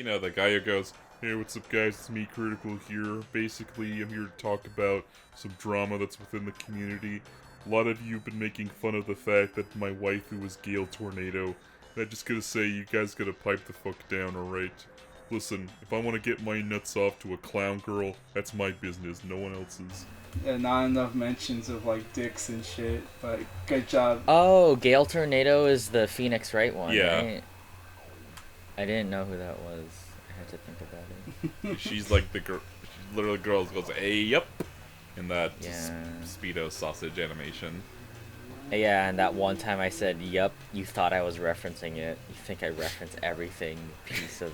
the guy who goes, "Hey, what's up, guys? It's me, Critical here. Basically, I'm here to talk about some drama that's within the community. A lot of you have been making fun of the fact that my waifu was Gale Tornado. And I'm just gonna say, you guys gotta pipe the fuck down, alright? Listen, if I want to get my nuts off to a clown girl, that's my business, no one else's." Yeah, not enough mentions of, like, dicks and shit, but good job. Oh, Gale Tornado is the Phoenix Wright one, Yeah. right? I didn't know who that was. I had to think about it. She's like the girl, literally girls goes, "Hey, yup," in that Yeah. Speedo sausage animation. Yeah, and that one time I said, yup, you thought I was referencing it. You think I reference everything, piece of...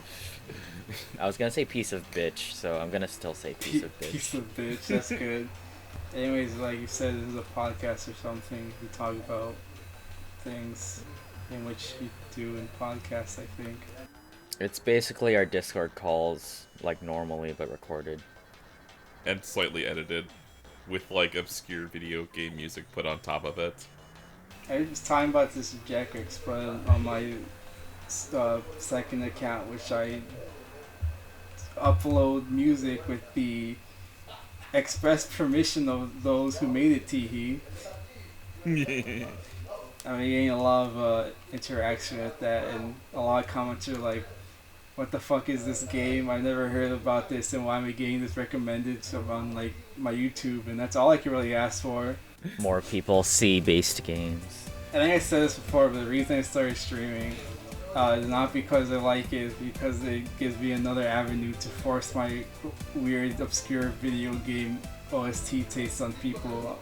I was gonna say piece of bitch, so I'm gonna still say piece of bitch. Piece of bitch, that's good. Anyways, like you said, this is a podcast or something. We talk about things in which you do in podcasts, I think. It's basically our Discord calls, like normally, but recorded. And slightly edited, with like obscure video game music put on top of it. I was talking about this with Jekrix, but on my second account, which I upload music with the express permission of those who made it, teehee. I mean, getting a lot of interaction with that, and a lot of comments are like, "What the fuck is this game? I've never heard about this, and why am I getting this recommended on like my YouTube?" And that's all I can really ask for. More people C-based games. I think I said this before, but the reason I started streaming is not because I like it, it's because it gives me another avenue to force my weird, obscure video game OST taste on people.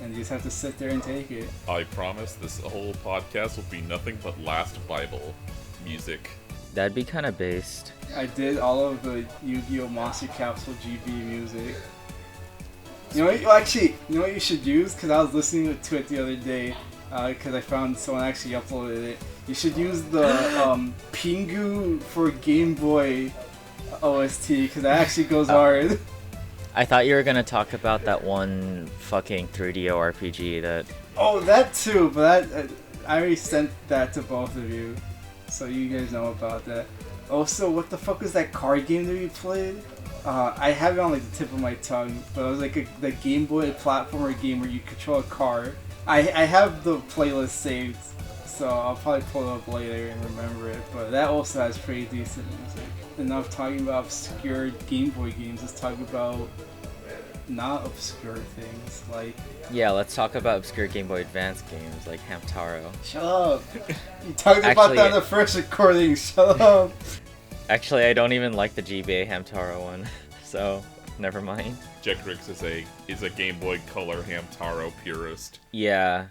And you just have to sit there and take it. I promise this whole podcast will be nothing but Last Bible music. That'd be kind of based. I did all of the Yu-Gi-Oh! Monster Capsule GB music. You know what you should use? Because I was listening to it the other day, because I found someone actually uploaded it. You should use the Pingu for Game Boy OST, because that actually goes hard. I thought you were gonna talk about that one fucking 3DO RPG that... Oh, that too, but I already sent that to both of you, so you guys know about that. Also, what the fuck was that card game that we played? I have it on like the tip of my tongue, but it was like the Game Boy platformer game where you control a car. I have the playlist saved, so I'll probably pull it up later and remember it, but that also has pretty decent music. Enough talking about obscure Game Boy games, let's talk about not obscure things, like... Yeah, let's talk about obscure Game Boy Advance games, like Hamtaro. Shut up! You talked about that in the first recording, shut up! Actually, I don't even like the GBA Hamtaro one, so never mind. Jekrix is a Game Boy Color Hamtaro purist. Yeah,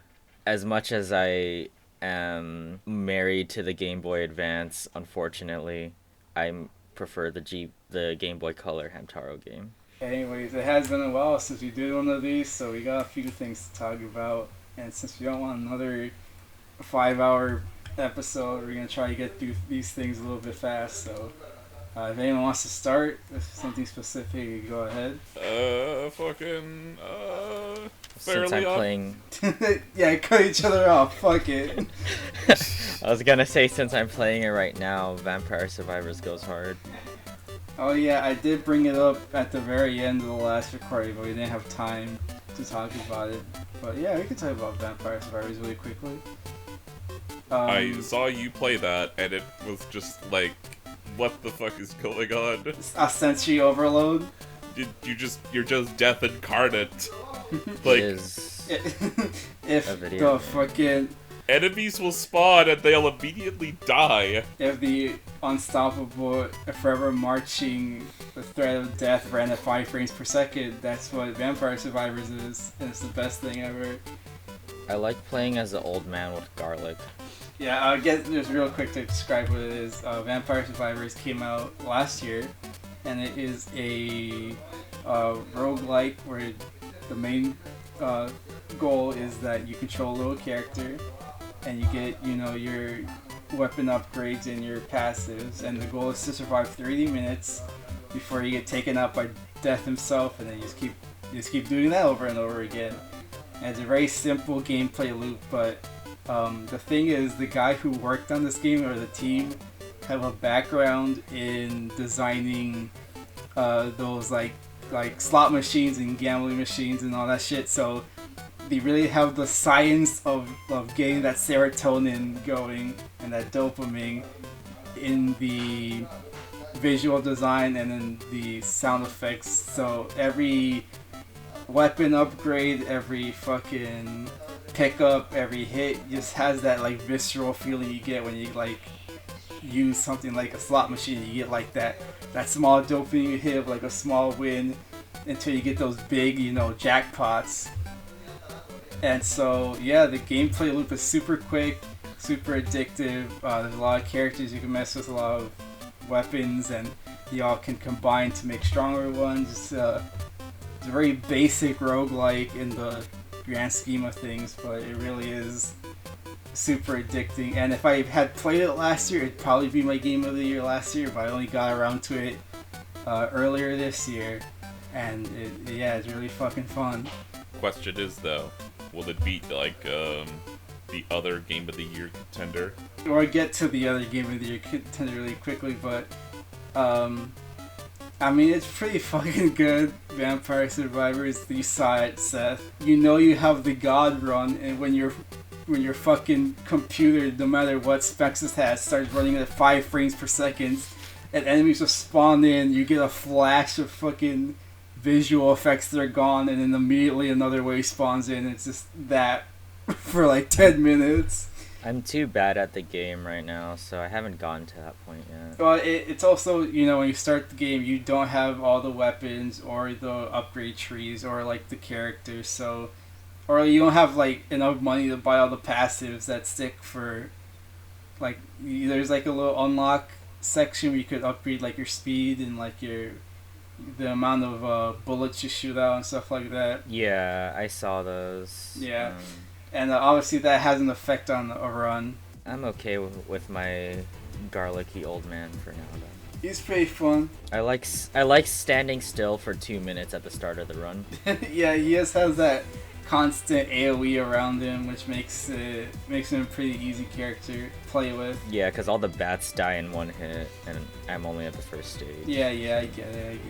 as much as I am married to the Game Boy Advance, unfortunately, I prefer the Game Boy Color Hamtaro game. Anyways, it has been a while since we did one of these, so we got a few things to talk about. And since we don't want another 5-hour episode, we're going to try to get through these things a little bit fast. So if anyone wants to start with something specific, you go ahead. Since I'm playing... Yeah, cut each other off, fuck it. I was gonna say, since I'm playing it right now, Vampire Survivors goes hard. Oh yeah, I did bring it up at the very end of the last recording, but we didn't have time to talk about it. But yeah, we can talk about Vampire Survivors really quickly. I saw you play that, and it was just like, what the fuck is going on? A sensory overload? You're just death incarnate. Like, if the fucking... Enemies will spawn and they'll immediately die. If the unstoppable, forever marching, the threat of death ran at 5 frames per second, that's what Vampire Survivors is, and it's the best thing ever. I like playing as an old man with garlic. Yeah, I'll get just real quick to describe what it is. Vampire Survivors came out last year, and it is a roguelike where the main goal is that you control a little character, and you get, your weapon upgrades and your passives, and the goal is to survive 30 minutes before you get taken out by Death himself, and then you just keep doing that over and over again. And it's a very simple gameplay loop, but the thing is, the guy who worked on this game, or the team, have a background in designing those like slot machines and gambling machines and all that shit. So they really have the science of getting that serotonin going and that dopamine in the visual design and in the sound effects. So every weapon upgrade, every fucking pickup, every hit just has that like visceral feeling you get when you like use something like a slot machine. You get like that small dopamine you hit of like a small win until you get those big, jackpots. And so yeah, the gameplay loop is super quick, super addictive. There's a lot of characters you can mess with, a lot of weapons, and y'all can combine to make stronger ones. It's a very basic roguelike in the grand scheme of things, but it really is super addicting. And if I had played it last year, it'd probably be my game of the year last year, but I only got around to it earlier this year, and it's really fucking fun. Question is though, will it beat like the other game of the year contender? Or get to the other game of the year contender really quickly, but I mean, it's pretty fucking good. Vampire Survivors, you saw it, Seth. You know you have the god run, and when your fucking computer, no matter what specs it has, starts running at 5 frames per second, and enemies just spawn in, you get a flash of fucking visual effects that are gone, and then immediately another wave spawns in. It's just that for like 10 minutes. I'm too bad at the game right now, so I haven't gotten to that point yet. Well, it's also, when you start the game, you don't have all the weapons or the upgrade trees or like the characters, so, or you don't have like enough money to buy all the passives that stick for, like, there's like a little unlock section where you could upgrade like your speed and like the amount of bullets you shoot out and stuff like that. Yeah, I saw those. Yeah. And obviously that has an effect on a run. I'm okay with my garlicky old man for now, though. He's pretty fun. I like standing still for 2 minutes at the start of the run. Yeah, he just has that constant AoE around him, which makes him a pretty easy character to play with. Yeah, because all the bats die in one hit, and I'm only at the first stage. Yeah, I get it.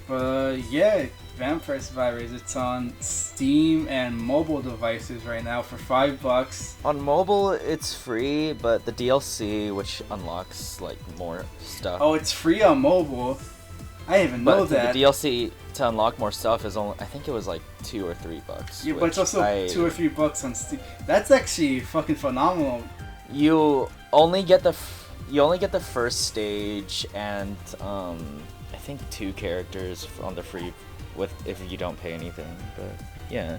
But yeah, Vampire Survivors, it's on Steam and mobile devices right now for $5. On mobile, it's free, but the DLC, which unlocks like more stuff. Oh, it's free on mobile? I didn't even know that. The DLC to unlock more stuff is only, I think it was like $2 or $3. Yeah, but it's also $2 or $3 on Steam. That's actually fucking phenomenal. You only get the first stage and I think 2 characters on the free if you don't pay anything, but yeah.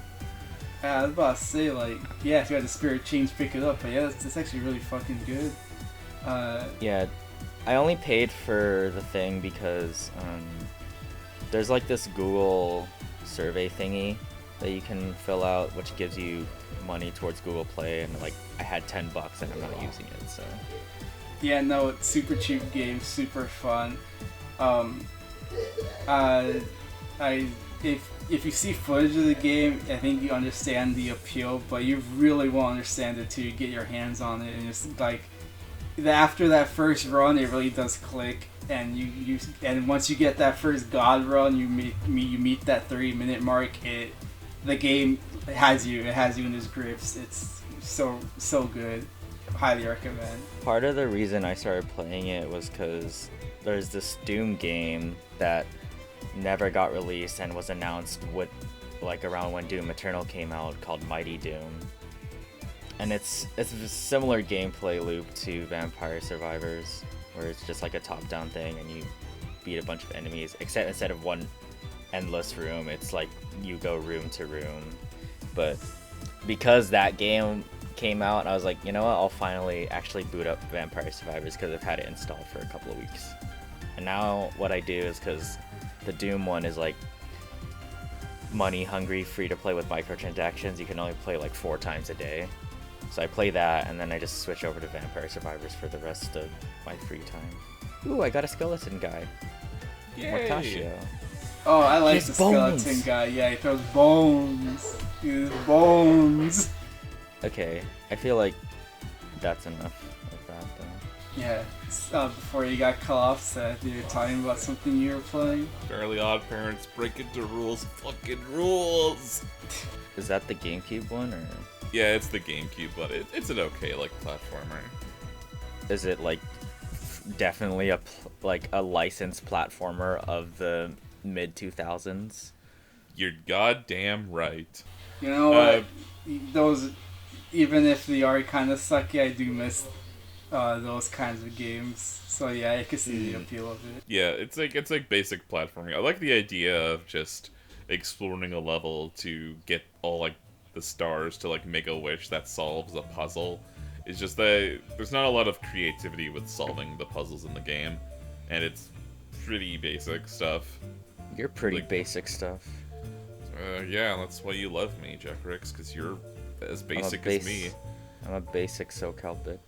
I was about to say, like, yeah, if you had the spirit change, pick it up, but yeah, it's actually really fucking good. Yeah, I only paid for the thing because there's like this Google survey thingy that you can fill out, which gives you money towards Google Play, and like I had $10 and I'm not using it, so. Yeah, no, it's super cheap game, super fun. If you see footage of the game, I think you understand the appeal, but you really won't understand it till you get your hands on it. And it's like, after that first run, it really does click. And and once you get that first god run, you meet that 30-minute mark. The game has you. It has you in its grips. It's so good. Highly recommend. Part of the reason I started playing it was because there's this Doom game that never got released and was announced with like around when Doom Eternal came out, called Mighty Doom, and it's a similar gameplay loop to Vampire Survivors, where it's just like a top-down thing and you beat a bunch of enemies, except instead of one endless room, it's like you go room to room. But because that game came out, I was like, you know what, I'll finally actually boot up Vampire Survivors because I've had it installed for a couple of weeks. And now what I do is, because the Doom one is like money hungry, free to play with microtransactions, you can only play like 4 times a day. So I play that, and then I just switch over to Vampire Survivors for the rest of my free time. Ooh, I got a skeleton guy. Yay! Mortaccio. Oh, I like the skeleton guy. Yeah, he throws bones. Bones. Okay, I feel like that's enough of that though. Yeah. Before you got cut off, Seth, you were talking about something you were playing. Fairly OddParents, Break Into Rules, fucking rules! Is that the GameCube one, or Yeah, it's the GameCube, but it's an okay, like, platformer. is it like definitely a licensed platformer of the mid 2000s? You're goddamn right. You know what? Those, even if they are kind of sucky, I do miss those kinds of games. So yeah, I can see the appeal of it. Yeah, it's like basic platforming. I like the idea of just exploring a level to get all like the stars to like make a wish that solves a puzzle. It's just that there's not a lot of creativity with solving the puzzles in the game, and it's pretty basic stuff. You're pretty Like- basic stuff. Yeah, that's why you love me, Jekrix, because you're as basic as me. I'm a basic SoCal bitch.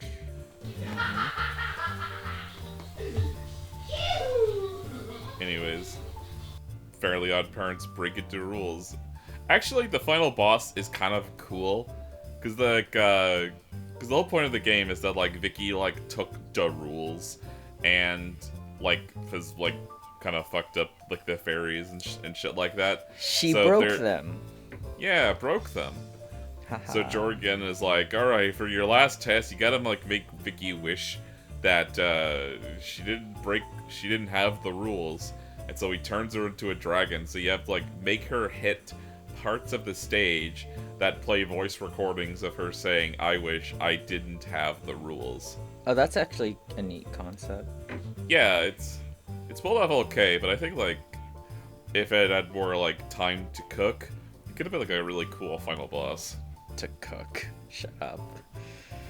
Anyways, Fairly OddParents Break Into Rules. Actually, the final boss is kind of cool, because the whole point of the game is that like Vicky like took the rules and like has like kind of fucked up like the fairies and shit like that. She So broke they're- them. Yeah, broke them. Haha. So Jorgen is like, all right, for your last test, you gotta like make Vicky wish that she didn't have the rules, and so he turns her into a dragon. So you have to like make her hit parts of the stage that play voice recordings of her saying, "I wish I didn't have the rules." Oh, that's actually a neat concept. Yeah, it's pulled off okay, but I think like if it had more like time to cook, it could have been like a really cool final boss. To cook. Shut up.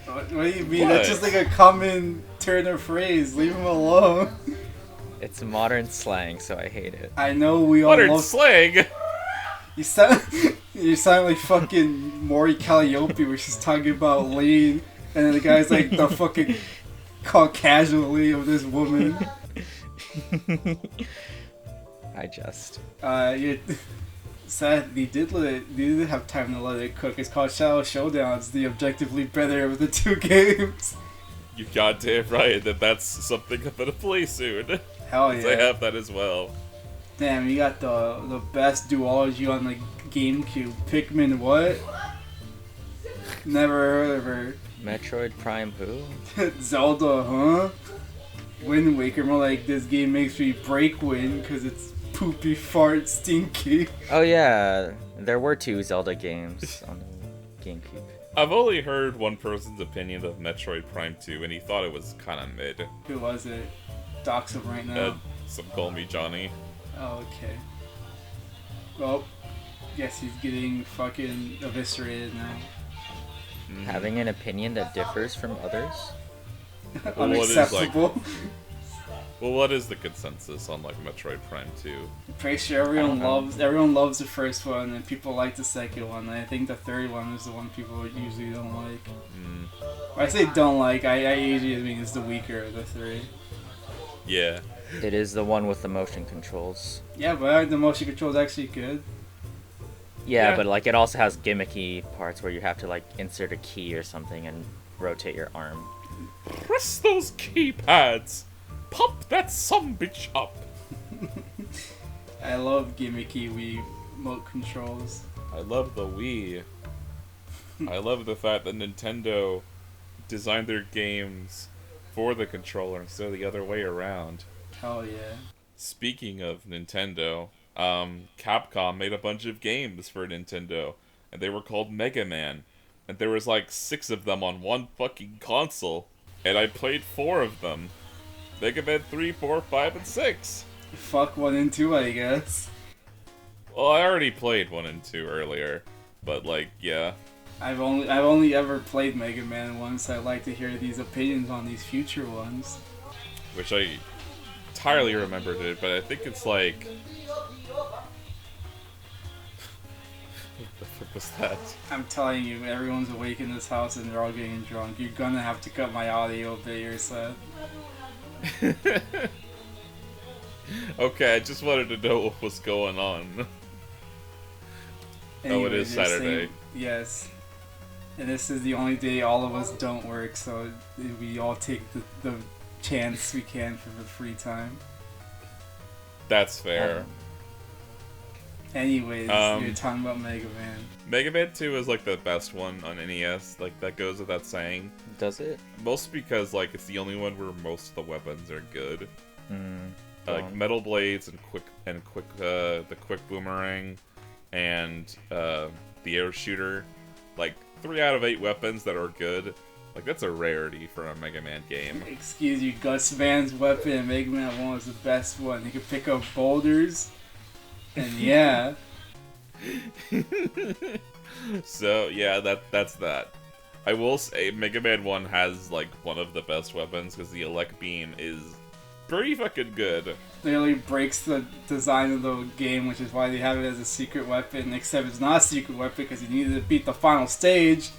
What do you mean? What? That's just like a common turn of phrase. Leave him alone. It's modern slang, so I hate it. I know we all Modern love. slang. You sound like fucking Maury Calliope, where she's talking about lean, and then the guy's like the fucking caught casually of this woman. I just. Sad, they did have time to let it cook. It's called Shadow Showdown. It's the objectively better of the two games. You goddamn right that's something I'm gonna play soon. Hell 'Cause yeah! I have that as well. Damn, you got the best duology on the GameCube. Pikmin what? Never heard of her. Metroid Prime who? Zelda, huh? Wind Waker, more like this game makes me break wind because it's poopy fart stinky. Oh yeah, there were 2 Zelda games on the GameCube. I've only heard one person's opinion of Metroid Prime 2, and he thought it was kind of mid. Who was it? Dox him right now. Some call me Johnny. Oh, okay. Well, guess he's getting fucking eviscerated now. Having an opinion that differs from others? Well, what is, like- Unacceptable. Well, what is the consensus on like Metroid Prime 2? I'm pretty sure everyone loves the first one and people like the second one. And I think the third one is the one people usually don't like. When I say don't like, I usually mean it's the weaker of the three. Yeah. It is the one with the motion controls. Yeah, but the motion control is actually good. Yeah, Yeah. but like it also has gimmicky parts where you have to like insert a key or something and rotate your arm. Press those keypads. Pump that sumbitch up. I love gimmicky Wii remote controls. I love the Wii. I love the fact that Nintendo designed their games for the controller instead of the other way around. Hell yeah. Speaking of Nintendo, Capcom made a bunch of games for Nintendo, and they were called Mega Man. And there was like 6 of them on one fucking console, and I played 4 of them. Mega Man 3, 4, 5, and 6. Fuck 1 and 2, I guess. Well, I already played 1 and 2 earlier, but like, yeah. I've only ever played Mega Man once. I'd like to hear these opinions on these future ones. Which I entirely remembered it, but I think it's like... What the fuck was that? I'm telling you, everyone's awake in this house and they're all getting drunk. You're gonna have to cut my audio a bit here, Seth. Okay, I just wanted to know what was going on. Oh, it is you're Saturday. Yes. And this is the only day all of us don't work, so we all take the chance we can for the free time. That's fair. Anyways, you're talking about Mega Man. Mega Man 2 is like the best one on NES. Like that goes without saying. Does it? Mostly because like it's the only one where most of the weapons are good. Like metal blades and the quick boomerang, and the air shooter. Like 3 out of 8 weapons that are good. Like that's a rarity for a Mega Man game. Excuse you, Gus Van's weapon in Mega Man 1 was the best one. He could pick up boulders. And yeah. So yeah, that's that. I will say Mega Man 1 has like one of the best weapons because the Elect Beam is pretty fucking good. Literally breaks the design of the game, which is why they have it as a secret weapon, except it's not a secret weapon because you needed to beat the final stage.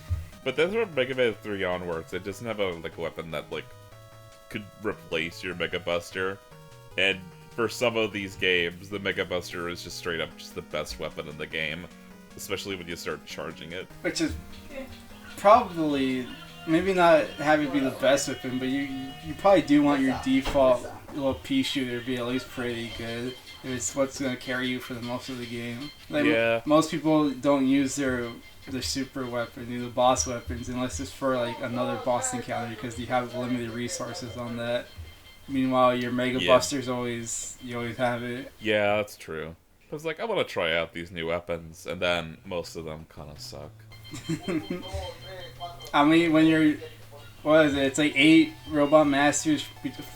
But that's where Mega Man 3 onwards. It doesn't have a weapon that could replace your Mega Buster. And for some of these games, the Mega Buster is just straight up just the best weapon in the game. Especially when you start charging it. Which is probably, maybe not having it be the best weapon, but you probably do want your default little pea shooter to be at least pretty good. It's what's going to carry you for the most of the game. Like, yeah. Most people don't use their super weapon, the boss weapons, unless it's for like another boss encounter because you have limited resources on that. Meanwhile, your Mega Buster's you always have it. Yeah, that's true. I was like, I want to try out these new weapons, and then most of them kind of suck. I mean, when you're, what is it? It's like 8 Robot Masters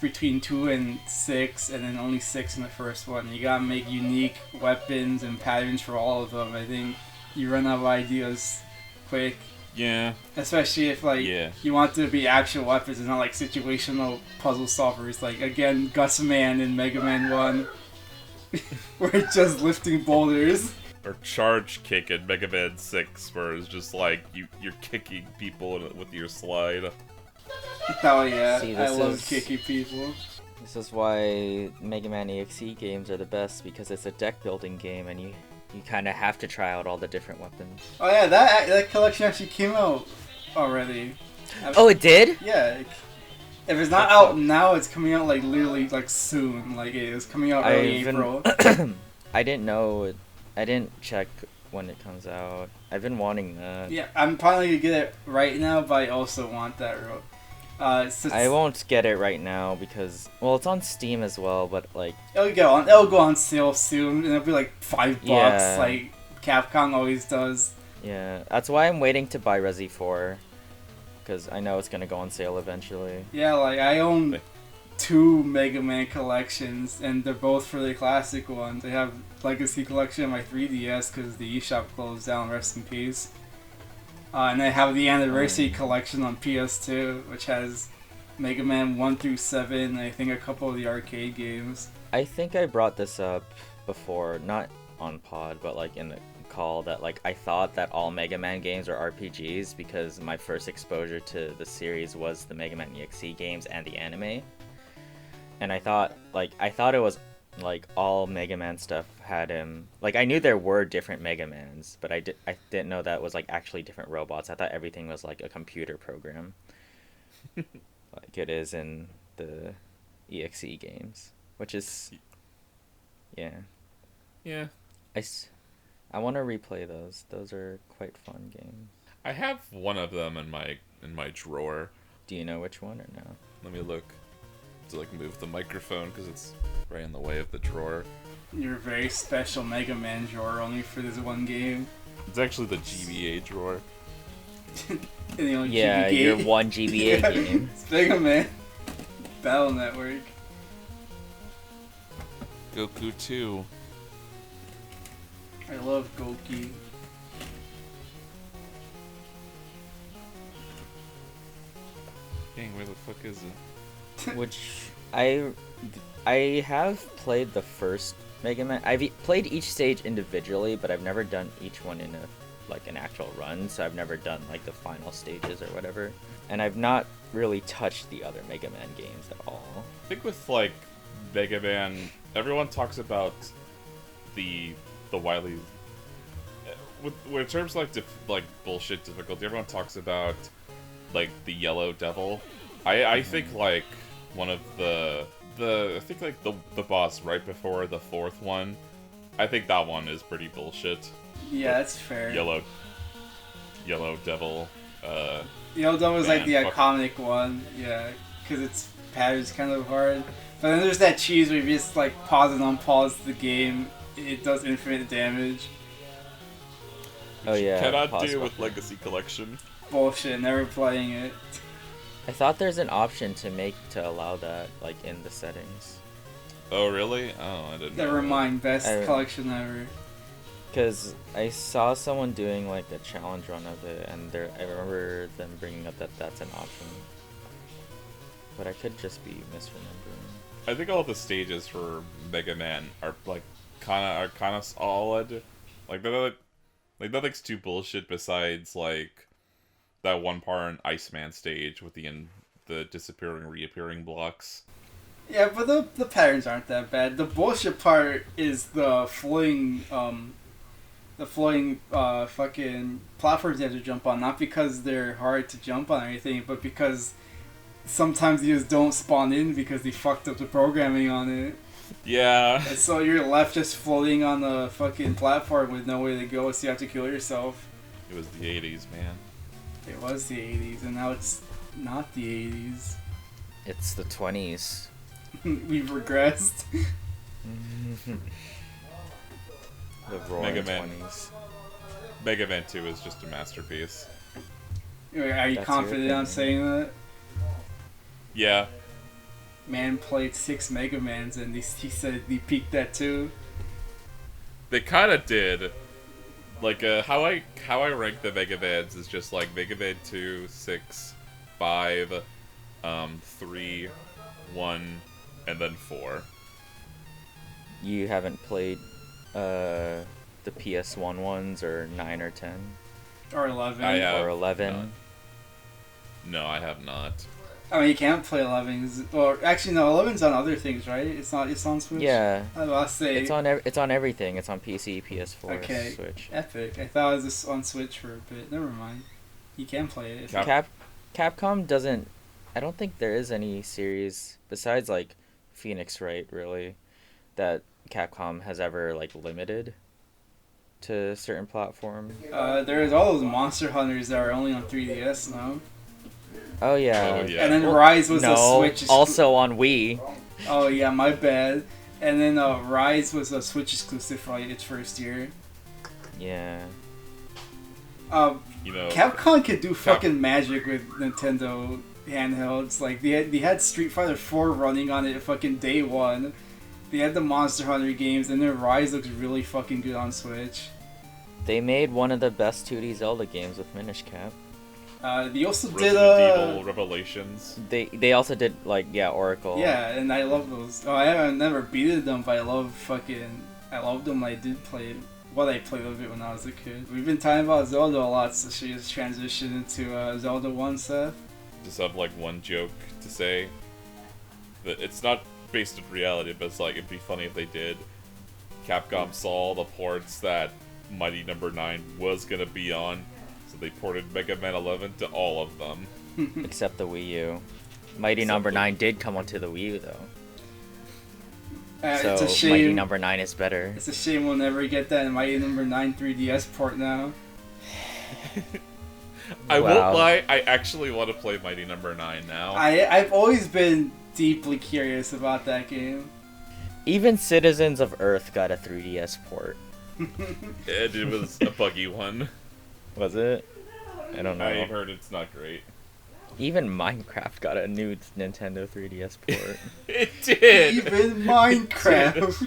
between 2 and 6, and then only 6 in the first one. You gotta make unique weapons and patterns for all of them. I think you run out of ideas quick. Yeah. Especially if you want to be actual weapons and not like situational puzzle solvers. Like again, Gus Man in Mega Man 1. We're just lifting boulders. Or Charge Kick in Mega Man 6, where it's just like you're kicking people with your slide. Oh yeah, See, I love kicking people. This is why Mega Man EXE games are the best, because it's a deck building game and you kind of have to try out all the different weapons. Oh yeah, that collection actually came out already. Oh, it did? Yeah. If it's not out now, it's coming out like literally like soon. Like it was coming out early April. I didn't know. I didn't check when it comes out. I've been wanting that. Yeah, I'm probably gonna get it right now, but I also want that. I won't get it right now because it's on Steam as well. But like it'll go on sale soon, and it'll be like $5, like Capcom always does. Yeah, that's why I'm waiting to buy Resi 4. Because I know it's going to go on sale eventually. Yeah, like, I own 2 Mega Man collections, and they're both for the classic ones. I have Legacy Collection on my 3DS because the eShop closed down, rest in peace. And I have the Anniversary Collection on PS2, which has Mega Man 1 through 7, and I think a couple of the arcade games. I think I brought this up before, not on pod, but like in the call, that like I thought that all Mega Man games are RPGs because my first exposure to the series was the Mega Man EXE games and the anime. And I thought it was like all Mega Man stuff had him. Like I knew there were different Mega Mans, but I didn't know that was like actually different robots. I thought everything was like a computer program. Like it is in the EXE games, which is yeah. I want to replay those. Those are quite fun games. I have one of them in my drawer. Do you know which one or no? Let me look to like move the microphone because it's right in the way of the drawer. Your very special Mega Man drawer only for this one game. It's actually the GBA drawer. Yeah, your one GBA game. It's Mega Man Battle Network. Goku 2. I love Goki. Dang, where the fuck is it? Which I have played the first Mega Man. I've played each stage individually, but I've never done each one in an actual run. So I've never done like the final stages or whatever. And I've not really touched the other Mega Man games at all. I think with like Mega Man, everyone talks about the Wily. in terms of like bullshit difficulty, everyone talks about like the yellow devil. I think like one of the I think like the boss right before the fourth one, I think that one is pretty bullshit. Yeah, that's fair. Yellow devil. Yellow devil is like the fuck. iconic one, yeah, because its patterns kind of hard. But then there's that cheese where you just like pause and unpause the game. It does infinite damage. Oh yeah. Cannot pause do with button. Legacy Collection. Bullshit, never playing it. I thought there's an option to allow that, like, in the settings. Oh really? Oh, I didn't know. Never mind, best I- collection ever. Because I saw someone doing, like, a challenge run of it, and I remember them bringing up that that's an option. But I could just be misremembering. I think all the stages for Mega Man are like kind of solid. Like nothing's too bullshit besides like that one part in Iceman stage with the disappearing reappearing blocks. Yeah, but the patterns aren't that bad. The bullshit part is the floating fucking platforms you have to jump on. Not because they're hard to jump on or anything, but because sometimes you just don't spawn in because they fucked up the programming on it. Yeah. And so you're left just floating on the fucking platform with no way to go, so you have to kill yourself. It was the 80s, man. It was the 80s, and now it's not the 80s. It's the 20s. We've regressed. The roaring Mega Man. 20s. Mega Man 2 is just a masterpiece. Are you That's your confident I'm opinion. saying that? Yeah. Man played 6 Mega Mans, and he said he peaked at 2. They kind of did. Like how I rank the Mega Mans is just like Mega Man 2, 6, 5, 3, 1, and then 4. You haven't played the PS1 ones, or 9 or 10? Or 11. I have Or 11? not. No, I have not. I mean, you can't play 11. Or actually, no, 11's on other things, right? It's on Switch. Yeah. I was about to say. It's on everything. It's on PC, PS4, Okay. Switch. Epic. I thought it was just on Switch for a bit. Never mind. You can play it. Capcom doesn't. I don't think there is any series besides like Phoenix Wright, really, that Capcom has ever like limited to a certain platform. There's all those Monster Hunters that are only on 3DS now. Oh yeah. Oh, yeah. And then Rise was a No, Switch. also on Wii. Oh yeah, my bad. And then Rise was a Switch exclusive for like its first year. Yeah. You know, Capcom could do fucking magic with Nintendo handhelds. Like they had Street Fighter 4 running on it fucking day one. They had the Monster Hunter games, and then Rise looks really fucking good on Switch. They made one of the best 2D Zelda games with Minish Cap. They also did Resident Evil Revelations. They also did like Oracle. yeah, and I love those. Oh, I haven't never beaten them, but I love them. I did play what I played of it when I was a kid. We've been talking about Zelda a lot, so she has transitioned into Zelda 1, Seth. Just have like one joke to say. That it's not based in reality, but it's like it'd be funny if they did. Capcom saw the ports that Mighty Number 9 was gonna be on, so they ported Mega Man 11 to all of them. Except the Wii U. Mighty Number 9 did come onto the Wii U though. So It's a shame. Mighty Number 9 is better. It's a shame we'll never get that Mighty Number 9 3DS port now. I Wow. won't lie, I actually want to play Mighty Number 9 now. I've always been deeply curious about that game. Even Citizens of Earth got a 3DS port. It was a buggy one. Was it? I don't know. I heard it's not great. Even Minecraft got a new Nintendo 3DS port. It did! Even Minecraft.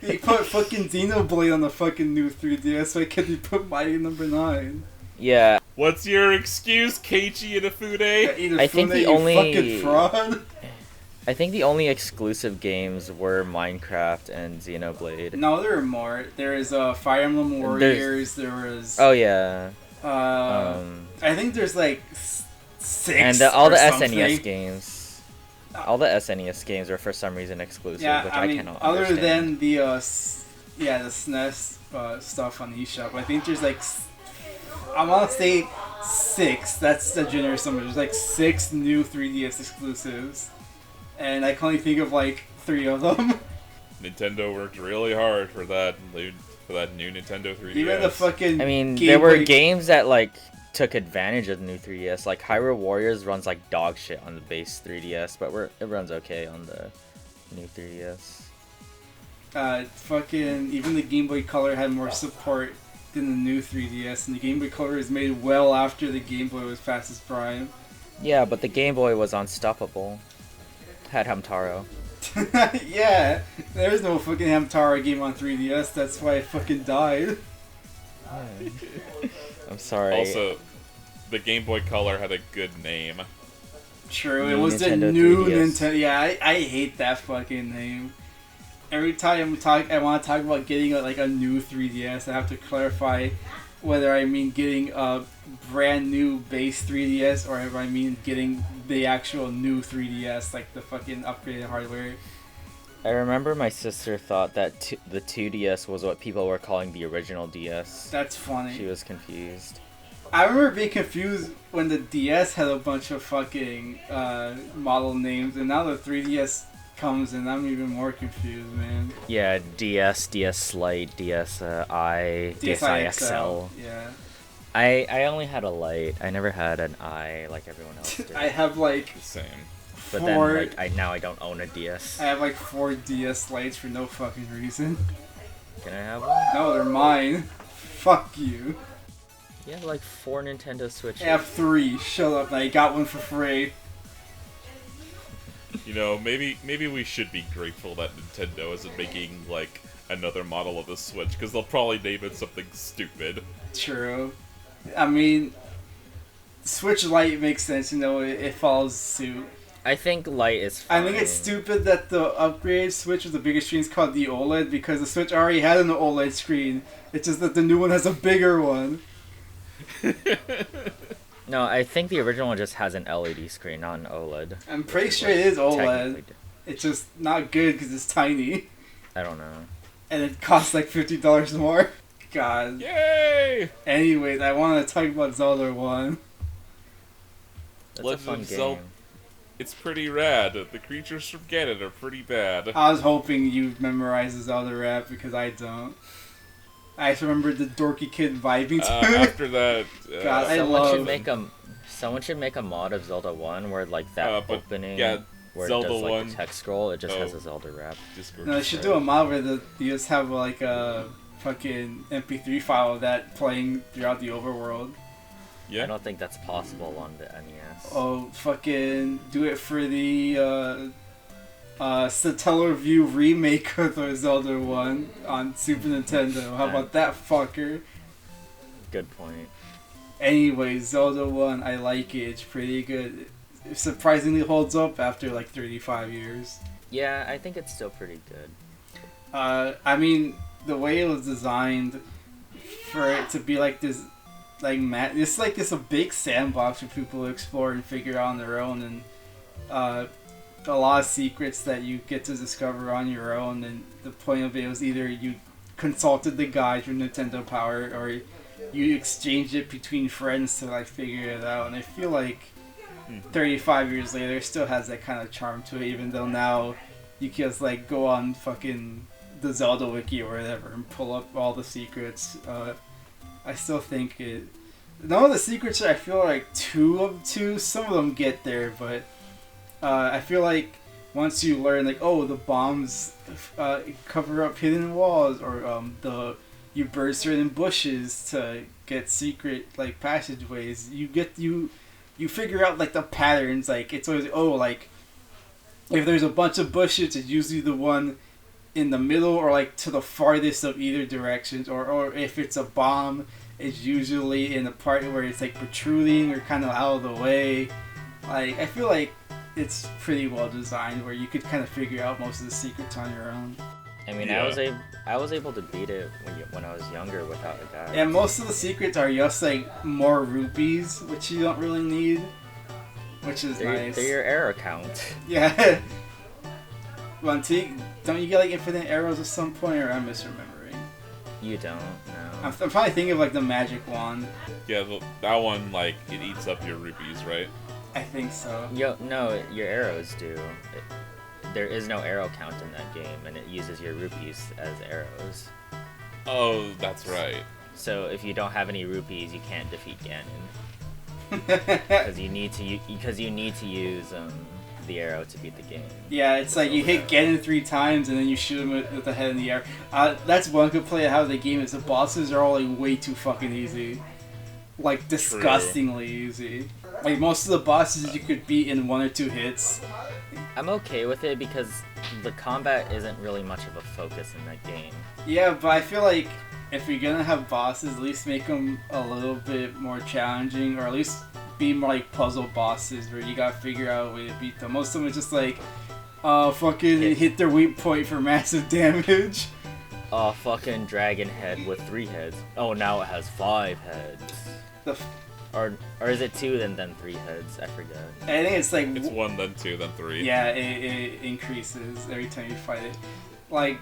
They put fucking Xenoblade on the fucking new 3DS. Why can't they put Mighty Number 9? Yeah, What's your excuse, Keiichi Inafune? I think the you only- fucking fraud. I think the only exclusive games were Minecraft and Xenoblade. No, there are more. There is Fire Emblem Warriors. There was. Oh yeah. I think there's like 6. And all the or SNES something. games. All the SNES games are for some reason exclusive, Yeah, which I mean, cannot other understand. than the Yeah, the SNES stuff on eShop. I think there's like, I want to say 6. That's the generous number. There's like 6 new 3DS exclusives, and I can only think of like 3 of them. Nintendo worked really hard for that new Nintendo 3DS. Even the fucking. I mean, Game there were Boy- games that like took advantage of the new 3DS. Like Hyrule Warriors runs like dog shit on the base 3DS, but it runs okay on the new 3DS. Fucking even the Game Boy Color had more support than the new 3DS, and the Game Boy Color is made well after the Game Boy was past its prime. Yeah, but the Game Boy was unstoppable. Had Hamtaro. Yeah, there's no fucking Hamtaro game on 3DS. That's why it fucking died. I'm sorry. Also, the Game Boy Color had a good name. True, New it was the Nintendo new 3DS. Nintendo. Yeah, I hate that fucking name. Every time I want to talk about getting a new 3DS, I have to clarify whether I mean getting a brand new base 3DS or if I mean getting the actual new 3DS, like the fucking upgraded hardware. I remember my sister thought that the 2DS was what people were calling the original DS. That's funny. She was confused. I remember being confused when the DS had a bunch of fucking model names, and now the 3DS comes and I'm even more confused, man. Yeah, DS, DS Lite, DSi, DSi XL. Yeah. I only had a Lite. I never had an I like everyone else did. I have like Same. But 4. then like now I don't own a DS. I have like 4 DS Lites for no fucking reason. Can I have one? No, they're mine. Fuck you. You have like 4 Nintendo Switches. I have 3. Shut up. I got one for free. You know, maybe we should be grateful that Nintendo isn't making like another model of the Switch, because they'll probably name it something stupid. True. I mean, Switch Lite makes sense, you know, it follows suit. I think Lite is fine. I think it's stupid that the upgraded Switch with the bigger screen is called the OLED, because the Switch already had an OLED screen. It's just that the new one has a bigger one. No, I think the original one just has an LED screen, not an OLED. I'm pretty sure it is OLED. Technically. It's just not good because it's tiny. I don't know. And it costs like $50 more. God. Yay! Anyways, I want to talk about Zelda 1. That's Legend a fun of game. Zelda- It's pretty rad. The creatures from Ganon are pretty bad. I was hoping you'd memorize the Zelda rap because I don't. I just remember the dorky kid vibing to it. After that, God, I Someone love- should make a mod of Zelda 1 where like that but, opening yeah, where Zelda it does like 1 the text scroll, it just has Oh. a Zelda rap. Discord. No, they should do a mod where you just have like a fucking MP3 file of that playing throughout the overworld. I Yeah. don't think that's possible on the NES. Oh, fucking do it for the Satellar View remake of the Zelda 1 on Super Nintendo. How about that fucker? Good point. Anyway, Zelda 1, I like it. It's pretty good. It surprisingly holds up after like 35 years. Yeah, I think it's still pretty good. I mean, the way it was designed for it to be like this, like it's like this a big sandbox for people to explore and figure out on their own, and a lot of secrets that you get to discover on your own. And the point of it was either you consulted the guide from Nintendo Power, or you exchanged it between friends to like figure it out. And I feel like 35 years later, it still has that kind of charm to it, even though now you can just like go on fucking the Zelda wiki or whatever and pull up all the secrets. I still think it. None of the secrets I feel like two. Some of them get there, but I feel like once you learn like, oh, the bombs cover up hidden walls, or you burn certain bushes to get secret like passageways. You figure out like the patterns. Like it's always like if there's a bunch of bushes, it's usually the one in the middle or like to the farthest of either directions, or if it's a bomb, it's usually in the part where it's like protruding or kind of out of the way. Like I feel like it's pretty well designed where you could kind of figure out most of the secrets on your own. I mean, Yeah. I was able to beat it when I was younger without a guide. And most of the secrets are just like more rupees, which you don't really need, which is nice. They're your error count. Yeah. Don't you get like infinite arrows at some point, or I'm misremembering? You don't, no. I'm probably thinking of like the magic wand. Yeah, that one, like, it eats up your rupees, right? I think so. No, your arrows do. There is no arrow count in that game, and it uses your rupees as arrows. Oh, that's right. So if you don't have any rupees, you can't defeat Ganon. Because you need to use the arrow to beat the game. Yeah, it's like you hit Ganon 3 times and then you shoot him with the head in the air. That's one good play of how the game is. The bosses are all like way too fucking easy. Like disgustingly easy. Like most of the bosses you could beat in 1 or 2 hits. I'm okay with it because the combat isn't really much of a focus in that game. Yeah, but I feel like if you're gonna have bosses, at least make them a little bit more challenging, or at least be more like puzzle bosses where you gotta figure out a way to beat them. Most of them are just like, fucking hit their weak point for massive damage. Fucking dragon head with 3 heads. Oh, now it has 5 heads. Or is it 2 then 3 heads? I forget. I think it's like... It's 1, then 2, then 3. Yeah, it increases every time you fight it. Like,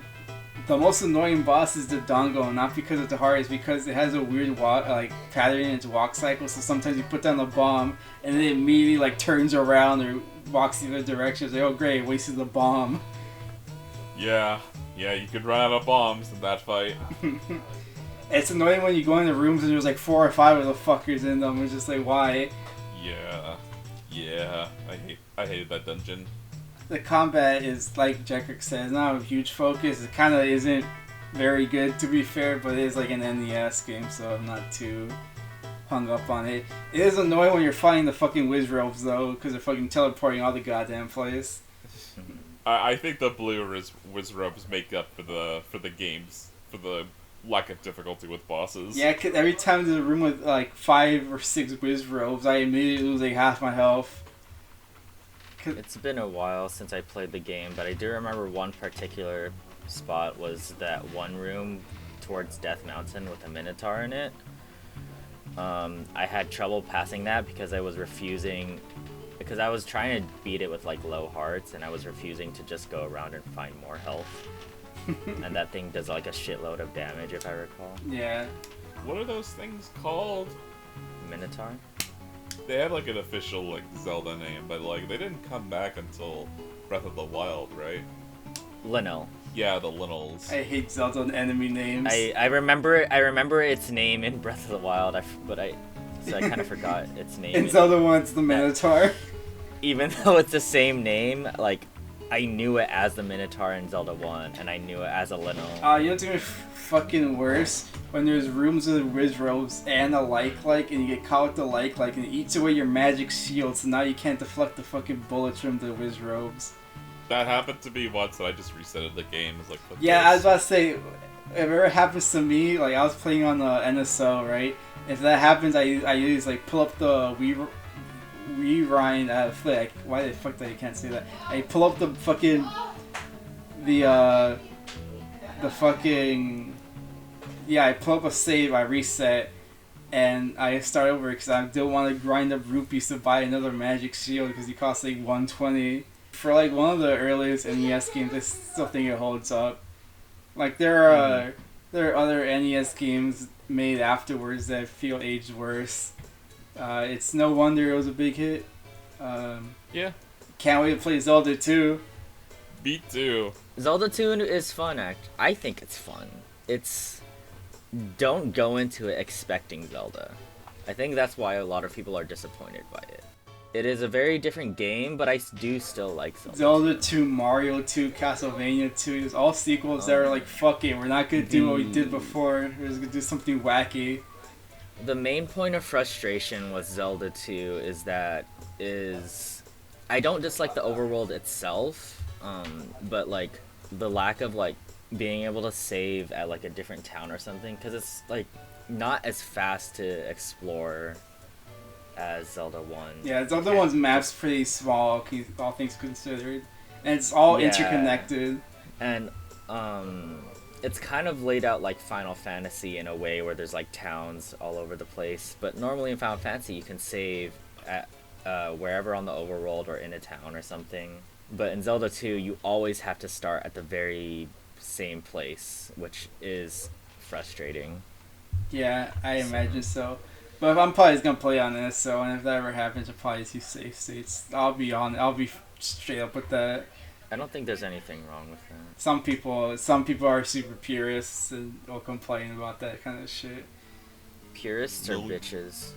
the most annoying boss is the Dongo, not because it's the hardest, because it has a weird pattern in its walk cycle, so sometimes you put down the bomb, and then it immediately turns around or walks the other direction. It's like, oh great, wasted the bomb. Yeah, you could run out of bombs in that fight. It's annoying when you go into rooms and there's like 4 or 5 of the fuckers in them. It's just like, why? Yeah. I hated that dungeon. The combat is, like Jekrix says, not a huge focus. It kind of isn't very good, to be fair, but it is like an NES game, so I'm not too hung up on it. It is annoying when you're fighting the fucking Wizrobes, though, because they're fucking teleporting all the goddamn place. I think the blue Wizrobes make up for the games, for the lack of difficulty with bosses. Yeah, cause every time there's a room with like 5 or 6 Wizrobes, I immediately lose like half my health. It's been a while since I played the game, but I do remember one particular spot was that one room towards Death Mountain with a Minotaur in it. I had trouble passing that because I was trying to beat it with like low hearts, and I was refusing to just go around and find more health. And that thing does like a shitload of damage, if I recall. Yeah. What are those things called? Minotaur? They have like an official like Zelda name, but like they didn't come back until Breath of the Wild, right? Linnell. Yeah, the Linnells. I hate Zelda enemy names. I remember its name in Breath of the Wild, so I kind of forgot its name. In Zelda 1, it's the Minotaur. Even though it's the same name, like, I knew it as the Minotaur in Zelda 1, and I knew it as a Linnell. You know what's even fucking worse? When there's rooms with Wizrobes and a like, and you get caught with the like, and it eats away your magic shield, so now you can't deflect the fucking bullets from the Wizrobes. That happened to me once, and I just resetted the game. It was like, yeah, I was about to say, if it ever happens to me, like, I was playing on the NSO, right? If that happens, I usually, like, pull up the rewind, like, why the fuck that you can't say that? I pull up the fucking, I pull up a save, I reset, and I start over because I don't want to grind up rupees to buy another magic shield because it costs like 120. For like one of the earliest NES games, I still think it holds up. Like there are other NES games made afterwards that feel aged worse. It's no wonder it was a big hit. Yeah. Can't wait to play Zelda 2. Me too. Zelda 2 is fun, I think it's fun. Don't go into it expecting Zelda. I think that's why a lot of people are disappointed by it. It is a very different game, but I do still like Zelda. Zelda 2, Mario 2, Castlevania 2, there's all sequels that are like, fuck it, we're not gonna do what we did before, we're just gonna do something wacky. The main point of frustration with Zelda 2 is I don't dislike the overworld itself, but like the lack of like being able to save at like a different town or something, because it's like not as fast to explore as Zelda 1. Yeah, Zelda 1's map's pretty small, all things considered, and it's all interconnected. And it's kind of laid out like Final Fantasy in a way where there's like towns all over the place, but normally in Final Fantasy you can save at wherever on the overworld or in a town or something. But in Zelda 2 you always have to start at the very same place, which is frustrating. Yeah, I imagine so. But I'm probably just gonna play on this, so and if that ever happens, I'll probably use save states. I'll be straight up with that. I don't think there's anything wrong with that. Some people are super purists and will complain about that kind of shit. Purists or bitches?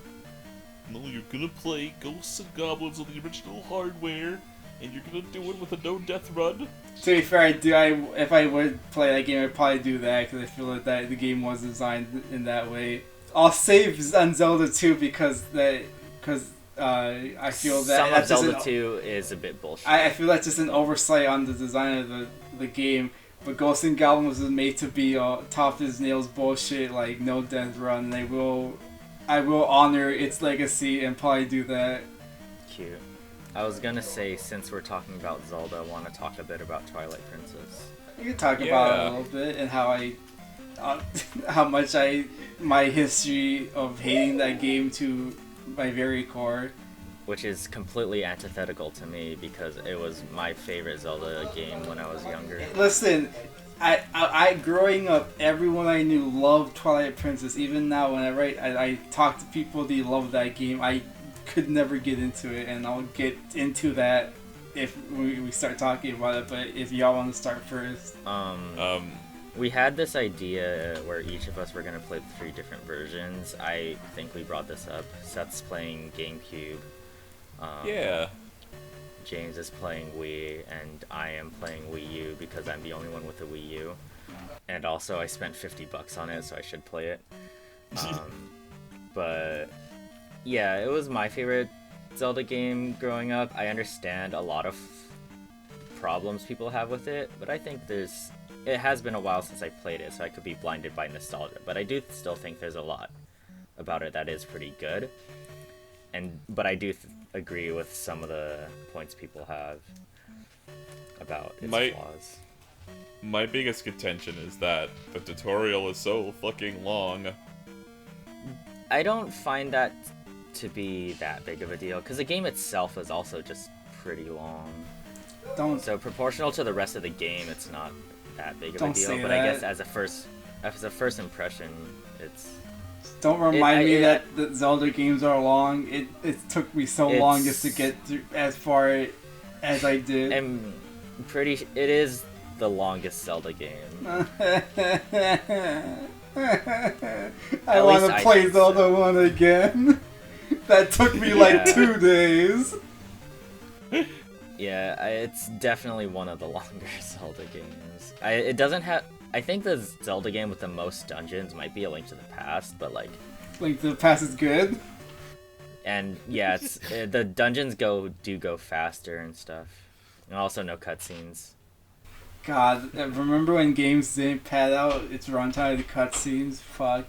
No, you're gonna play Ghosts and Goblins on the original hardware, and you're gonna do it with a no-death run. To be fair, if I would play that game, I'd probably do that because I feel like that the game was designed in that way. I'll save on Zelda 2 because I feel that some that's of Zelda 2 is a bit bullshit. I feel that's just an oversight on the design of the game. But Ghosts and Goblins was made to be tough as nails bullshit, like no death run. And I will honor its legacy and probably do that. Cute. I was gonna say, since we're talking about Zelda, I want to talk a bit about Twilight Princess. You can talk about it a little bit and how much my history of hating that game to my very core. Which is completely antithetical to me because it was my favorite Zelda game when I was younger. Listen, I growing up, everyone I knew loved Twilight Princess. Even now, whenever I talk to people that love that game, I could never get into it, and I'll get into that if we start talking about it. But if y'all want to start first, we had this idea where each of us were gonna play the 3 different versions. I think we brought this up. Seth's playing GameCube. Yeah. James is playing Wii, and I am playing Wii U because I'm the only one with a Wii U. And also, I spent $50 on it, so I should play it. But yeah, it was my favorite Zelda game growing up. I understand a lot of problems people have with it, but I think it has been a while since I played it, so I could be blinded by nostalgia. But I do still think there's a lot about it that is pretty good. But I do agree with some of the points people have about its flaws. My biggest contention is that the tutorial is so fucking long. I don't find that to be that big of a deal, because the game itself is also just pretty long. So proportional to the rest of the game, it's not that big of a deal. But I guess as a first impression, it's... Don't remind me that the Zelda games are long. It took me so long just to get through as far as I did. It is the longest Zelda game. I want to play Zelda 1 again. That took me like 2 days. Yeah, it's definitely one of the longer Zelda games. It doesn't have... I think the Zelda game with the most dungeons might be A Link to the Past, but like... Link to the Past is good? And yeah, it's the dungeons do go faster and stuff. And also no cutscenes. God, remember when games didn't pad out its runtime to cutscenes? Fuck.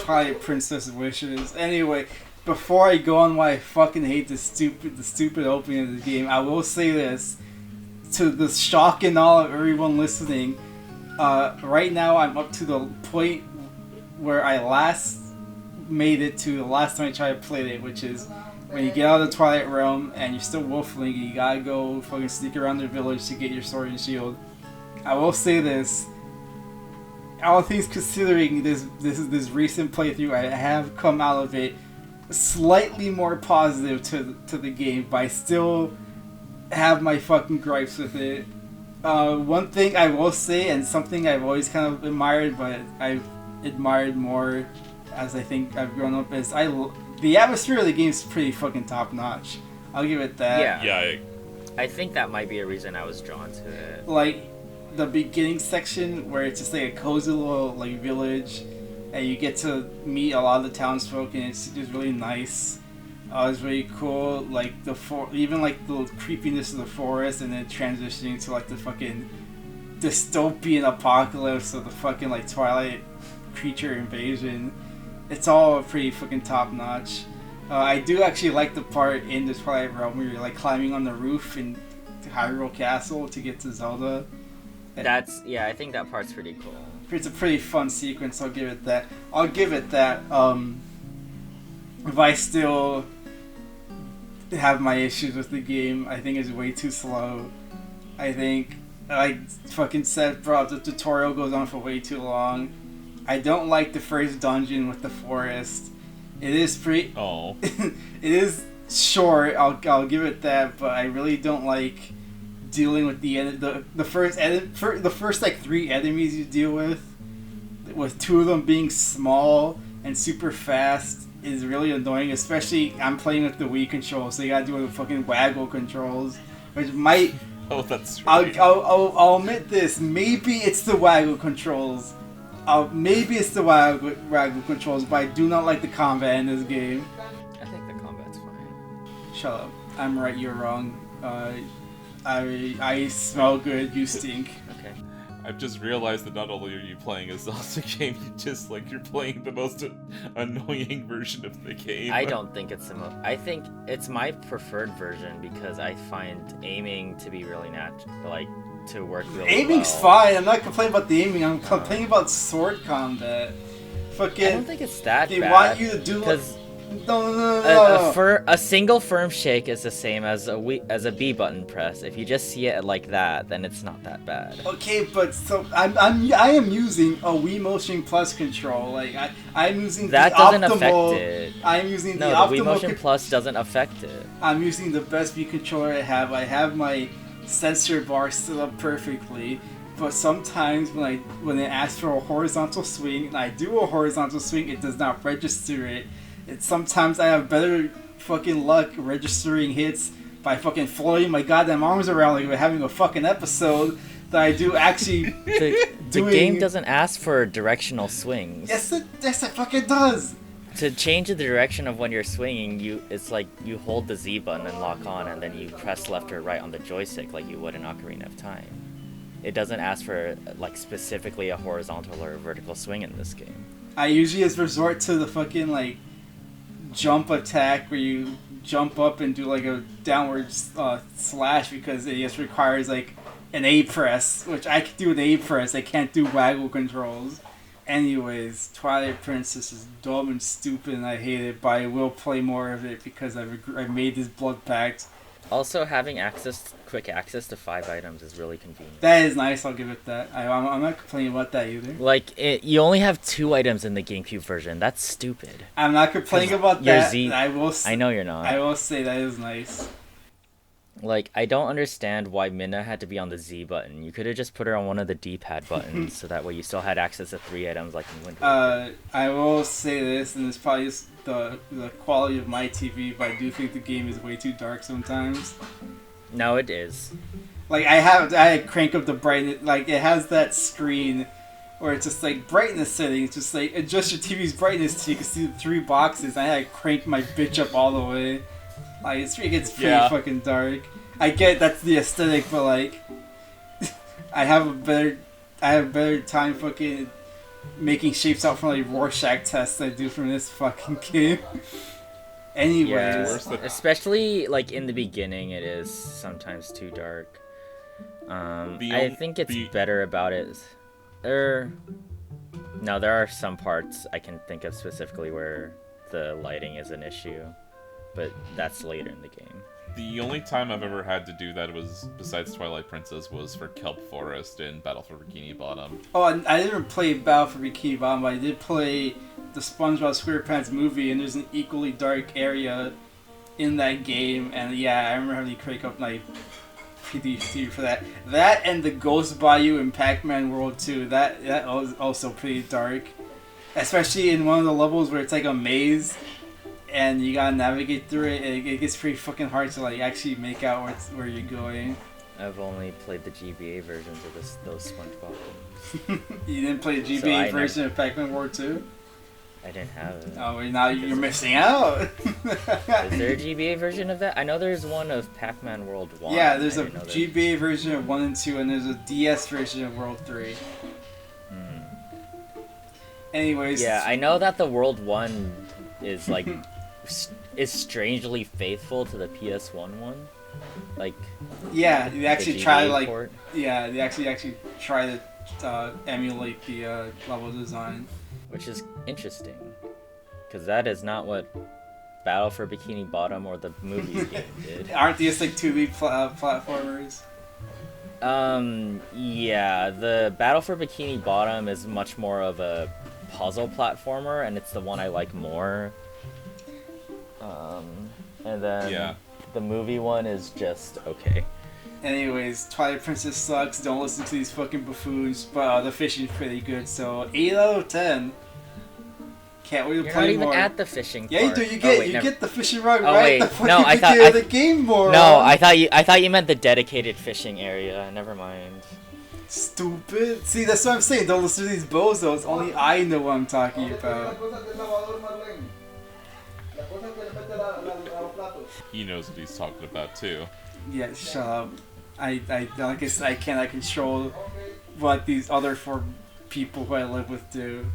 Probably Princess Wishes. Anyway, before I go on why I fucking hate the stupid opening of the game, I will say this. To the shock and awe of everyone listening, right now I'm up to the point where I last made it to the last time I tried to play it, which is when you get out of the Twilight Realm and you're still wolfling and you gotta go fucking sneak around their village to get your sword and shield. I will say this, all things considering, this recent playthrough, I have come out of it slightly more positive to the game, but I still have my fucking gripes with it. One thing I will say, and something I've always kind of admired, but I've admired more as I think I've grown up, is the atmosphere of the game is pretty fucking top notch. I'll give it that. Yeah. I think that might be a reason I was drawn to it. Like the beginning section where it's just like a cozy little like village, and you get to meet a lot of the townsfolk, and it's just really nice. It's really cool, like even like the creepiness of the forest, and then transitioning to like the fucking dystopian apocalypse of the fucking like Twilight creature invasion. It's all pretty fucking top notch. I do actually like the part in the Twilight Realm where you're like climbing on the roof in Hyrule Castle to get to Zelda. I think that part's pretty cool. It's a pretty fun sequence. I'll give it that. If I still have my issues with the game, I think it's way too slow. I think like fucking Seth brought up, the tutorial goes on for way too long. I don't like the first dungeon with the forest. It is pretty. Oh. It is short. I'll give it that, but I really don't like dealing with the first like 3 enemies you deal with 2 of them being small and super fast is really annoying. Especially I'm playing with the Wii controls, so you gotta do the fucking waggle controls, which might. Oh, that's right. I'll admit this. Maybe it's the waggle controls. Maybe it's the waggle controls, but I do not like the combat in this game. I think the combat's fine. Shut up. I'm right, you're wrong. I smell good, you stink. Okay. I've just realized that not only are you playing a Zelda game, you're playing the most annoying version of the game. I don't think it's the most. I think it's my preferred version because I find aiming to be really natural, like to work really Aiming's well. fine. I'm not complaining about the aiming. I'm complaining about sword combat. Fucking. I don't think it's that they bad. want you to do because no. a single firm shake is the same as a B button press. If you just see it like that, then it's not that bad. Okay, but so I am using a Wii Motion Plus control. Like I'm using That the doesn't optimal. affect it. I'm using No, the the Wii optimal. Motion Plus doesn't affect it. I'm using the best Wii controller I have. I have my sensor bar set up perfectly. But sometimes when it asks for a horizontal swing and I do a horizontal swing, it does not register it. Sometimes I have better fucking luck registering hits by fucking floating my goddamn arms around like we're having a fucking episode than I do actually The doing... game doesn't ask for directional swings. Yes, it fucking does! To change the direction of when you're swinging, it's like you hold the Z button and lock on, and then you press left or right on the joystick like you would in Ocarina of Time. It doesn't ask for like specifically a horizontal or a vertical swing in this game. I usually just resort to the fucking like jump attack where you jump up and do like a downward slash because it just requires like an A press, which I can do an A press. I can't do waggle controls. Anyways, Twilight Princess is dumb and stupid and I hate it, but I will play more of it because I've made this blood pact. Also, having quick access to 5 items is really convenient. That is nice, I'll give it that. I'm not complaining about that either. Like, you only have 2 items in the GameCube version. That's stupid. I'm not complaining about that. I know you're not. I will say that is nice. Like, I don't understand why Minna had to be on the Z button. You could have just put her on one of the D-pad buttons, so that way you still had access to 3 items like in Windows. I will say this, and it's probably just the quality of my TV, but I do think the game is way too dark sometimes. No, it is. Like, I crank up the brightness, like, it has that screen where it's just like brightness settings, just like adjust your TV's brightness so you can see the 3 boxes. I had to crank my bitch up all the way. Like, it gets pretty fucking dark. I get that's the aesthetic, but like, I have a better time fucking making shapes out from like Rorschach tests than I do from this fucking game. Anyways. Yeah, especially like in the beginning, it is sometimes too dark. I think it's better about it. No, there are some parts I can think of specifically where the lighting is an issue. But that's later in the game. The only time I've ever had to do that was, besides Twilight Princess, was for Kelp Forest in Battle for Bikini Bottom. Oh, I didn't play Battle for Bikini Bottom, but I did play the SpongeBob SquarePants movie, and there's an equally dark area in that game, and yeah, I remember having to crank up my PDC for that. That and the Ghost Bayou in Pac-Man World 2, that was also pretty dark. Especially in one of the levels where it's like a maze, and you gotta navigate through it, and it gets pretty fucking hard to like actually make out where you're going. I've only played the GBA versions of those SpongeBob games. You didn't play the GBA version of Pac-Man World 2? I didn't have it. Oh, well, now you're missing out. Is there a GBA version of that? I know there's one of Pac-Man World 1. Yeah, there's a GBA version of 1 and 2, and there's a DS version of World 3. Anyways. Yeah, I know that the World 1 is like is strangely faithful to the PS1 one. Like, yeah, they actually try to like port. Yeah, they actually try to emulate the level design, which is interesting, because that is not what Battle for Bikini Bottom or the movie game did. Aren't these like 2D platformers? Yeah, the Battle for Bikini Bottom is much more of a puzzle platformer, and it's the one I like more. And then the movie one is just okay. Anyways, Twilight Princess sucks. Don't listen to these fucking buffoons. But the fishing's pretty good, so 8 out of 10. Can't wait to You're play not even more. at the fishing Yeah, part. you do. You get the fishing rod Oh, right wait. at the fucking No, I thought- beginning of the game, moron. No, I thought you meant the dedicated fishing area. Never mind. Stupid. See, that's what I'm saying. Don't listen to these bozos. Only I know what I'm talking about. He knows what he's talking about too. Yeah, shut up. I like I said, I cannot control what these other 4 people who I live with do.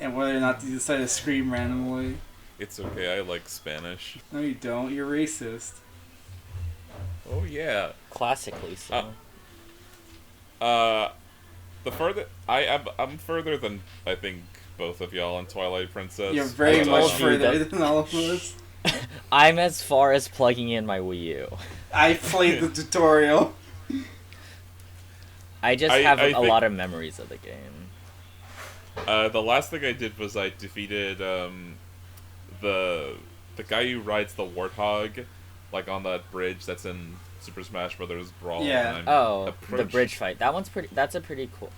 And whether or not they decide to scream randomly. It's okay, I like Spanish. No, you don't. You're racist. Oh yeah. Classically so. The further I'm further than I think both of y'all on Twilight Princess. You're very I much told you further that- than all of us. I'm as far as plugging in my Wii U. I played the tutorial. I just have a lot of memories of the game. The last thing I did was I defeated the guy who rides the warthog, like on that bridge that's in Super Smash Brothers Brawl. Yeah. And The bridge fight. That's a pretty cool.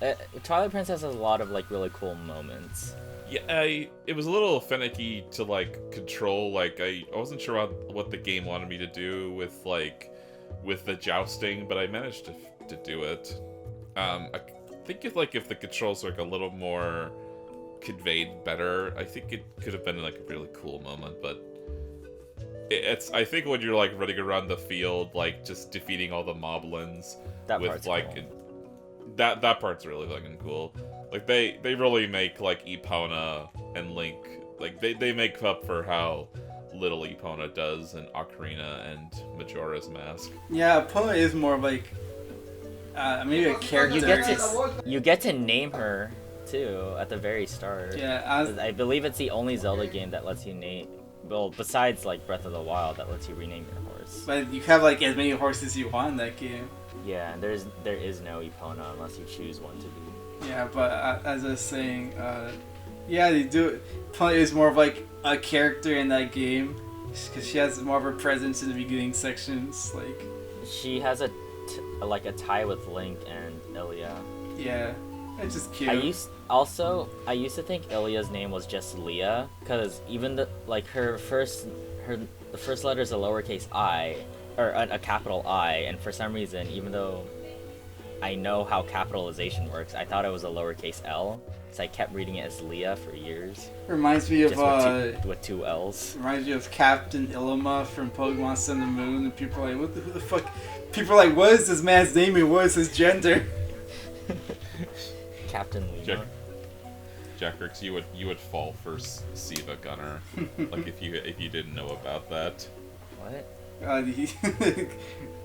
Twilight Princess has a lot of like really cool moments. Yeah, it was a little finicky to like control. Like I wasn't sure what the game wanted me to do with the jousting, but I managed to do it. I think if the controls were like a little more conveyed better, I think it could have been like a really cool moment. But it's I think when you're like running around the field, like just defeating all the moblins That with part's like cool. that part's really fucking cool. Like they really make like Epona and Link, like they make up for how little Epona does in Ocarina and Majora's Mask. Yeah, Epona is more of like maybe a character. You get to name her too at the very start. Yeah, I believe it's the only Zelda game that lets you name. Well, besides like Breath of the Wild, that lets you rename your horse. but you have like as many horses as you want in that game. Yeah, and there is no Epona unless you choose one to be. Yeah, but as I was saying, yeah, they do. Epona is more of like a character in that game because she has more of a presence in the beginning sections. Like, She has a tie with Link and Ilia. yeah, it's just cute. I used to think Ilia's name was just Leah, because even the first letter is a lowercase I, or a capital I, and for some reason, even though I know how capitalization works, I thought it was a lowercase L, so I kept reading it as Leah for years. Reminds me of Just with two L's. reminds me of Captain Ilima from Pokemon Sun and Moon, and people are like, who the fuck? People are like, what is this man's name and what is his gender? Captain Lima. Jekrix, you would fall for Siva Gunner, like if you didn't know about that. What? I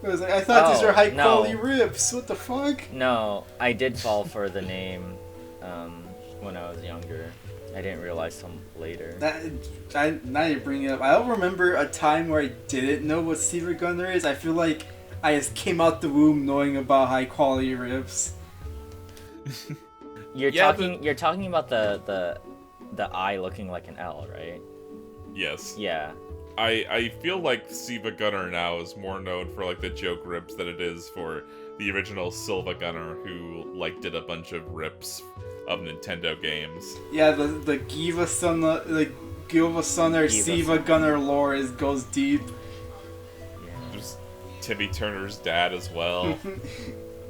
was like, I thought these were high quality ribs. What the fuck? No, I did fall for the name when I was younger. I didn't realize till later. Now you bring it up. I don't remember a time where I didn't know what Siva Gunner is. I feel like I just came out the womb knowing about high quality ribs. You're talking about the I looking like an L, right? Yes. Yeah. I feel like Siva Gunner now is more known for like the joke rips than it is for the original Silva Gunner, who like did a bunch of rips of Nintendo games. Yeah, the Giva Sunner Siva Gunner lore goes deep. Yeah. There's Timmy Turner's dad as well.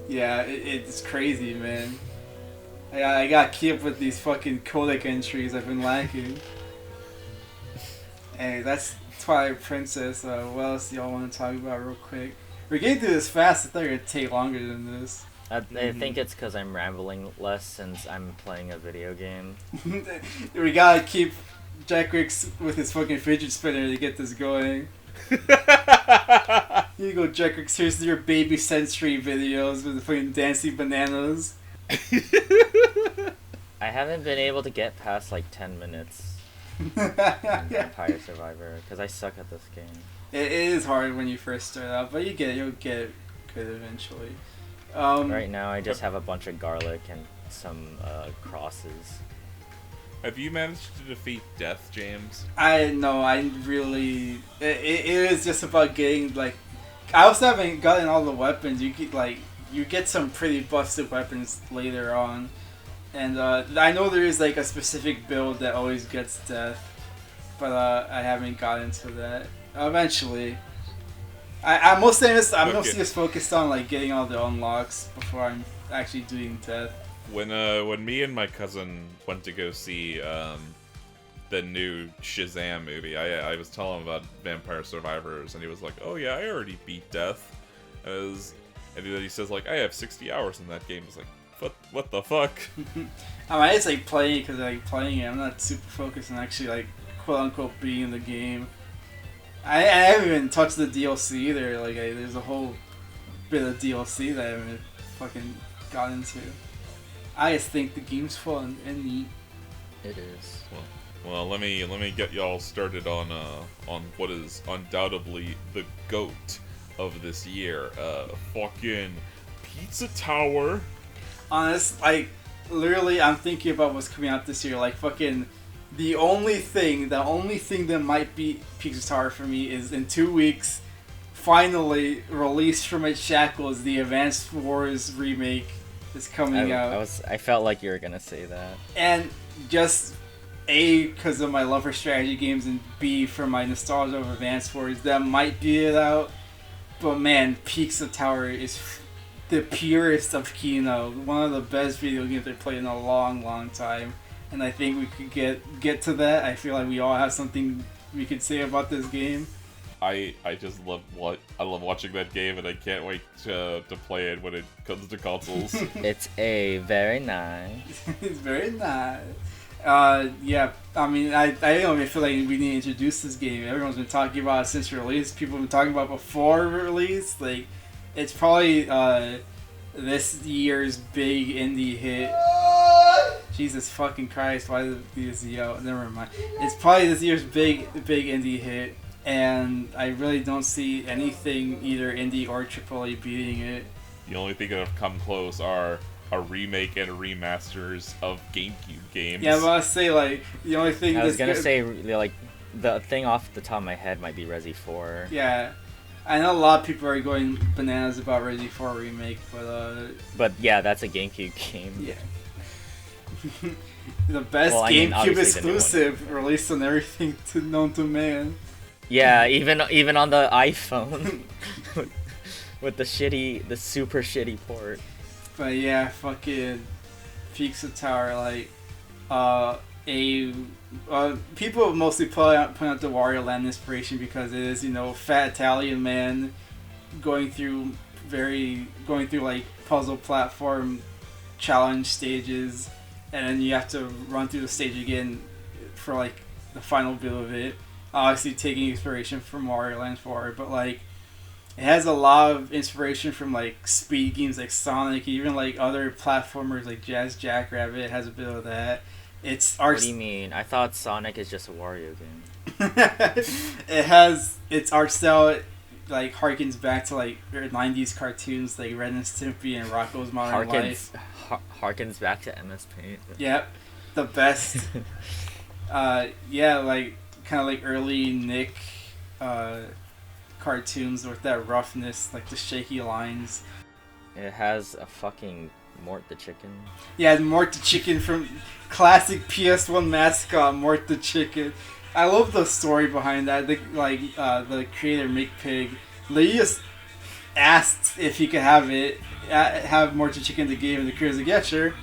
Yeah, it's crazy, man. I gotta keep up with these fucking codec entries I've been lacking. Hey, that's Twilight Princess. What else do y'all want to talk about real quick? We're getting through this fast. I thought it would take longer than this. I think it's because I'm rambling less since I'm playing a video game. We gotta keep Jekrix with his fucking fidget spinner to get this going. Here you go, Jekrix. Here's your baby sensory videos with the fucking dancing bananas. I haven't been able to get past like 10 minutes in Vampire Survivor because I suck at this game. It is hard when you first start out, but you get it. You'll get it could eventually. Right now, I just have a bunch of garlic and some crosses. Have you managed to defeat Death, James? I know, I really... It is just about getting, like... I also haven't gotten all the weapons. You get some pretty busted weapons later on. And I know there is, like, a specific build that always gets Death. But I haven't gotten to that. Eventually. I'm mostly just focused on, like, getting all the unlocks before I'm actually doing Death. When me and my cousin went to go see the new Shazam movie, I was telling him about Vampire Survivors, and he was like, "Oh yeah, I already beat Death." And then he says like, "I have 60 hours in that game." It's like, what the fuck? I just like playing it because I like playing it. I'm not super focused on actually like quote unquote being the game. I haven't even touched the DLC either. Like there's a whole bit of DLC that I haven't fucking got into. I just think the game's fun and neat. It is. Well, let me get y'all started on what is undoubtedly the GOAT of this year. Fucking Pizza Tower. Honest, like literally, I'm thinking about what's coming out this year. Like fucking, the only thing that might beat Pizza Tower for me is in 2 weeks, finally released from its shackles, the Advanced Wars remake is coming out. I felt like you were gonna say that. And just A, because of my love for strategy games, and B, for my nostalgia of Advanced Wars, that might be it out. But man, Pizza Tower is the purest of Kino. One of the best video games I've played in a long, long time. And I think we could get to that. I feel like we all have something we could say about this game. I just love watching that game, and I can't wait to play it when it comes to consoles. It's very nice. It's very nice. Yeah, I mean, I don't even feel like we need to introduce this game. Everyone's been talking about it since release. People have been talking about it before release. Like, it's probably this year's big indie hit. Jesus fucking Christ! Why did this yell? Never mind. It's probably this year's big indie hit. And I really don't see anything, either indie or AAA, beating it. The only thing that have come close are a remake and remasters of GameCube games. Yeah, but I was say like the only thing. I was gonna say like the thing off the top of my head might be Resi 4. Yeah, I know a lot of people are going bananas about Resi 4 remake, But yeah, that's a GameCube game. Yeah. The best GameCube exclusive released on everything known to man. Yeah, even on the iPhone with the super shitty port. But yeah, fucking Pizza Tower, like people mostly point out the Wario Land inspiration because it is, fat Italian man going through like puzzle platform challenge stages, and then you have to run through the stage again for like the final bit of it. Obviously taking inspiration from Wario Land 4, but like it has a lot of inspiration from like speed games like Sonic, even like other platformers like Jazz Jackrabbit has a bit of that. What do you mean? I thought Sonic is just a Wario game. It has its art style like harkens back to like 90s cartoons like Ren and Stimpy and Rocko's Modern Life. Harkens back to MS Paint. Yep, the best. Yeah, like kind of like early Nick cartoons with that roughness, like the shaky lines. It has a fucking Mort the Chicken. Yeah, Mort the Chicken from classic PS1 mascot, Mort the Chicken. I love the story behind that. The creator Mick Pig, they just asked if he could have Mort the Chicken in the game, and the creator's like, yeah, sure.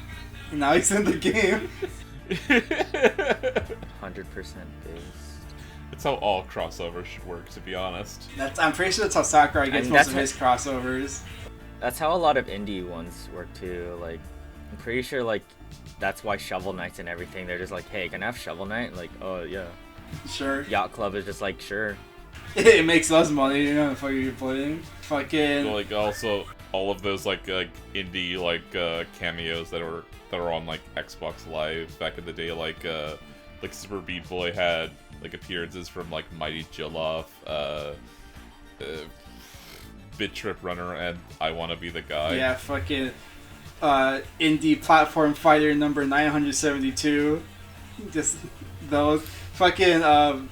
And now he's in the game. 100% based. That's how all crossovers should work, to be honest. I'm pretty sure that's how Sakurai gets most of his crossovers. That's how a lot of indie ones work too. Like, I'm pretty sure like that's why Shovel Knight's and everything. They're just like, hey, can I have Shovel Knight? Like, oh yeah. Sure. Yacht Club is just like, sure. It makes us money, you know, the fuck you're playing. Fucking. So, like, also all of those like indie cameos that are on like Xbox Live back in the day, like Super Beat Boy had like appearances from like Mighty Jillof, Bit Trip Runner and I Wanna Be the Guy. Yeah, fucking indie platform fighter number 972. Just those. Fucking,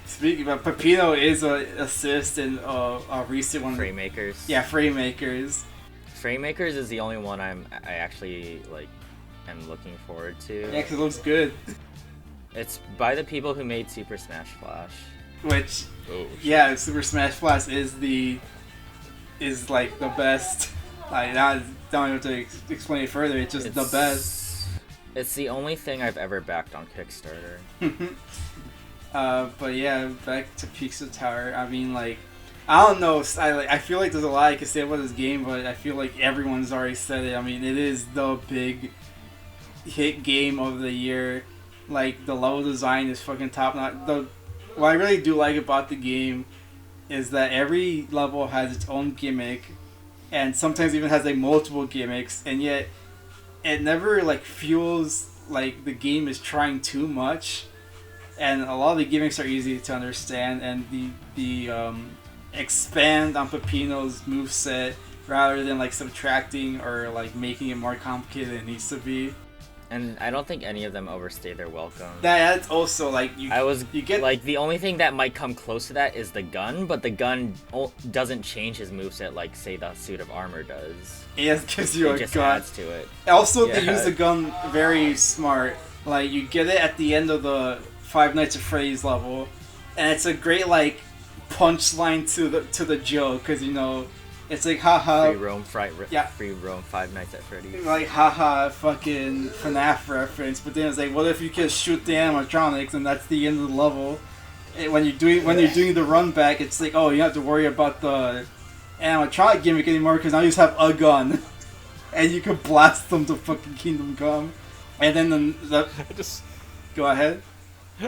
speaking of, Peppino is a assist in a recent one. Framemakers. Yeah, Framemakers. Framemakers is the only one I actually, like, am looking forward to. Yeah, because it looks good. It's by the people who made Super Smash Flash. Which, yeah, Super Smash Flash is like the best. I don't have to explain it further. It's just the best. It's the only thing I've ever backed on Kickstarter. But yeah, back to Pixel Tower. I mean, like, I don't know. I feel like there's a lot I can say about this game, but I feel like everyone's already said it. I mean, it is the big hit game of the year. Like, the level design is fucking top notch. What I really do like about the game is that every level has its own gimmick, and sometimes even has like multiple gimmicks, and yet it never like feels like the game is trying too much. And a lot of the gimmicks are easy to understand, and the expand on Peppino's moveset rather than like subtracting or like making it more complicated than it needs to be. And I don't think any of them overstay their welcome. That's also like you get like the only thing that might come close to that is the gun, but the gun doesn't change his moveset like say the suit of armor does. It gives you a just gun. adds to it. Also, they use the gun very smart. Like you get it at the end of the Five Nights at Freddy's level, and it's a great like punchline to the joke because you know. It's like, haha. Free roam Five Nights at Freddy's. Like, haha, fucking FNAF reference. But then it's like, what if you can shoot the animatronics and that's the end of the level? And when you're doing the run back, it's like, oh, you don't have to worry about the animatronic gimmick anymore because now you just have a gun, and you can blast them to fucking Kingdom Come. And then go ahead.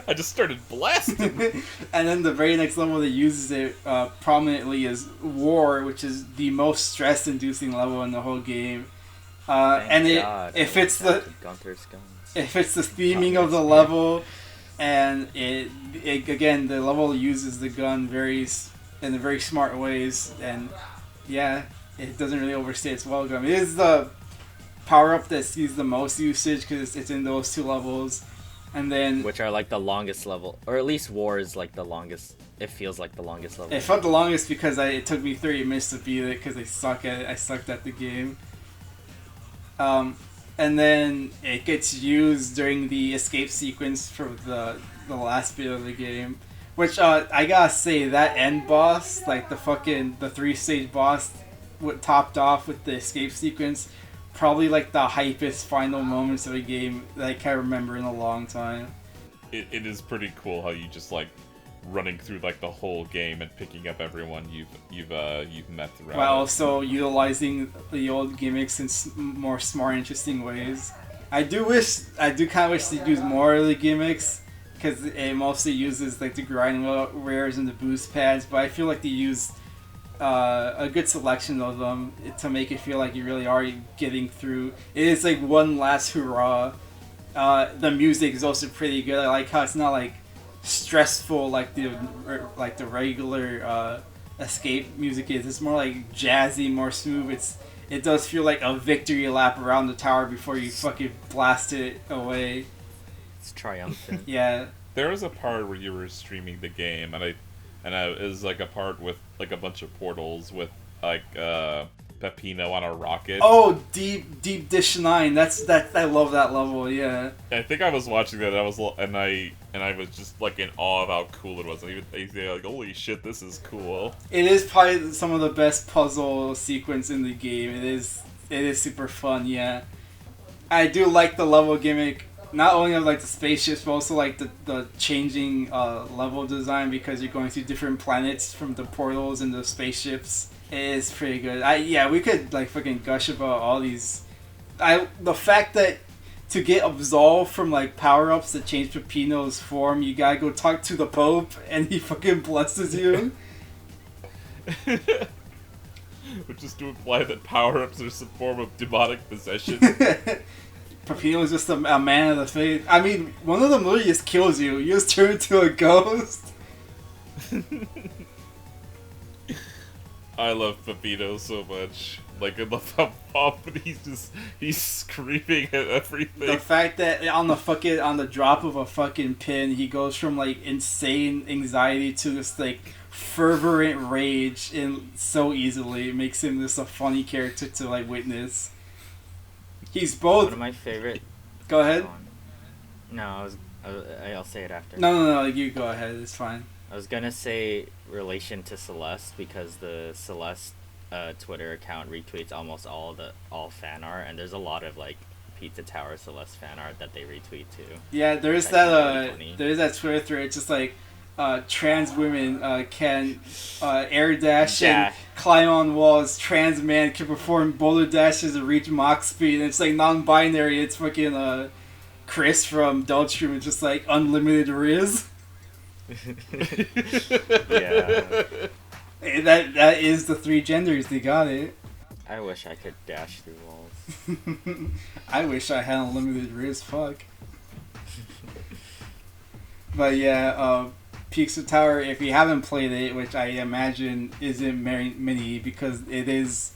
I just started blasting. And then the very next level that uses it prominently is War, which is the most stress-inducing level in the whole game. And it fits the theming of the level, and it again the level uses the gun in very smart ways, and yeah, it doesn't really overstay its welcome. It is the power-up that sees the most usage because it's in those two levels. And then, which are like the longest level, or at least War is like the longest. It feels like the longest level. It felt the longest because it took me 30 minutes to beat it because I sucked at the game. And then it gets used during the escape sequence for the last bit of the game, which I gotta say that end boss, like the 3-stage boss, topped off with the escape sequence. Probably like the hypest final moments of a game that I can't remember in a long time. It is pretty cool how you just like running through like the whole game and picking up everyone you've met throughout. While also utilizing the old gimmicks in more smart, interesting ways. I do kind of wish they'd use more of the gimmicks because it mostly uses like the grind rares and the boost pads, but I feel like they use a good selection of them to make it feel like you really are getting through. It is like one last hurrah. The music is also pretty good. I like how it's not like stressful like the regular escape music is. It's more like jazzy, more smooth. It does feel like a victory lap around the tower before you fucking blast it away. It's triumphant. Yeah. There was a part where you were streaming the game, and it was like a part with like a bunch of portals with like Peppino on a rocket. Oh, Deep Dish 9. I love that level. Yeah. I think I was watching that. And I was just like in awe of how cool it was. And even like, holy shit, this is cool. It is probably some of the best puzzle sequence in the game. It is super fun. Yeah. I do like the level gimmick. Not only of like the spaceships, but also like the changing level design because you're going through different planets from the portals and the spaceships. It is pretty good. We could like fucking gush about all these. The fact that to get absolved from like power ups that change Peppino's form, you gotta go talk to the Pope and he fucking blesses you. Which is to imply that power ups are some form of demonic possession. Peppino is just a man of the faith. I mean, one of them literally just kills you. You just turn into a ghost. I love Pepito so much. Like, I love how often he's screaming at everything. The fact that on the drop of a fucking pin, he goes from like insane anxiety to this like fervent rage and so easily. It makes him just a funny character to like witness. He's both. One of my favorite. Go ahead. No, I'll say it after. No, you go ahead. It's fine. I was gonna say relation to Celeste because the Celeste Twitter account retweets almost all fan art, and there's a lot of like Pizza Tower Celeste fan art that they retweet too. Yeah, there's that Twitter thread. It's just like trans women can air dash and climb on walls. Trans man can perform boulder dashes and reach Mach speed. And it's like non-binary. It's fucking Chris from Dolchroom. It's just like unlimited Riz. Yeah. That is the three genders. They got it. I wish I could dash through walls. I wish I had unlimited Riz. Fuck. But yeah, Pizza Tower. If you haven't played it, which I imagine isn't many, because it is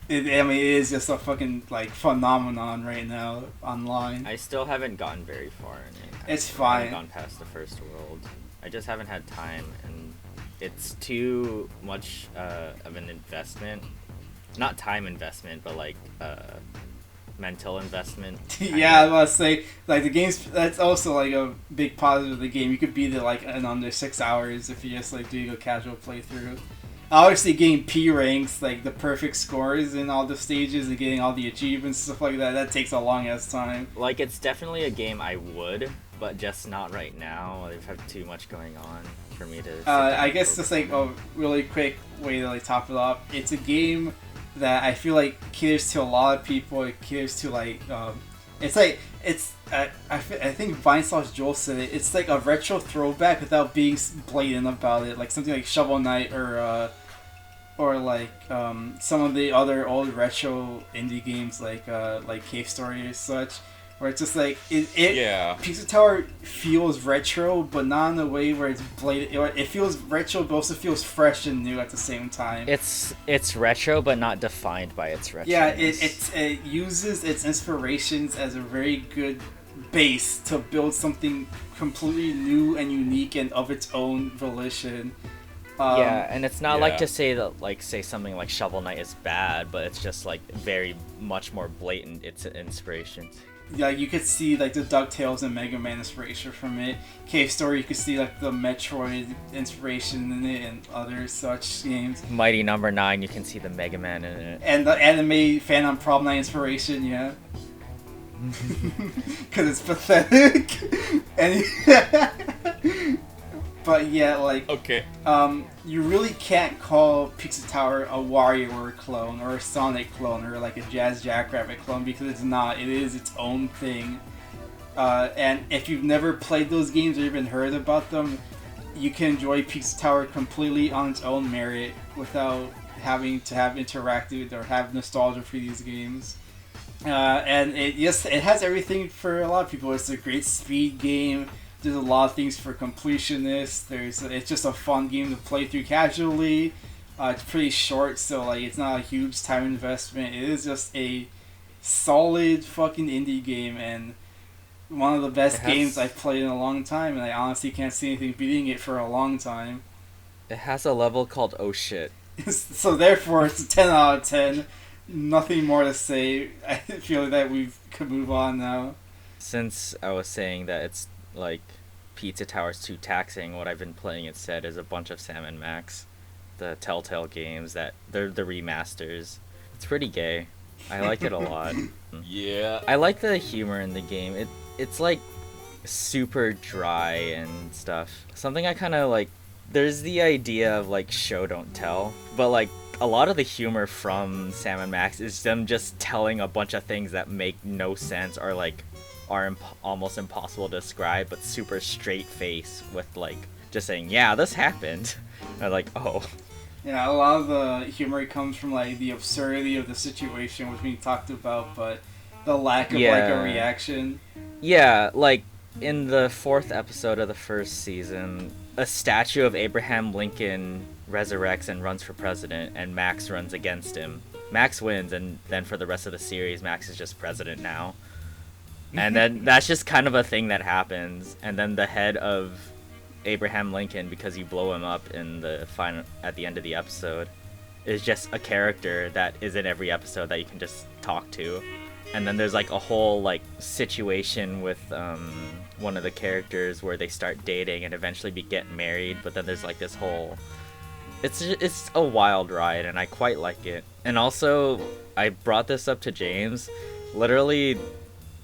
just a fucking like phenomenon right now online. I still haven't gotten very far in it. It's I fine. haven't gone past the first world. I just haven't had time, and it's too much of an investment. Not time investment, but like mental investment. Yeah, I was about to say, like the game's that's also like a big positive of the game. You could beat it like in under 6 hours if you just like do a casual playthrough. Obviously, getting P ranks, like the perfect scores in all the stages and getting all the achievements and stuff like that takes a long ass time. Like, it's definitely a game I would, but just not right now. I have too much going on for me to. I guess just like a really quick way to like top it off. It's a game that I feel like caters to a lot of people. It caters to like I think Vinesauce Joel said it. It's like a retro throwback without being blatant about it. Like something like Shovel Knight or like some of the other old retro indie games like Cave Story or such, where it's just like Pizza Tower feels retro, but not in a way where it's blatant. It feels retro, but also feels fresh and new at the same time. It's retro, but not defined by its retro. Yeah, it uses its inspirations as a very good base to build something completely new and unique and of its own volition. Yeah, and it's not like to say that say something like Shovel Knight is bad, but it's just like very much more blatant its inspirations. Yeah, you could see like the DuckTales and Mega Man inspiration from it. Cave Story, you could see like the Metroid inspiration in it and other such games. Mighty Number 9, you can see the Mega Man in it. And the anime Phantom Problem 9 inspiration, yeah. Because it's pathetic. And but yeah, like okay. You really can't call Pizza Tower a WarioWare clone or a Sonic clone or like a Jazz Jackrabbit clone, because it's not. It is its own thing. And if you've never played those games or even heard about them, you can enjoy Pizza Tower completely on its own merit without having to have interacted or have nostalgia for these games. And it has everything for a lot of people. It's a great speed game. There's a lot of things for completionists. It's just a fun game to play through casually. It's pretty short, so like it's not a huge time investment. It is just a solid fucking indie game and one of the best games I've played in a long time. And I honestly can't see anything beating it for a long time. It has a level called Oh Shit. So therefore, it's a 10 out of 10. Nothing more to say. I feel that we could move on now. Since I was saying that it's like Pizza Tower's too taxing, what I've been playing instead is a bunch of Sam and Max, the Telltale games that they're the remasters. It's pretty gay. I like it a lot. Yeah. I like the humor in the game. It's like super dry and stuff. Something I kind of like. There's the idea of like show don't tell, but like a lot of the humor from Sam and Max is them just telling a bunch of things that make no sense or like are almost impossible to describe, but super straight face with like just saying, yeah, this happened. And like, oh. Yeah, a lot of the humor comes from like the absurdity of the situation, which we talked about, but the lack of like a reaction. Yeah, like in the 4th episode of the 1st season, a statue of Abraham Lincoln resurrects and runs for president, and Max runs against him. Max wins, and then for the rest of the series, Max is just president now. And then that's just kind of a thing that happens. And then the head of Abraham Lincoln, because you blow him up in the final at the end of the episode, is just a character that is in every episode that you can just talk to. And then there's like a whole like situation with one of the characters where they start dating and eventually get married, but then there's like this whole it's a wild ride, and I quite like it. And also, I brought this up to James, literally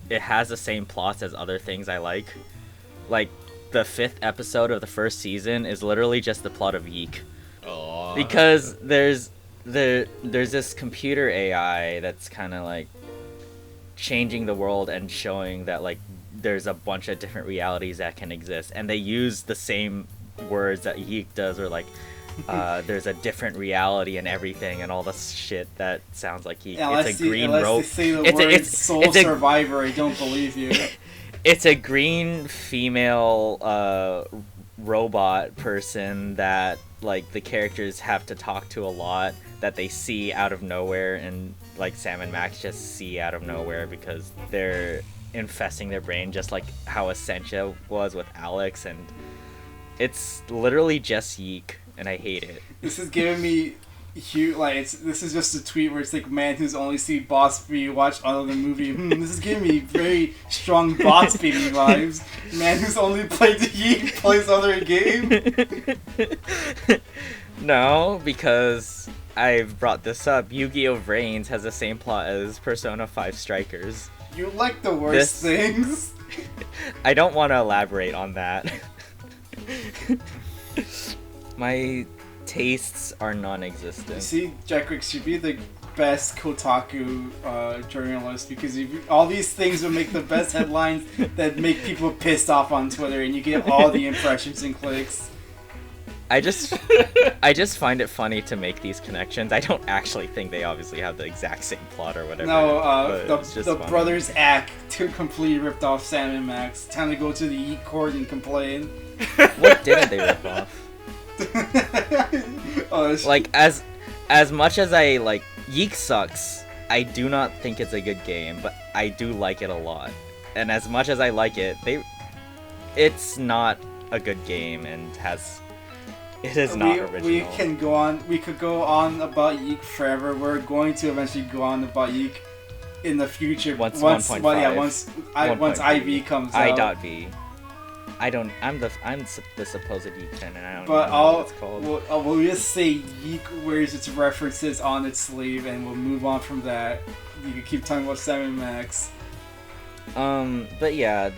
it has the same plots as other things I like. Like the 5th episode of the 1st season is literally just the plot of Yeek. Aww. Because there's this computer AI that's kind of like changing the world and showing that like there's a bunch of different realities that can exist, and they use the same words that Yeek does, or like there's a different reality and everything, and all this shit that sounds like Yeek. It's a green rope. Unless they say the word soul survivor, I don't believe you. It's a green female robot person that like the characters have to talk to a lot, that they see out of nowhere, and like Sam and Max just see out of nowhere because they're infesting their brain, just like how Essentia was with Alex. And it's literally just Yeek, and I hate it. This is giving me huge, like, this is just a tweet where it's like, man who's only seen Boss Baby watch another movie. This is giving me very strong Boss Baby vibes. Man who's only played Yeek plays other game. No, because I've brought this up. Yu-Gi-Oh! Vrains has the same plot as Persona 5 Strikers. You like the worst things. I don't want to elaborate on that. My tastes are non-existent. You see, Jekrix should be the best Kotaku journalist, because all these things would make the best headlines that make people pissed off on Twitter, and you get all the impressions and clicks. I just find it funny to make these connections. I don't actually think they obviously have the exact same plot or whatever. No, the brothers act completely ripped off Sam and Max. Time to go to the Yeek court and complain. What didn't they rip off? Like, as much as I like Yeek sucks, I do not think it's a good game, but I do like it a lot. And as much as I like it, it's not a good game, and it is not original. We could go on about Yeek forever. We're going to eventually go on about Yeek in the future. Once 1.5. IV comes out. I.V. I'm the supposed Yeek fan, and I don't know what it's called. We'll just say Yeek wears its references on its sleeve, and we'll move on from that. You can keep talking about Sam and Max. But yeah,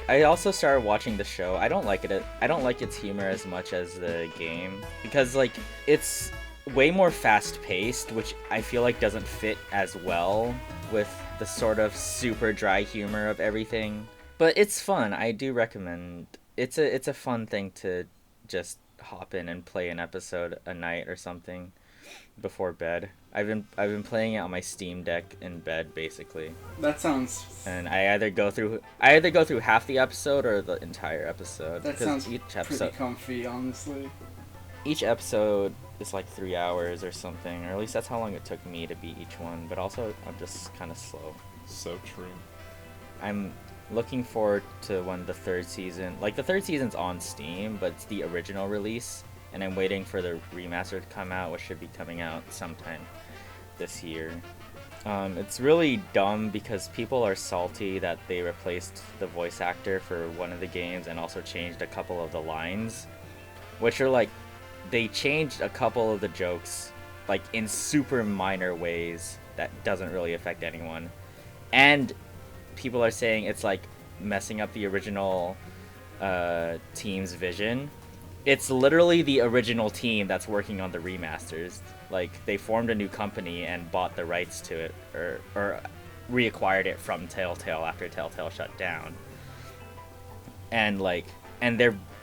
I also started watching the show. I don't like it. I don't like its humor as much as the game, because like it's way more fast-paced, which I feel like doesn't fit as well with the sort of super dry humor of everything. But it's fun. I do recommend. It's a fun thing to just hop in and play an episode a night or something before bed. I've been playing it on my Steam Deck in bed, basically. That sounds. And I either go through half the episode or the entire episode. That sounds pretty comfy, honestly. Each episode is like 3 hours or something, or at least that's how long it took me to beat each one. But also, I'm just kind of slow. So true. I'm looking forward to when the 3rd season. Like, the 3rd season's on Steam, but it's the original release. And I'm waiting for the remaster to come out, which should be coming out sometime this year. It's really dumb because people are salty that they replaced the voice actor for one of the games and also changed a couple of the lines, which are like, they changed a couple of the jokes like in super minor ways that doesn't really affect anyone. And people are saying it's like messing up the original team's vision. It's literally the original team that's working on the remasters. Like, they formed a new company and bought the rights to it, or reacquired it from Telltale after Telltale shut down. And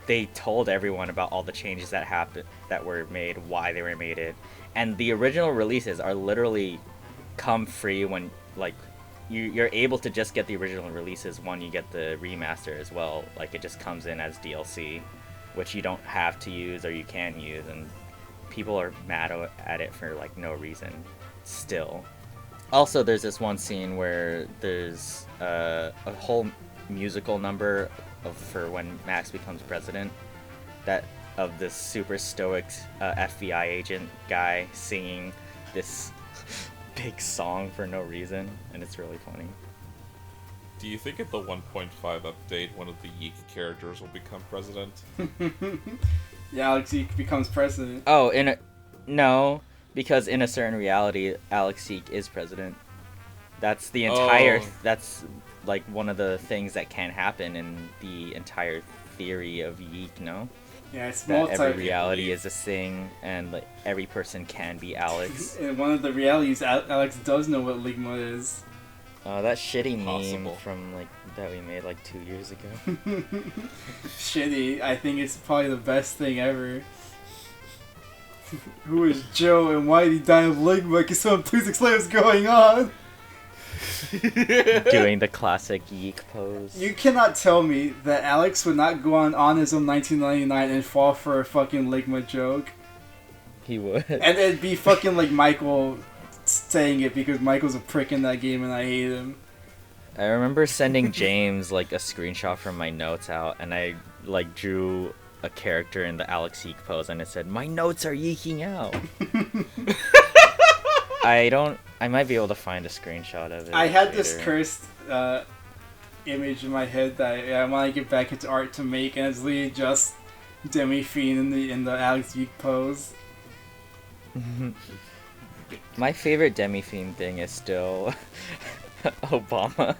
they told everyone about all the changes that happened, that were made, why they were made it. And the original releases are literally come free when, like, you're able to just get the original releases when you get the remaster as well. Like it just comes in as DLC, which you don't have to use or you can use, and people are mad at it for like no reason still. Also, there's this one scene where there's a whole musical number for when Max becomes president, that of this super stoic FBI agent guy singing this big song for no reason, and it's really funny. Do you think at the 1.5 update one of the Yeek characters will become president? Yeah, Alex Yeek becomes president. Oh, no, because in a certain reality, Alex Yeek is president. That's the entire. Oh. That's like one of the things that can happen in the entire theory of Yeek. No. Yeah, it's That every reality is a thing, and like every person can be Alex. In one of the realities, Alex does know what Ligma is. That shitty Possible. meme from like that we made like 2 years ago. Shitty. I think it's probably the best thing ever. Who is Joe and why did he die of Ligma? Can someone please explain what's going on? Doing the classic Yeek pose. You cannot tell me that Alex would not go on Onism 1999 and fall for a fucking Ligma joke. He would. And it'd be fucking like Michael saying it because Michael's a prick in that game and I hate him. I remember sending James like a screenshot from my notes out, and I like drew a character in the Alex Yeek pose, and it said, "My notes are yeeking out." I might be able to find a screenshot of it. I had later. this cursed image in my head that I want to get back into art to make, and it's literally just Demi Fiend in the Alex Yeek pose. My favorite Demi-Fiend thing is still Obama.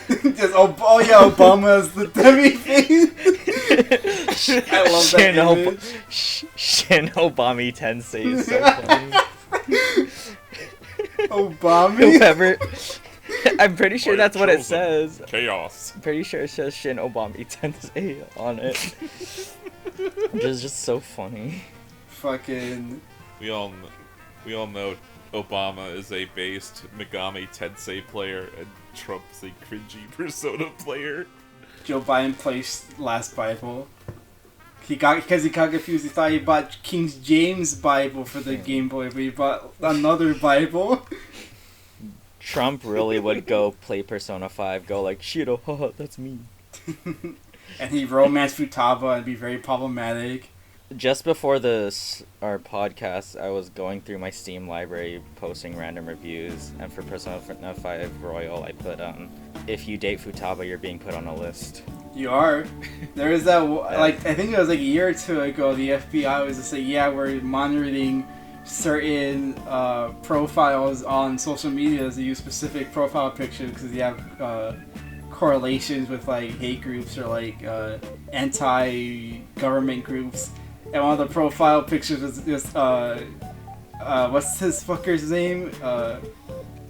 Just, oh yeah, Obama is the Demi Fiend. I love that image. Shin Obami Tensei is so funny. Obama? Whoever. I'm pretty sure I that's have what it chosen says. Chaos. I'm pretty sure it says Shin Obami Tensei on it. Which is just so funny. Fucking. We all know Obama is a based Megami Tensei player and Trump's a cringy Persona player. Joe Biden plays Last Bible. Because he got confused. He thought he bought King James Bible for the Game Boy, but he bought another Bible. Trump really would go play Persona 5, go like, Shiro, haha, that's me. And he romance Futaba and be very problematic. Just before our podcast, I was going through my Steam library, posting random reviews, and for Persona 5 Royal, I put, if you date Futaba, you're being put on a list. You are. There was that, like, I think it was like a year or two ago, the FBI was just like, yeah, we're monitoring certain profiles on social media to use specific profile pictures because you have correlations with, like, hate groups or, like, anti-government groups. And one of the profile pictures was just, what's his fucker's name?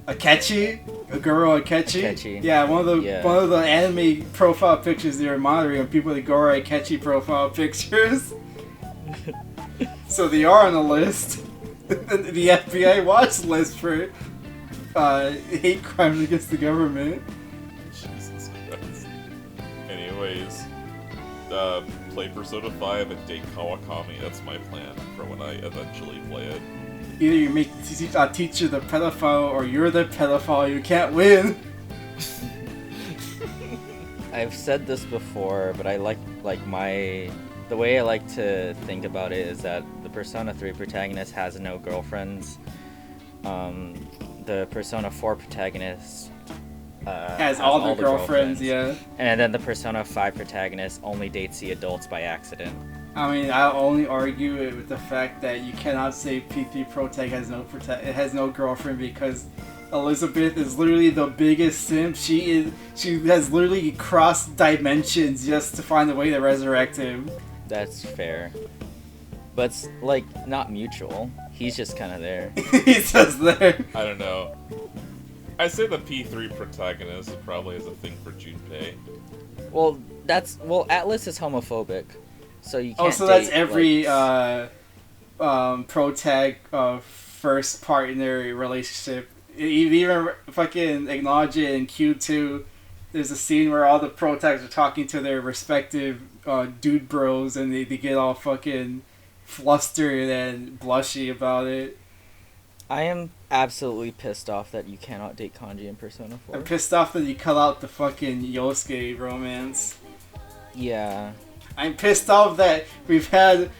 Akechi? Goro Akechi? Yeah, one of the anime profile pictures they were monitoring of people with Goro Akechi profile pictures. So they are on the list. The FBI watch list for hate crimes against the government. Jesus Christ. Anyways, play Persona 5 and date Kawakami. That's my plan for when I eventually play it. Either you make a teacher the pedophile or you're the pedophile. You can't win. I've said this before, but I like the way I like to think about it is that the Persona 3 protagonist has no girlfriends. The Persona 4 protagonist has all the girlfriends, yeah. And then the Persona 5 protagonist only dates the adults by accident. I mean, I'll only argue it with the fact that you cannot say P3 Protag has no girlfriend because Elizabeth is literally the biggest simp. She has literally crossed dimensions just to find a way to resurrect him. That's fair. But it's, like, not mutual. He's just kind of there. He's just there. I don't know. I say the P3 protagonist probably is a thing for Junpei. Well, Atlas is homophobic. So you can't that's date, every protag first partner relationship you even fucking acknowledge it in Q2. There's a scene where all the protagonists are talking to their respective dude bros, and they get all fucking flustered and blushy about it. I am absolutely pissed off that you cannot date Kanji in Persona 4. I'm pissed off that you cut out the fucking Yosuke romance. Yeah. I'm pissed off that we've had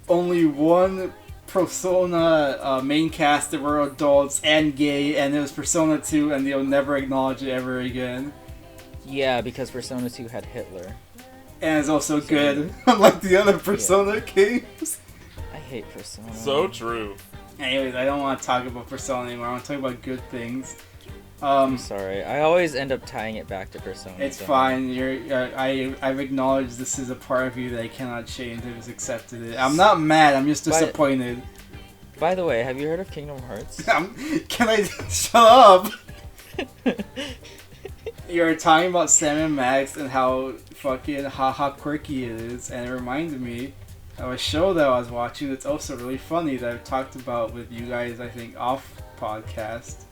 only one Persona main cast that were adults and gay, and it was Persona 2, and they'll never acknowledge it ever again. Yeah, because Persona 2 had Hitler. And it's also good, unlike the other Persona games. I hate Persona. So true. Anyways, I don't want to talk about Persona anymore. I want to talk about good things. I'm sorry. I always end up tying it back to Persona. It's fine. I've acknowledged this is a part of you that I cannot change. I've just accepted it. I'm not mad. I'm just disappointed. By the way, have you heard of Kingdom Hearts? Can I shut up? You're talking about Sam and Max and how fucking quirky it is, and it reminded me of a show that I was watching that's also really funny that I've talked about with you guys, I think, off podcast.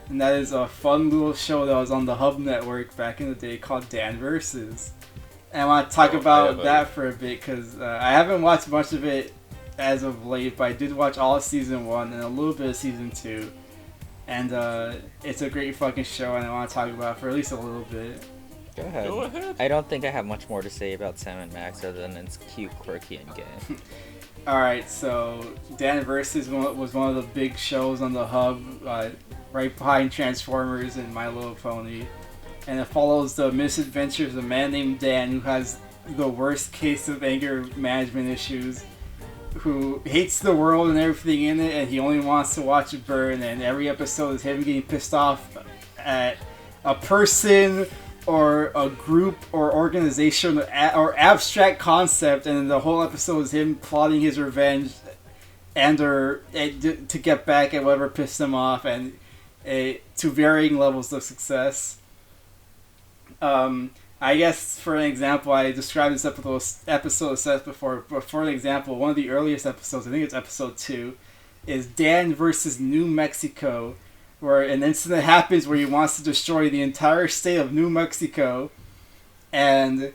And that is a fun little show that was on the Hub Network back in the day called Dan Versus. And I want to talk about that for a bit because I haven't watched much of it as of late, but I did watch all of Season 1 and a little bit of Season 2. And it's a great fucking show, and I want to talk about it for at least a little bit. Go ahead. I don't think I have much more to say about Sam and Max other than it's cute, quirky, and gay. Alright, so Dan Versus was one of the big shows on the Hub, right behind Transformers and My Little Pony. And it follows the misadventures of a man named Dan who has the worst case of anger management issues, who hates the world and everything in it, and he only wants to watch it burn, and every episode is him getting pissed off at a person or a group or organization or abstract concept, and then the whole episode is him plotting his revenge to get back at whatever pissed him off, and to varying levels of success. I guess for an example, I described this episode of Seth before, but for an example, one of the earliest episodes, I think it's episode 2, is Dan versus New Mexico, where an incident happens where he wants to destroy the entire state of New Mexico, and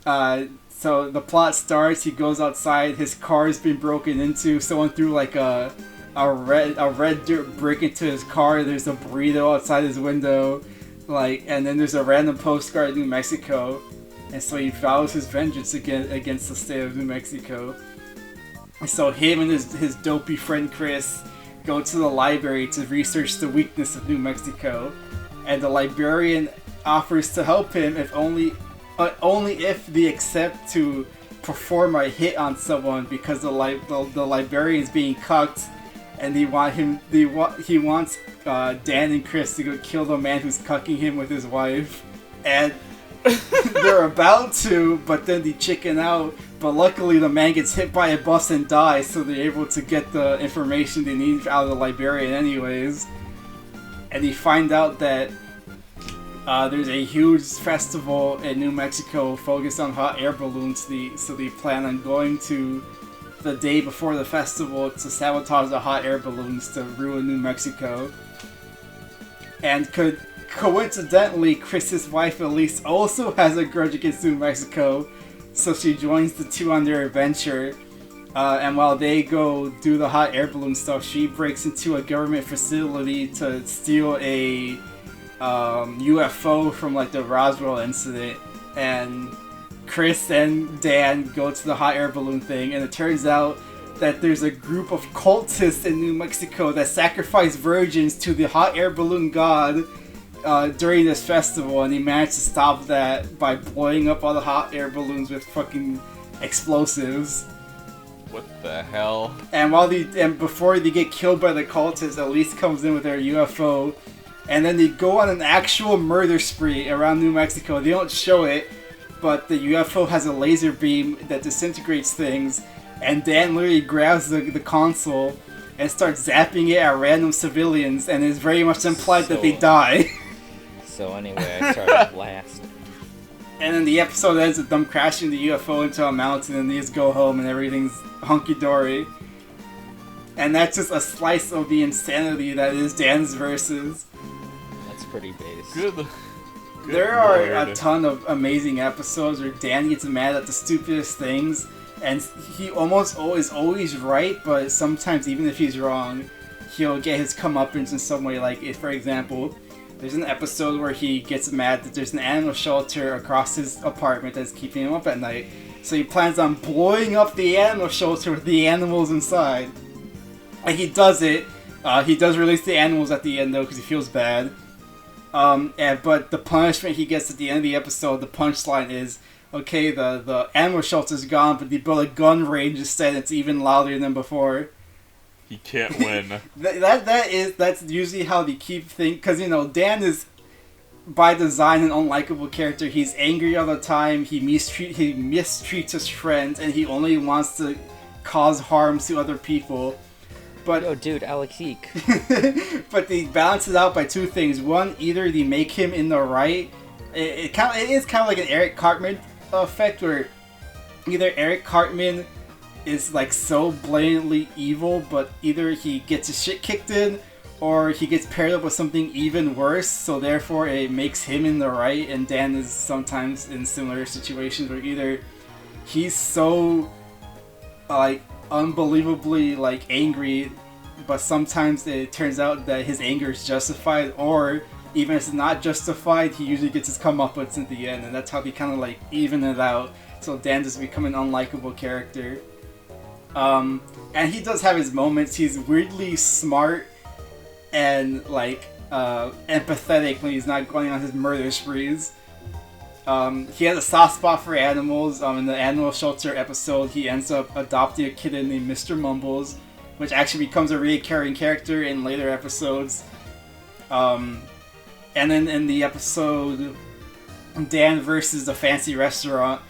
so the plot starts, he goes outside, his car's been broken into, someone threw like a red dirt brick into his car, there's a burrito outside his window, and then there's a random postcard in New Mexico, and so he vows his vengeance against the state of New Mexico. And so him and his dopey friend Chris go to the library to research the weakness of New Mexico, and the librarian offers to help him only if they accept to perform a hit on someone, because the librarian's being cucked, and he wants Dan and Chris to go kill the man who's cucking him with his wife, and they're about to, but then they chicken out. But luckily, the man gets hit by a bus and dies, so they're able to get the information they need out of the librarian anyways. And they find out that there's a huge festival in New Mexico focused on hot air balloons, so they plan on going to the day before the festival to sabotage the hot air balloons to ruin New Mexico. And coincidentally, Chris's wife Elise also has a grudge against New Mexico, so she joins the two on their adventure. And while they go do the hot air balloon stuff, she breaks into a government facility to steal a UFO from like the Roswell incident. And Chris and Dan go to the hot air balloon thing, and it turns out that there's a group of cultists in New Mexico that sacrifice virgins to the hot air balloon god during this festival, and he managed to stop that by blowing up all the hot air balloons with fucking explosives. What the hell? And before they get killed by the cultists, Elise comes in with their UFO, and then they go on an actual murder spree around New Mexico. They don't show it, but the UFO has a laser beam that disintegrates things, and Dan literally grabs the console and starts zapping it at random civilians, and it's very much implied that they die. So anyway, I started a blast. And then the episode ends with them crashing the UFO into a mountain, and they just go home and everything's hunky-dory. And that's just a slice of the insanity that is Dan's verses. That's pretty base. Good. There are Lord. a ton of amazing episodes where Dan gets mad at the stupidest things, and he almost is always right, but sometimes even if he's wrong, he'll get his comeuppance in some way. Like, if, for example, there's an episode where he gets mad that there's an animal shelter across his apartment that's keeping him up at night, so he plans on blowing up the animal shelter with the animals inside. And he does it. He does release the animals at the end, though, because he feels bad. But the punishment he gets at the end of the episode, the punchline is, okay, the animal shelter's gone, but they built a gun range instead. It's even louder than before. He can't win. That's usually how they keep things, because, you know, Dan is by design an unlikable character. He's angry all the time. He mistreats his friends, and he only wants to cause harm to other people. But Yo, dude, Alex Eek. but they balance it out by two things. One, either they make him in the right. It is kind of like an Eric Cartman effect, where either Eric Cartman is like so blatantly evil, but either he gets his shit kicked in, or he gets paired up with something even worse. So therefore, it makes him in the right. And Dan is sometimes in similar situations where either he's so like unbelievably like angry, but sometimes it turns out that his anger is justified, or even if it's not justified, he usually gets his comeuppance at the end, and that's how they kind of like even it out. So Dan just become an unlikable character. And he does have his moments. He's weirdly smart and like empathetic when he's not going on his murder sprees. He has a soft spot for animals. In the animal shelter episode, he ends up adopting a kitten named Mr. Mumbles, which actually becomes a recurring character in later episodes. And then in the episode Dan versus the Fancy Restaurant,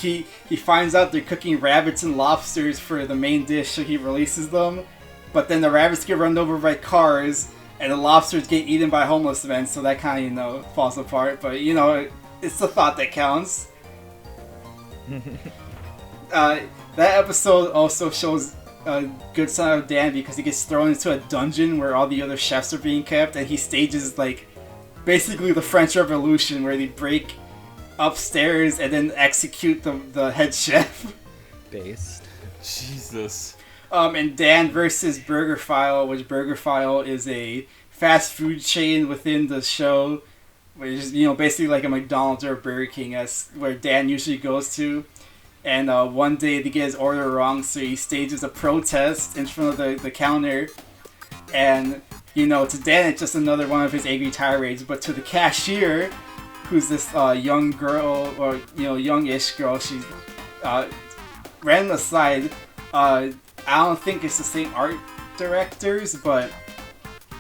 he finds out they're cooking rabbits and lobsters for the main dish, so he releases them. But then the rabbits get run over by cars, and the lobsters get eaten by homeless men, so that kind of, you know, falls apart. But, you know, it's the thought that counts. That episode also shows a good side of Dan because he gets thrown into a dungeon where all the other chefs are being kept, and he stages, like, basically the French Revolution, where they break upstairs and then execute the head chef. Based. Jesus. And Dan versus BurgerFile, which BurgerFile is a fast food chain within the show, which is, you know, basically like a McDonald's or a Burger King, where Dan usually goes to. And one day they get his order wrong, so he stages a protest in front of the counter. And, you know, to Dan it's just another one of his angry tirades, but to the cashier, who's this young girl, or, you know, youngish girl, she's random aside, I don't think it's the same art directors, but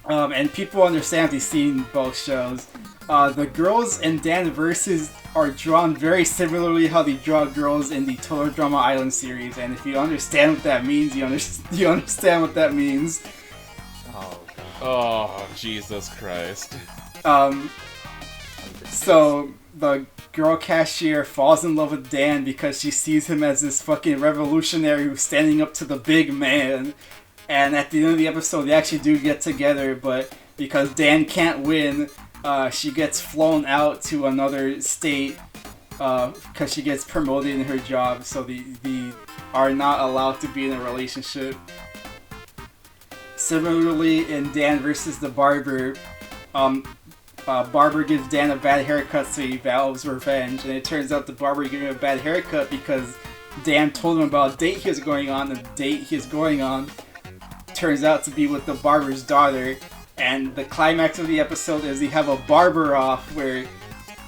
and people understand if they've seen both shows. The girls in Dan Versus are drawn very similarly how they draw girls in the Total Drama Island series, and if you understand what that means, you understand what that means. Oh, God. Oh, Jesus Christ. So the girl cashier falls in love with Dan because she sees him as this fucking revolutionary who's standing up to the big man. And at the end of the episode, they actually do get together, but because Dan can't win, she gets flown out to another state because she gets promoted in her job, so they are not allowed to be in a relationship. Similarly, in Dan versus the Barber, Barber gives Dan a bad haircut, so he vows revenge, and it turns out the Barber gave him a bad haircut because Dan told him about a date he was going on, and the date he was going on turns out to be with the Barber's daughter. And the climax of the episode is they have a barber off where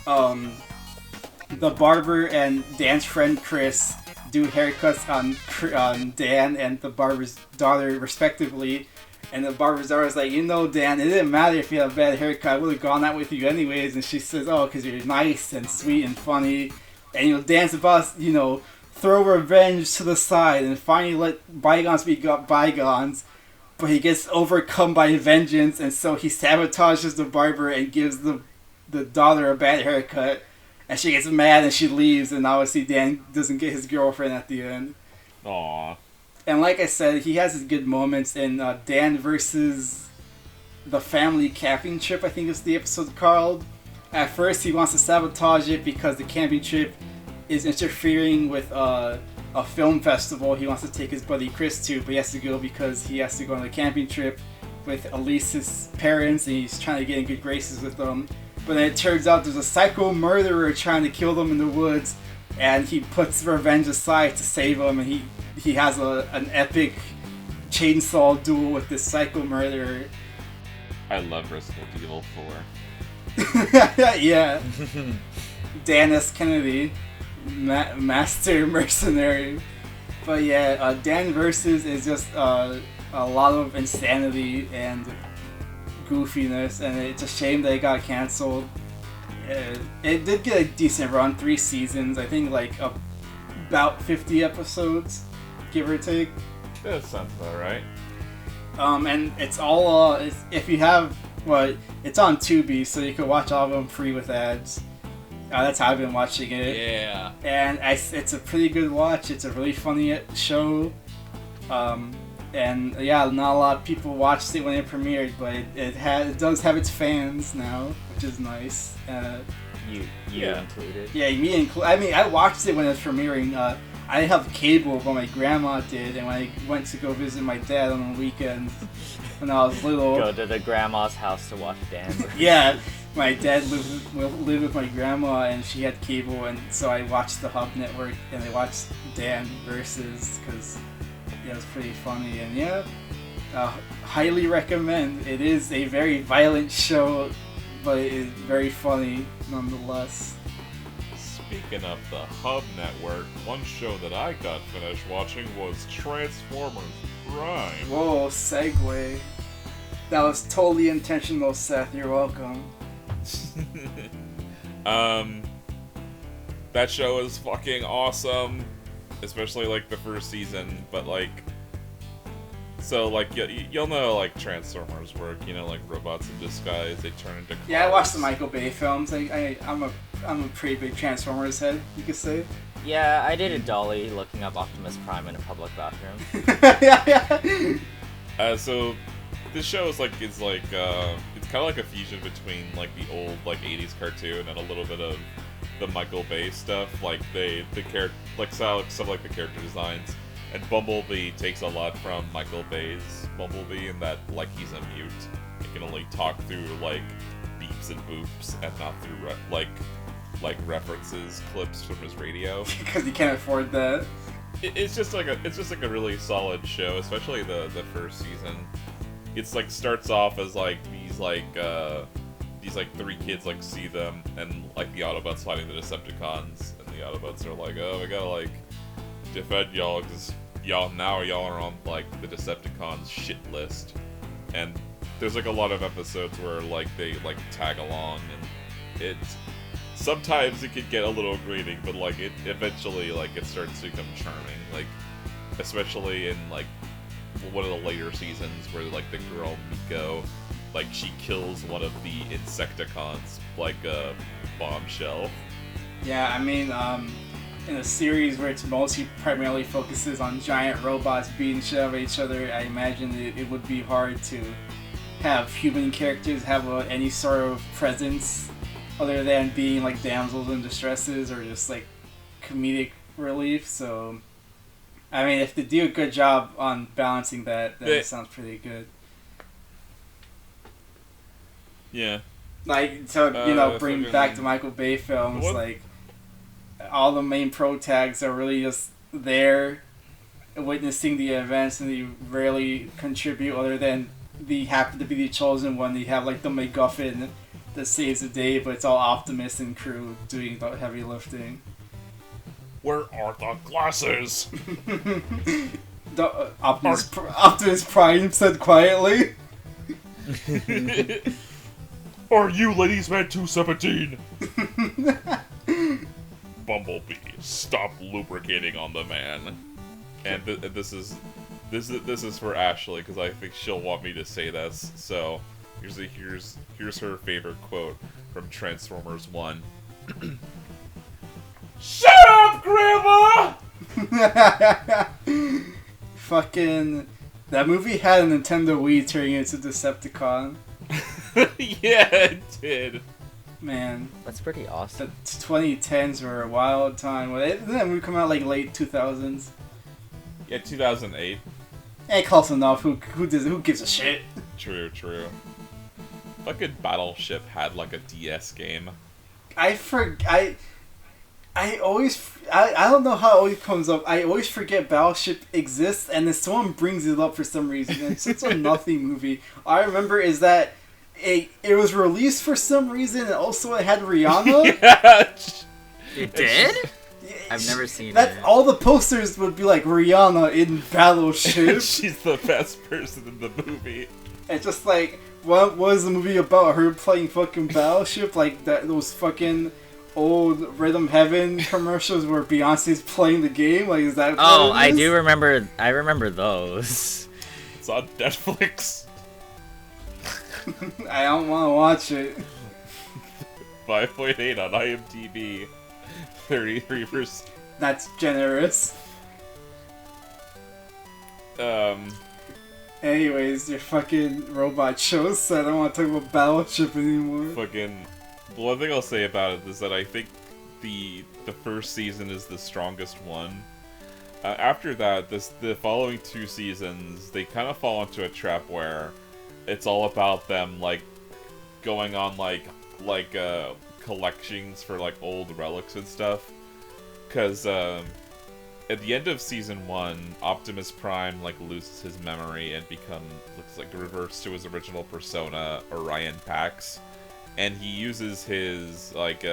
the Barber and Dan's friend Chris do haircuts on Dan and the Barber's daughter respectively. And the Barber's daughter was like, you know, Dan, it didn't matter if you had a bad haircut, I would have gone out with you anyways. And she says, oh, because you're nice and sweet and funny. And, you know, Dan's about, you know, throw revenge to the side and finally let bygones be bygones. But he gets overcome by vengeance, and so he sabotages the Barber and gives the daughter a bad haircut. And she gets mad and she leaves, and obviously Dan doesn't get his girlfriend at the end. Aww. And like I said, he has his good moments in Dan versus the family camping trip, I think is the episode called. At first, he wants to sabotage it because the camping trip is interfering with a film festival he wants to take his buddy Chris to, but he has to go because he has to go on a camping trip with Elise's parents, and he's trying to get in good graces with them. But then it turns out there's a psycho murderer trying to kill them in the woods, and he puts revenge aside to save them, and he has an epic chainsaw duel with this psycho murderer. I love Resident Evil 4. Yeah. Dan S. Kennedy, master mercenary. But yeah, Dan Versus is just a lot of insanity and goofiness, and it's a shame that it got canceled. It did get a decent run, 3 seasons, I think like about 50 episodes, give or take. That sounds about right. And it's all, if you have, well, it's on Tubi, so you can watch all of them free with ads. That's how I've been watching it. Yeah. And it's a pretty good watch. It's a really funny show. And yeah, not a lot of people watched it when it premiered, but it does have its fans now, which is nice. You Yeah. included. Yeah, me included. I mean, I watched it when it was premiering. I didn't have cable, but my grandma did, and when I went to go visit my dad on the weekend when I was little. Go to the grandma's house to watch Dan. Yeah, my dad lived with my grandma, and she had cable, and so I watched the Hub Network, and I watched Dan Versus, because it was pretty funny, and yeah, highly recommend. It is a very violent show, but it is very funny nonetheless. Speaking of the Hub Network, one show that I got finished watching was Transformers Prime. Whoa, segue. That was totally intentional, Seth. You're welcome. That show is fucking awesome, especially like the first season. But like, so like you'll know like Transformers work. You know, like robots in disguise. They turn into cars. Yeah, I watched the Michael Bay films. I'm a pretty big Transformers head, you could say. Yeah, I did a dolly looking up Optimus Prime in a public bathroom. So this show is it's kind of like a fusion between like the old like 80s cartoon and a little bit of the Michael Bay stuff. Like some like the character designs, and Bumblebee takes a lot from Michael Bay's Bumblebee in that like he's a mute. He can only talk through like beeps and boops and not through like references clips from his radio. Because he can't afford that. It's just like a really solid show, especially the first season. It's like starts off as like these 3 kids like see them and like the Autobots fighting the Decepticons, and the Autobots are like, oh, we gotta like defend y'all because y'all are on like the Decepticons shit list. And there's like a lot of episodes where like they like tag along, and it's sometimes it can get a little grating, but like it eventually like it starts to become charming, like especially in like one of the later seasons where like the girl Miko, like she kills one of the Insecticons like a bombshell. Yeah, I mean, in a series where it's mostly primarily focuses on giant robots beating shit out of each other, I imagine it would be hard to have human characters have any sort of presence other than being like damsels in distresses or just like comedic relief. So I mean, if they do a good job on balancing that, then it sounds pretty good. Yeah. Like, so, bring back the Michael Bay films, like, all the main pro tags are really just there witnessing the events, and they rarely contribute other than they happen to be the chosen one. They have, like, the MacGuffin that saves the day, but it's all Optimus and crew doing the heavy lifting. Where are the glasses? Optimus Prime said quietly. Are you Ladies Man 217? Bumblebee, stop lubricating on the man. And this is for Ashley, because I think she'll want me to say this. So here's her favorite quote from Transformers 1. Shut up, Grandma! fucking... That movie had a Nintendo Wii turning into Decepticon. Yeah, it did. Man. That's pretty awesome. The 2010s were a wild time. Didn't that movie come out like late 2000s? Yeah, 2008. Close enough. Who gives a shit? True. Fucking Battleship had like a DS game. I don't know how it always comes up. I always forget Battleship exists, and then someone brings it up for some reason. It's such a nothing movie. All I remember is that it was released for some reason, and also it had Rihanna. Yeah. It did? I've never seen that. it. All the posters would be like Rihanna in Battleship. She's the best person in the movie. And just like, what was the movie about? Her playing fucking Battleship? Like those fucking old Rhythm Heaven commercials where Beyonce's playing the game? Like, is that? Oh, I do remember. I remember those. It's on Netflix. I don't want to watch it. 5.8 on IMDb. 33%. That's generous. Anyways, your fucking robot shows, so I don't want to talk about Battleship anymore. Fucking. The one thing I'll say about it is that I think the first season is the strongest one. After that, the following two seasons, they kind of fall into a trap where it's all about them like going on like collections for like old relics and stuff. Because at the end of season 1, Optimus Prime like loses his memory and looks like reverts to his original persona, Orion Pax, and he uses his like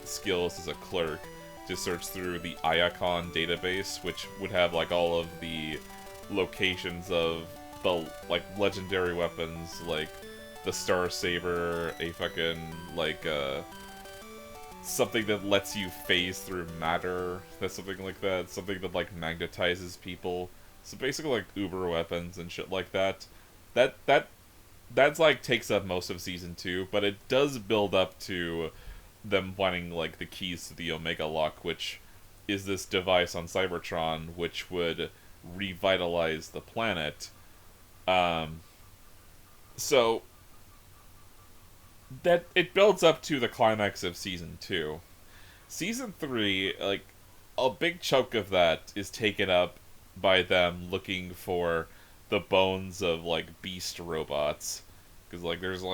skills as a clerk to search through the Iacon database, which would have like all of the locations of the like legendary weapons, like the Star Saber, a fucking like something that lets you phase through matter. That's something like that. Something that like magnetizes people. So basically like uber weapons and shit like that. That's like takes up most of season 2, but it does build up to them finding like the keys to the Omega Lock, which is this device on Cybertron which would revitalize the planet. So that it builds up to the climax of season 2. Season 3, like a big chunk of that is taken up by them looking for the bones of like beast robots, because like there's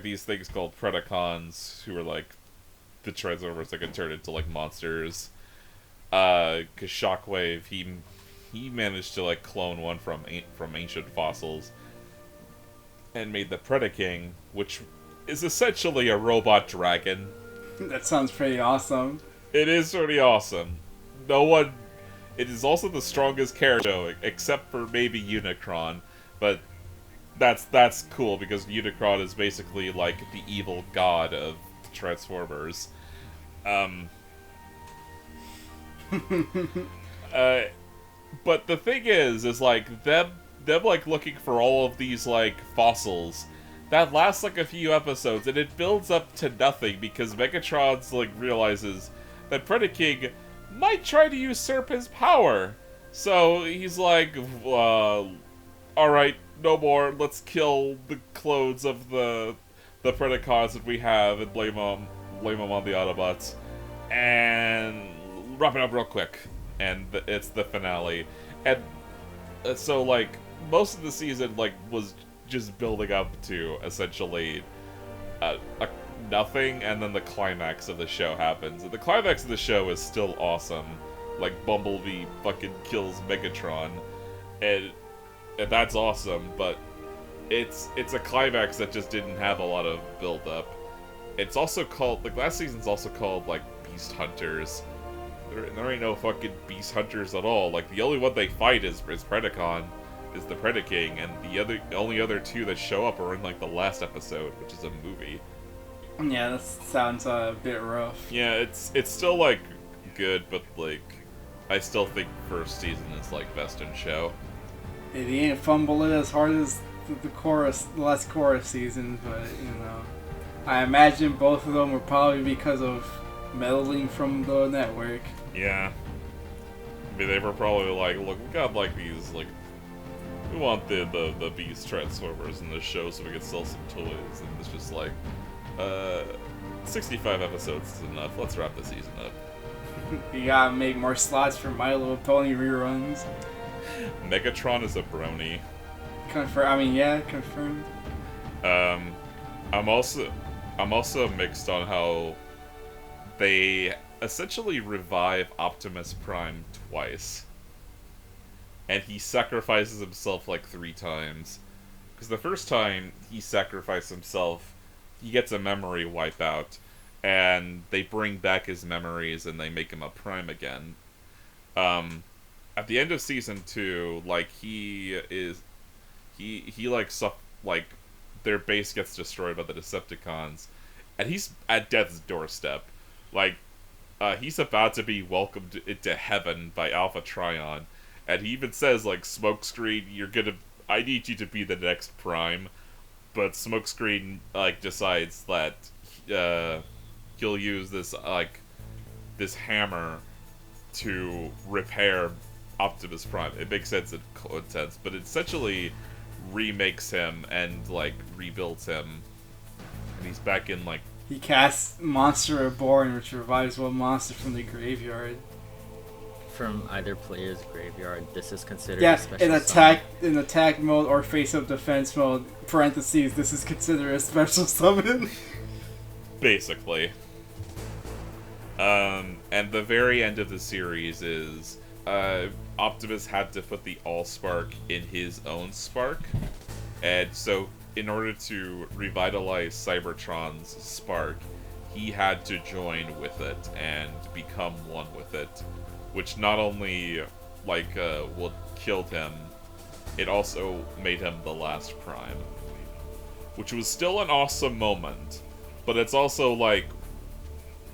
these things called Predacons who are like the Transformers that can turn into like monsters. Because Shockwave, he managed to like clone one from ancient fossils and made the Predaking, which is essentially a robot dragon. That sounds pretty awesome. It is pretty awesome. It is also the strongest character, except for maybe Unicron, but that's cool because Unicron is basically like the evil god of Transformers. But the thing is like them like looking for all of these like fossils that lasts like a few episodes, and it builds up to nothing because Megatron's like realizes that Predaking might try to usurp his power. So he's like, alright, no more, let's kill the clones of the Predacons that we have and blame them on the Autobots. And wrap it up real quick. And it's the finale. And so like, most of the season like was just building up to essentially nothing, and then the climax of the show happens. And the climax of the show is still awesome. Like Bumblebee fucking kills Megatron, and that's awesome. But it's a climax that just didn't have a lot of build up. It's also called like last season's also called like Beast Hunters. There ain't no fucking Beast Hunters at all. Like the only one they fight is Predacon, is the Predaking, and the only other two that show up are in like the last episode, which is a movie. Yeah, that sounds a bit rough. Yeah, it's still like good, but like I still think first season is like best in show. He ain't fumble it as hard as the last chorus seasons, but you know, I imagine both of them were probably because of meddling from the network. Yeah. I mean, they were probably like, look, we got like these, like, we want the Beast Transformers in this show so we can sell some toys. And it's just like, 65 episodes is enough. Let's wrap the season up. You gotta make more slots for My Little Pony reruns. Megatron is a brony. Confirmed. I'm also mixed on how they essentially revive Optimus Prime twice. And he sacrifices himself like 3 times. Because the first time he sacrificed himself, he gets a memory wipeout. And they bring back his memories and they make him a Prime again. At the end of Season 2, like, their base gets destroyed by the Decepticons. And he's at death's doorstep. Like, he's about to be welcomed into heaven by Alpha Trion. And he even says, like, Smokescreen, I need you to be the next Prime. But Smokescreen, like, decides that, he'll use this hammer to repair Optimus Prime. It makes sense in context, but it essentially remakes him and, like, rebuilds him. And he's back in, like... He casts Monster Reborn, which revives one monster from the graveyard. From either player's graveyard, this is considered a special in attack mode or face-up defense mode, parentheses, this is considered a special summon. Basically. And the very end of the series is, Optimus had to put the Allspark in his own Spark, and so in order to revitalize Cybertron's Spark, he had to join with it and become one with it, which not only, killed him, it also made him the last Prime. Which was still an awesome moment, but it's also, like,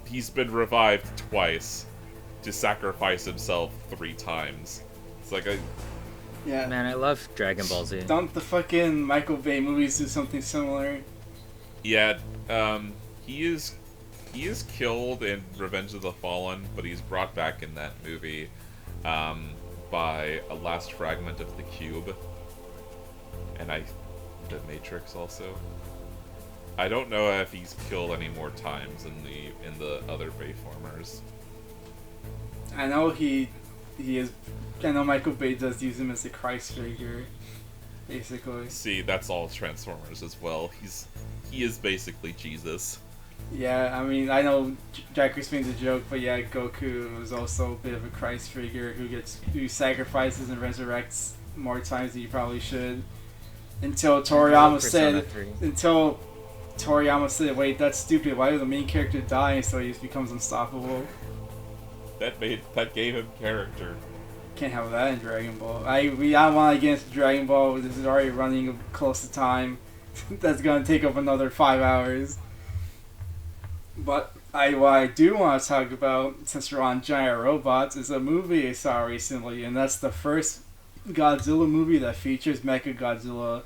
he's been revived twice to sacrifice himself 3 times. It's like Yeah. Man, I love Dragon Ball Z. Don't the fucking Michael Bay movies do something similar? Yeah, he is killed in Revenge of the Fallen, but he's brought back in that movie by a last fragment of the cube. And the Matrix also. I don't know if he's killed any more times in the other Bayformers. I know he is. I know Michael Bay does use him as a Christ figure, basically. See, that's all Transformers as well. He is basically Jesus. Yeah, I mean, I know Jekrix made the joke, but yeah, Goku was also a bit of a Christ figure who sacrifices and resurrects more times than he probably should. Until Toriyama said, "Wait, that's stupid. Why did the main character die?" And so he just becomes unstoppable. That gave him character. Can't have that in Dragon Ball. I don't want to get into Dragon Ball. This is already running close to time. That's gonna take up another 5 hours. But what I do want to talk about, since we're on giant robots, is a movie I saw recently, and that's the first Godzilla movie that features Mechagodzilla,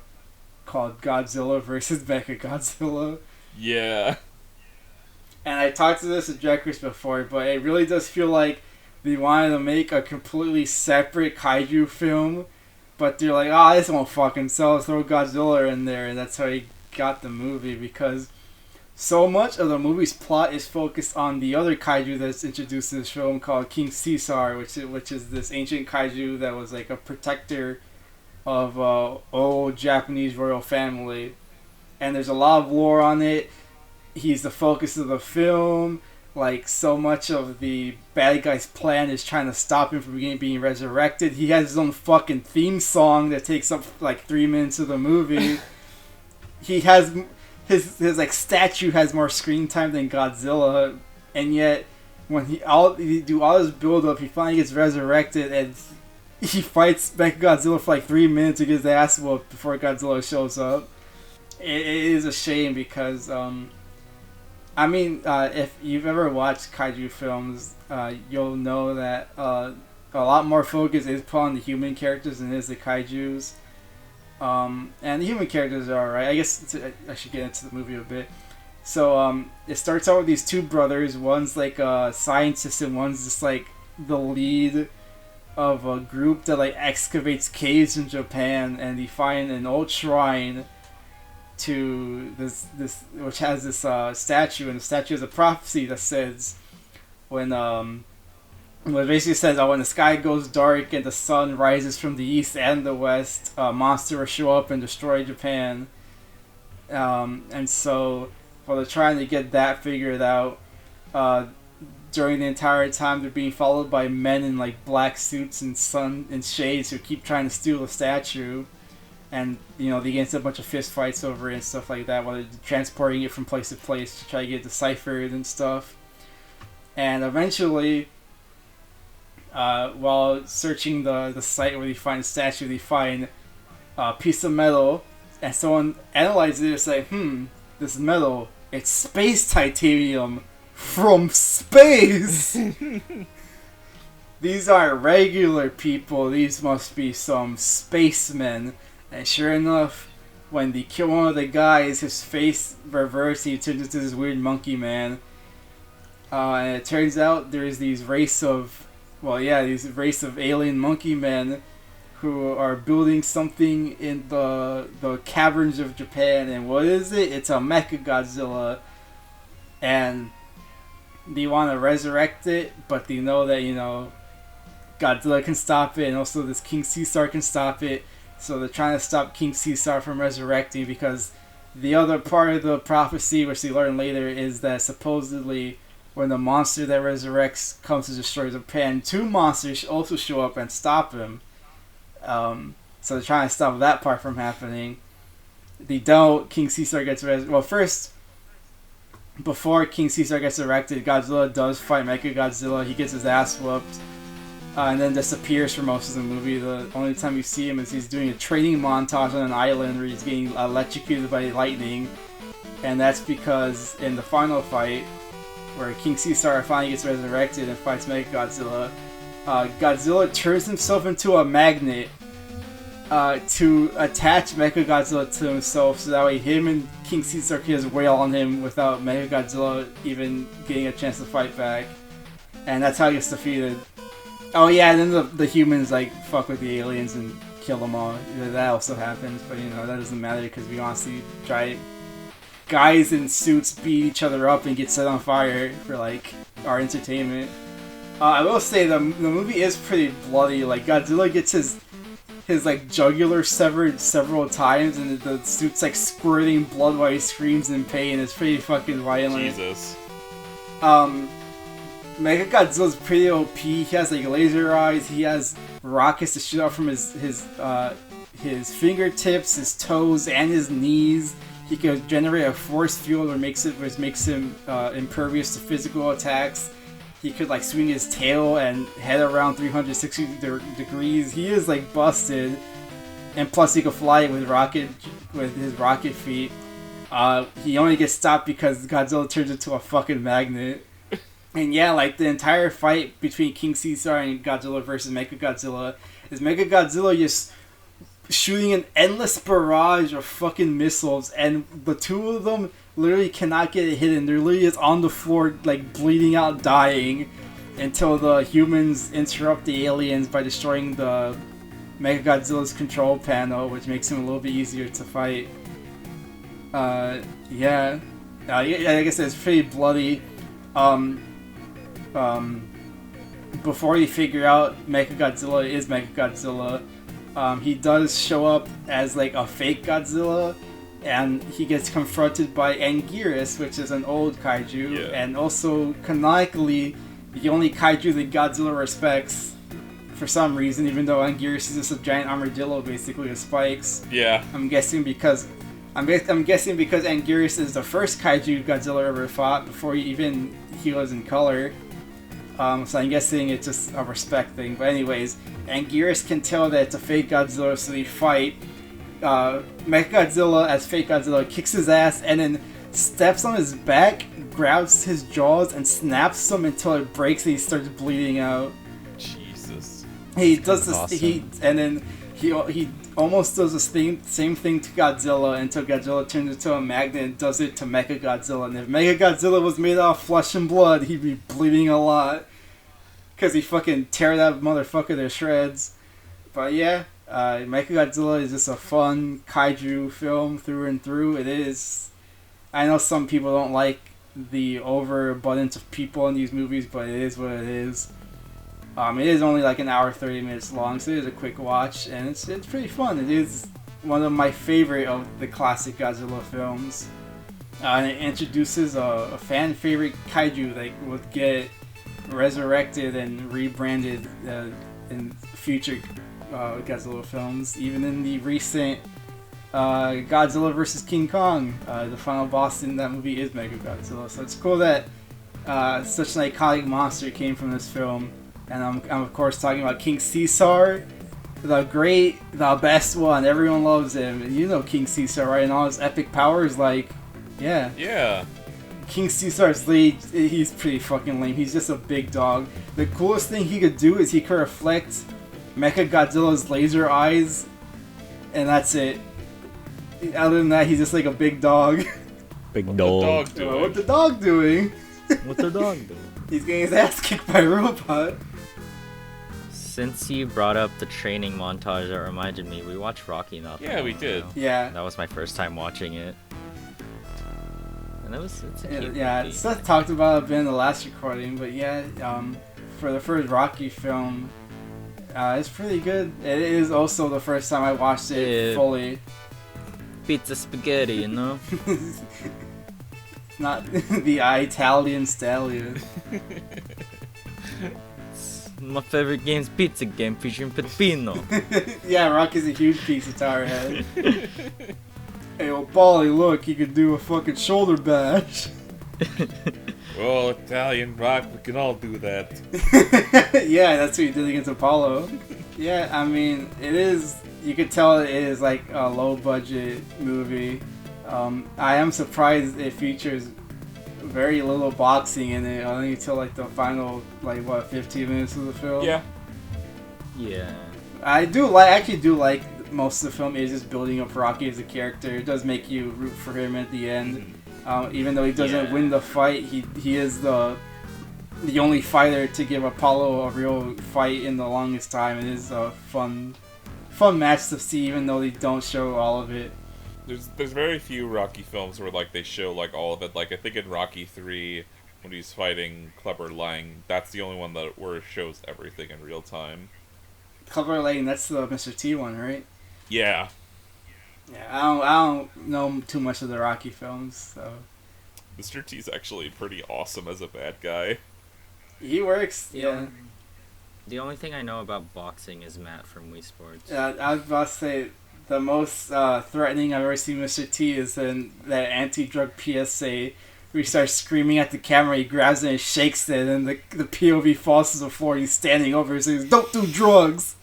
called Godzilla vs. Mechagodzilla. Yeah. And I talked to this with Jekrix before, but it really does feel like they wanted to make a completely separate kaiju film, but they're like, this won't fucking sell, throw Godzilla in there, and that's how he got the movie, because so much of the movie's plot is focused on the other kaiju that's introduced in this film called King Caesar, which is this ancient kaiju that was like a protector of old Japanese royal family. And there's a lot of lore on it. He's the focus of the film. Like, so much of the bad guy's plan is trying to stop him from being resurrected. He has his own fucking theme song that takes up like 3 minutes of the movie. He has his like statue has more screen time than Godzilla, and yet when he do all this build up, he finally gets resurrected and he fights Mechagodzilla for like 3 minutes to get his ass whooped before Godzilla shows up. It is a shame because if you've ever watched kaiju films, you'll know that a lot more focus is put on the human characters than it is the kaijus. And the human characters are alright. I guess I should get into the movie a bit. So it starts out with these 2 brothers. One's like a scientist and one's just like the lead of a group that like excavates caves in Japan, and they find an old shrine to this which has this statue, and the statue has a prophecy that says when it basically says when the sky goes dark and the sun rises from the east and the west, a monster will show up and destroy Japan. And so, while they're trying to get that figured out, during the entire time they're being followed by men in like black suits and sun and shades who keep trying to steal the statue, and they get into a bunch of fist fights over it and stuff like that while they're transporting it from place to place to try to get it deciphered and stuff. And eventually, while searching the site where they find the statue, they find a piece of metal, and someone analyzes it and say, this metal, it's space titanium from space! These aren't regular people, these must be some spacemen. And sure enough, when they kill one of the guys, his face reverses, he turns into this weird monkey man. And it turns out there's these race of alien monkey men who are building something in the caverns of Japan. And what is it? It's a Mechagodzilla. And they want to resurrect it, but they know that, Godzilla can stop it, and also this King Caesar can stop it. So they're trying to stop King Caesar from resurrecting, because the other part of the prophecy, which they learn later, is that supposedly when the monster that resurrects comes to destroy Japan, two monsters also show up and stop him. So they're trying to stop that part from happening. They don't. King Caesar gets resurrected. Well, first, before King Caesar gets erected, Godzilla does fight Mechagodzilla. He gets his ass whooped. And then disappears for most of the movie. The only time you see him is he's doing a training montage on an island where he's getting electrocuted by lightning. And that's because in the final fight, where King Caesar finally gets resurrected and fights Mechagodzilla, Godzilla turns himself into a magnet to attach Mechagodzilla to himself, so that way him and King Caesar can just wail on him without Mechagodzilla even getting a chance to fight back. And that's how he gets defeated. Oh yeah, and then the humans fuck with the aliens and kill them all. That also happens, but that doesn't matter because we honestly try. Guys in suits beat each other up and get set on fire for our entertainment. I will say the movie is pretty bloody. Godzilla gets his jugular severed several times, and the suit's squirting blood while he screams in pain. It's pretty fucking violent. Jesus. Mechagodzilla's pretty OP. He has laser eyes. He has rockets to shoot out from his fingertips, his toes, and his knees. He can generate a force field which makes him impervious to physical attacks. He could swing his tail and head around 360 degrees. He is busted, and plus he can fly with his rocket feet. He only gets stopped because Godzilla turns into a fucking magnet. And yeah, the entire fight between King Caesar and Godzilla versus Mechagodzilla is Mechagodzilla just shooting an endless barrage of fucking missiles, and the two of them literally cannot get a hit in. They're literally just on the floor, bleeding out, dying, until the humans interrupt the aliens by destroying the Mechagodzilla's control panel, which makes him a little bit easier to fight. Yeah. Like I said, it's pretty bloody. Before you figure out Mechagodzilla is Mechagodzilla, he does show up as a fake Godzilla, and he gets confronted by Anguirus, which is an old kaiju, and also canonically the only kaiju that Godzilla respects for some reason, even though Anguirus is just a giant armadillo basically with spikes. Yeah. I'm guessing because Anguirus is the first kaiju Godzilla ever fought before he was in color. So I'm guessing it's just a respect thing. But anyways, Anguirus can tell that it's a fake Godzilla, so they fight. Mechagodzilla, as fake Godzilla, kicks his ass and then steps on his back, grabs his jaws, and snaps them until it breaks and he starts bleeding out. Jesus. He does this. Awesome. He almost does the same thing to Godzilla until Godzilla turns into a magnet and does it to Mechagodzilla. And if Mechagodzilla was made out of flesh and blood, he'd be bleeding a lot. because he fucking tear that motherfucker to shreds. But yeah, Mechagodzilla is just a fun kaiju film through and through. It is. I know some people don't like the overabundance of people in these movies, but it is what it is. It is only like an hour 30 minutes long, so it is a quick watch, and it's pretty fun. It is one of my favorite of the classic Godzilla films. And it introduces a fan favorite kaiju that would get resurrected and rebranded in future Godzilla films. Even in the recent Godzilla vs. King Kong, the final boss in that movie is Mechagodzilla. So it's cool that such an iconic monster came from this film. And I'm of course talking about King Caesar, the best one. Everyone loves him. You know King Caesar, right? And all his epic powers, yeah. Yeah. King Caesar's lead, he's pretty fucking lame. He's just a big dog. The coolest thing he could do is he could reflect Mechagodzilla's laser eyes, and that's it. Other than that, he's just like a big dog. Big What dog. the dog doing? What's the dog doing? What's the dog doing? He's getting his ass kicked by a robot. Since you brought up the training montage, that reminded me, we watched Rocky not that Yeah, we long did. ago. Yeah. That was my first time watching it. And it's a cute Yeah, movie. Seth talked about it in the last recording, but yeah, for the first Rocky film, it's pretty good. It is also the first time I watched it Yeah. fully. Pizza spaghetti, you know? Not the Italian stallion. My favorite game's pizza game featuring Peppino. Yeah, Rocky's a huge piece of tire head. Hey, old Paulie, look, he could do a fucking shoulder bash. Well, Italian rock, we can all do that. Yeah, that's what he did against Apollo. Yeah, I mean, it is. You could tell it is like a low budget movie. I am surprised it features very little boxing in it. I think until like the final 15 minutes of the film. Yeah. Yeah. I actually do like most of the film is just building up Rocky as a character. It does make you root for him at the end. Even though he doesn't win the fight, he is the only fighter to give Apollo a real fight in the longest time. It is a fun match to see, even though they don't show all of it. There's very few Rocky films where they show all of it. I think in Rocky 3 when he's fighting Clubber Lang, that's the only one where it shows everything in real time. Clubber Lang, that's the Mr. T one, right? Yeah. Yeah, I don't know too much of the Rocky films, so Mr. T's actually pretty awesome as a bad guy. he works. Yeah. The only thing I know about boxing is Matt from Wii Sports. I was about to say the most threatening I've ever seen Mr. T is in that anti-drug PSA where he starts screaming at the camera, he grabs it and shakes it, and the POV falls to the floor, he's standing over and says, "Don't do drugs!"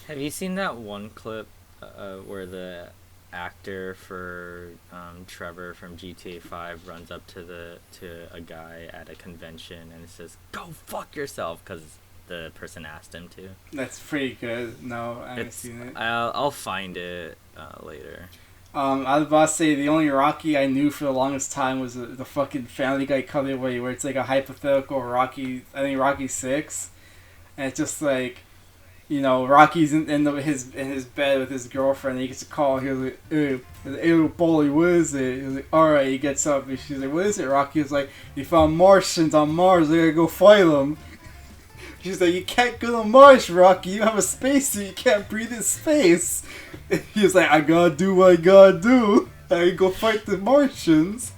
Have you seen that one clip where the actor for Trevor from GTA 5 runs up to a guy at a convention and says, "Go fuck yourself," because the person asked him to? That's pretty good. No, I haven't seen it. I'll find it later. I was about to say the only Rocky I knew for the longest time was the fucking Family Guy cutaway where it's like a hypothetical Rocky, I think Rocky 6, and it's just Rocky's in his bed with his girlfriend, and he gets a call. He was like, "Hey, little Polly, what is it?" He's like, "Alright." He gets up, and she's like, "What is it, Rocky?" He's like, "You found Martians on Mars, I gotta go fight them." She's like, "You can't go to Mars, Rocky, you have a spacesuit, you can't breathe in space." He was like, "I gotta do what I gotta do. I go fight the Martians."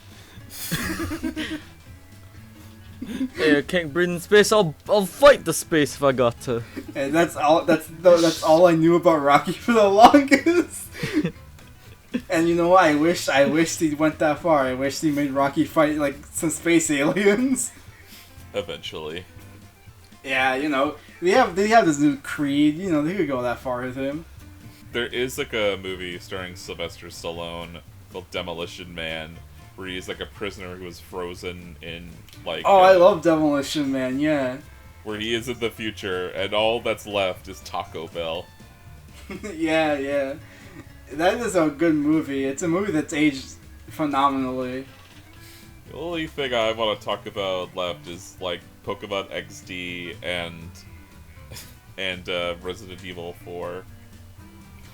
Hey, I can't breathe in space. I'll fight the space if I got to. And that's all I knew about Rocky for the longest. And you know what? I wish he went that far. I wish he made Rocky fight some space aliens. Eventually. Yeah, they have this new Creed. They could go that far with him. There is a movie starring Sylvester Stallone called Demolition Man, where he's a prisoner who was frozen in I love Demolition Man. Yeah. Where he is in the future, and all that's left is Taco Bell. Yeah. That is a good movie. It's a movie that's aged phenomenally. The only thing I want to talk about left is like Pokemon XD and Resident Evil 4.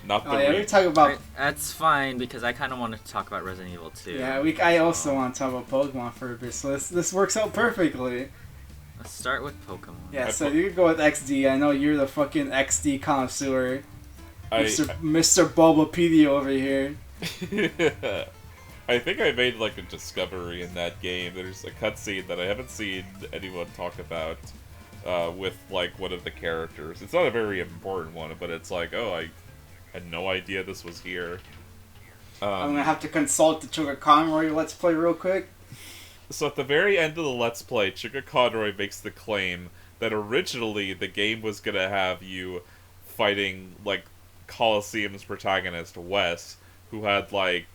Not the Oh yeah, we talk about. That's fine because I kind of wanted to talk about Resident Evil 2. Yeah, I also want to talk about Pokemon for a bit, so this works out perfectly. Let's start with Pokemon. Yeah, so you could go with XD. I know you're the fucking XD connoisseur. Mr. Bulbapedia over here. I think I made like a discovery in that game. There's a cutscene that I haven't seen anyone talk about with like one of the characters. It's not a very important one, but it's like, oh, I had no idea this was here. I'm gonna have to consult the Sugar Conroy Let's Play real quick. So at the very end of the Let's Play, Chica Conroy makes the claim that originally the game was gonna have you fighting like Colosseum's protagonist Wes, who had like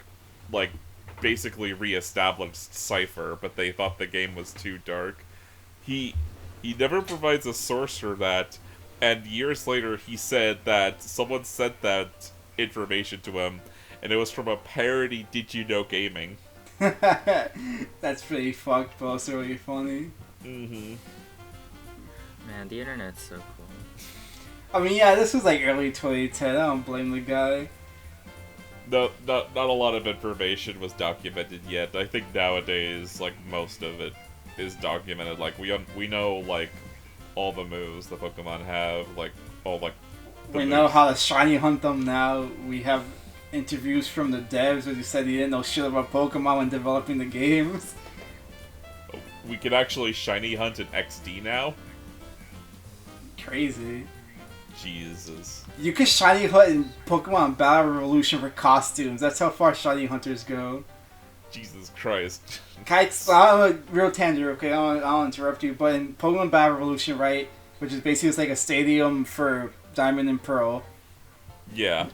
basically re-established Cypher, but they thought the game was too dark. He never provides a source for that, and years later he said that someone sent that information to him, and it was from a parody Did You Know Gaming. That's pretty fucked, but also really funny. Mm-hmm. Man, the internet's so cool. I mean, yeah, this was like early 2010. I don't blame the guy. No, not a lot of information was documented yet. I think nowadays, like, most of it is documented. Like, we know, like, all the moves the Pokemon have, like, all, like, we know how to shiny hunt them now. We have interviews from the devs who said he didn't know shit about Pokemon when developing the games. We can actually shiny hunt in XD now? Crazy. Jesus. You can shiny hunt in Pokemon Battle Revolution for costumes. That's how far shiny hunters go. Jesus Christ. Real tangent, okay? I don't interrupt you, but in Pokemon Battle Revolution, right, which is basically it's like a stadium for Diamond and Pearl. Yeah.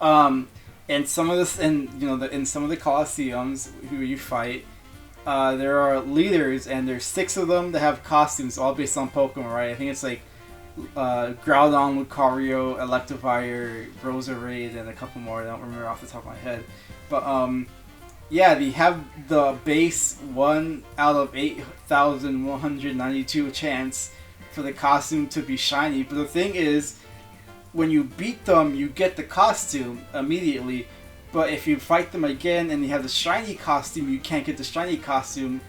And some of this, in some of the Colosseums who you fight, there are leaders, and there's 6 of them that have costumes, all based on Pokemon, right? I think it's like Groudon, Lucario, Electivire, Roserade, and a couple more. I don't remember off the top of my head. But, yeah, they have the base 1 out of 8,192 chance for the costume to be shiny. But the thing is, when you beat them, you get the costume immediately. But if you fight them again and you have the shiny costume, you can't get the shiny costume.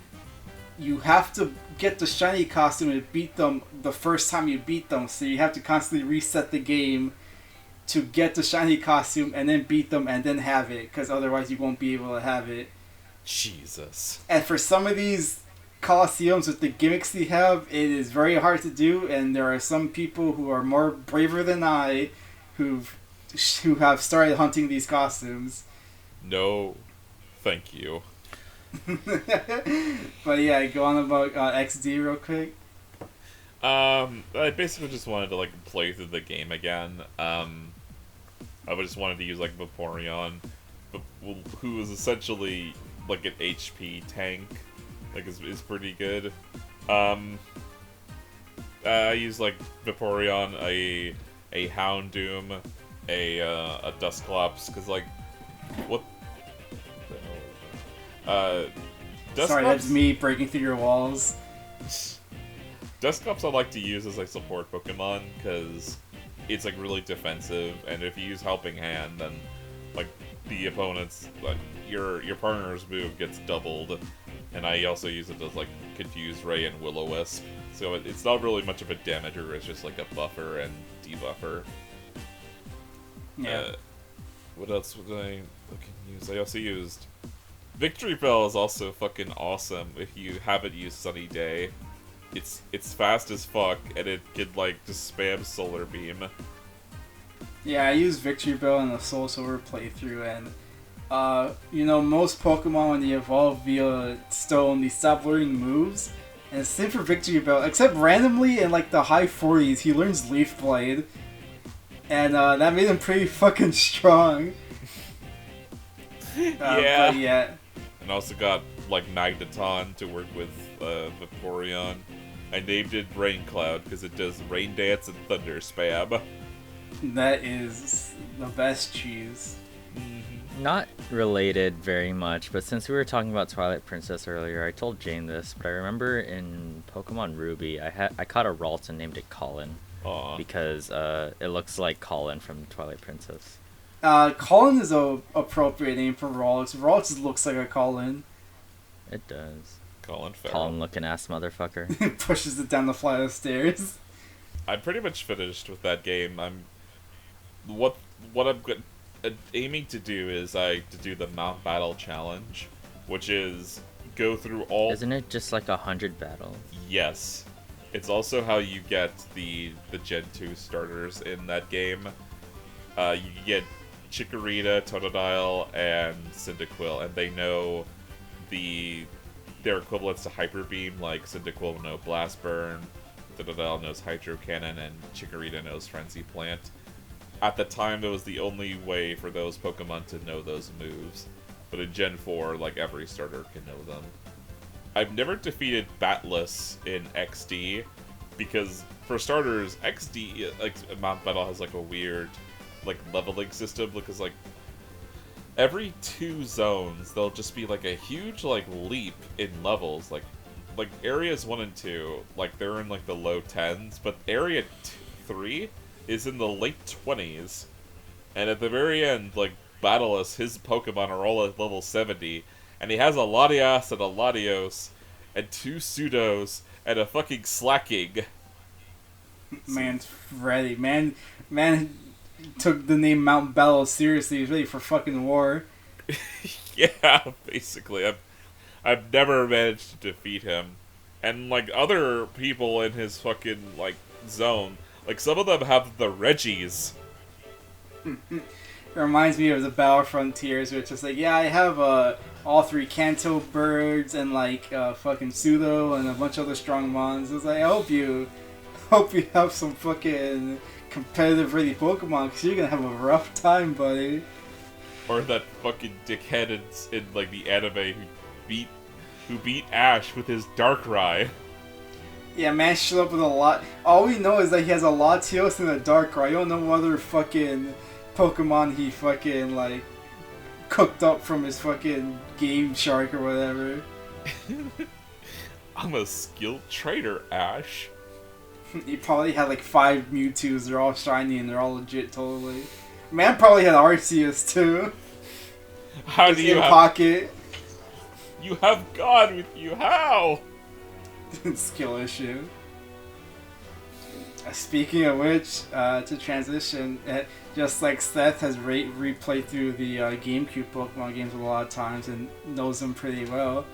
You have to get the shiny costume and beat them the first time you beat them. So you have to constantly reset the game to get the shiny costume and then beat them and then have it. Because otherwise you won't be able to have it. Jesus. And for some of these Colosseums with the gimmicks they have, it is very hard to do. And there are some people who are more braver than I who have started hunting these costumes. No, thank you. But yeah, go on about XD real quick. I basically just wanted to like play through the game again. I just wanted to use like Vaporeon, who is essentially like an HP tank. Like is pretty good. I use like Vaporeon, a Houndoom, a Dusclops, because like what? Sorry, that's me breaking through your walls. Dusclops I like to use as a support Pokemon because it's like really defensive, and if you use Helping Hand, then like the opponent's like your partner's move gets doubled, and I also use it as like Confuse Ray and Will-O-Wisp, so it's not really much of a damager. It's just like a buffer and debuffer. Yeah. What else would I fucking use? I also used Victory Bell is also fucking awesome if you haven't used Sunny Day. It's fast as fuck, and it could like just spam Solar Beam. Yeah, I used Victory Bell in the Soul Silver playthrough, and most Pokemon when they evolve via Stone, they stop learning moves. And it's same for Victory Bell, except randomly in like the high 40s, he learns Leaf Blade, and that made him pretty fucking strong. Yeah. But yeah. And also got like Magneton to work with Vaporeon. I named it Rain Cloud because it does Rain Dance and Thunder Spam. That is the best cheese. Mm-hmm. Not related very much, but since we were talking about Twilight Princess earlier, I told Jane this, but I remember in Pokemon Ruby, I caught a Ralts and named it Colin. Aw. Because it looks like Colin from Twilight Princess. Colin is a appropriate name for Ralts. Ralts looks like a Colin. It does. Colin Farrell. Colin looking ass motherfucker. Pushes it down the flight of stairs. I'm pretty much finished with that game. What I'm aiming to do is to do the Mount Battle Challenge, which is go through all. Isn't it just like 100 battles? Yes. It's also how you get the Gen 2 starters in that game. You get Chikorita, Totodile, and Cyndaquil, and they know their equivalents to Hyper Beam, like Cyndaquil will know Blast Burn, Totodile knows Hydro Cannon, and Chikorita knows Frenzy Plant. At the time, that was the only way for those Pokemon to know those moves. But in Gen 4, like, every starter can know them. I've never defeated Batless in XD, because, for starters, XD, like, Mount Battle has, like, a weird, like, leveling system, because, like, every 2 zones, there'll just be, like, a huge, like, leap in levels, like areas 1 and 2, like, they're in, like, the low 10s, but area 3 is in the late 20s, and at the very end, like, Battleus, his Pokemon are all at level 70, and he has a Latias and a Latios, and 2 Pseudos, and a fucking Slacking. Man's ready. Man took the name Mount Battle seriously. He's ready for fucking war. Yeah, basically. I've never managed to defeat him. And, like, other people in his fucking, like, zone, like, some of them have the Reggies. It reminds me of the Battle Frontiers, where it's just like, yeah, I have all 3 Kanto birds and like fucking Pseudo and a bunch of other strong mons. It's like, I hope you have some fucking competitive ready Pokemon, because you're gonna have a rough time, buddy. Or that fucking dickhead in like the anime who beat Ash with his Darkrai. Yeah, man showed up with a lot. All we know is that he has a Latios and a Darkrai. I don't know what other fucking Pokemon he fucking like cooked up from his fucking Game Shark or whatever. I'm a skilled trainer, Ash. He probably had like 5 Mewtwo's. They're all shiny and they're all legit, totally. Man probably had Arceus too. How do you have pocket? You have God with you. How? Skill issue. Speaking of which, to transition, just like Seth has replayed through the GameCube Pokemon games a lot of times and knows them pretty well.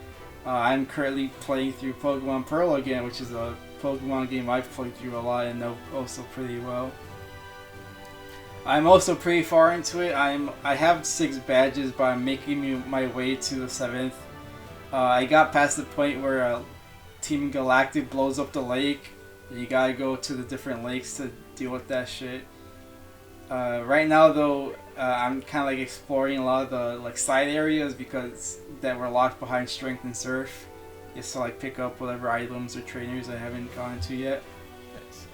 I'm currently playing through Pokemon Pearl again, which is a Pokemon game I've played through a lot and know also pretty well. I'm also pretty far into it. I have 6 badges, but I'm making my way to the 7th. I got past the point where Team Galactic blows up the lake. You gotta go to the different lakes to deal with that shit. Right now, though, I'm kind of like exploring a lot of the like side areas because that were locked behind Strength and Surf, just to like pick up whatever items or trainers I haven't gone to yet. Nice.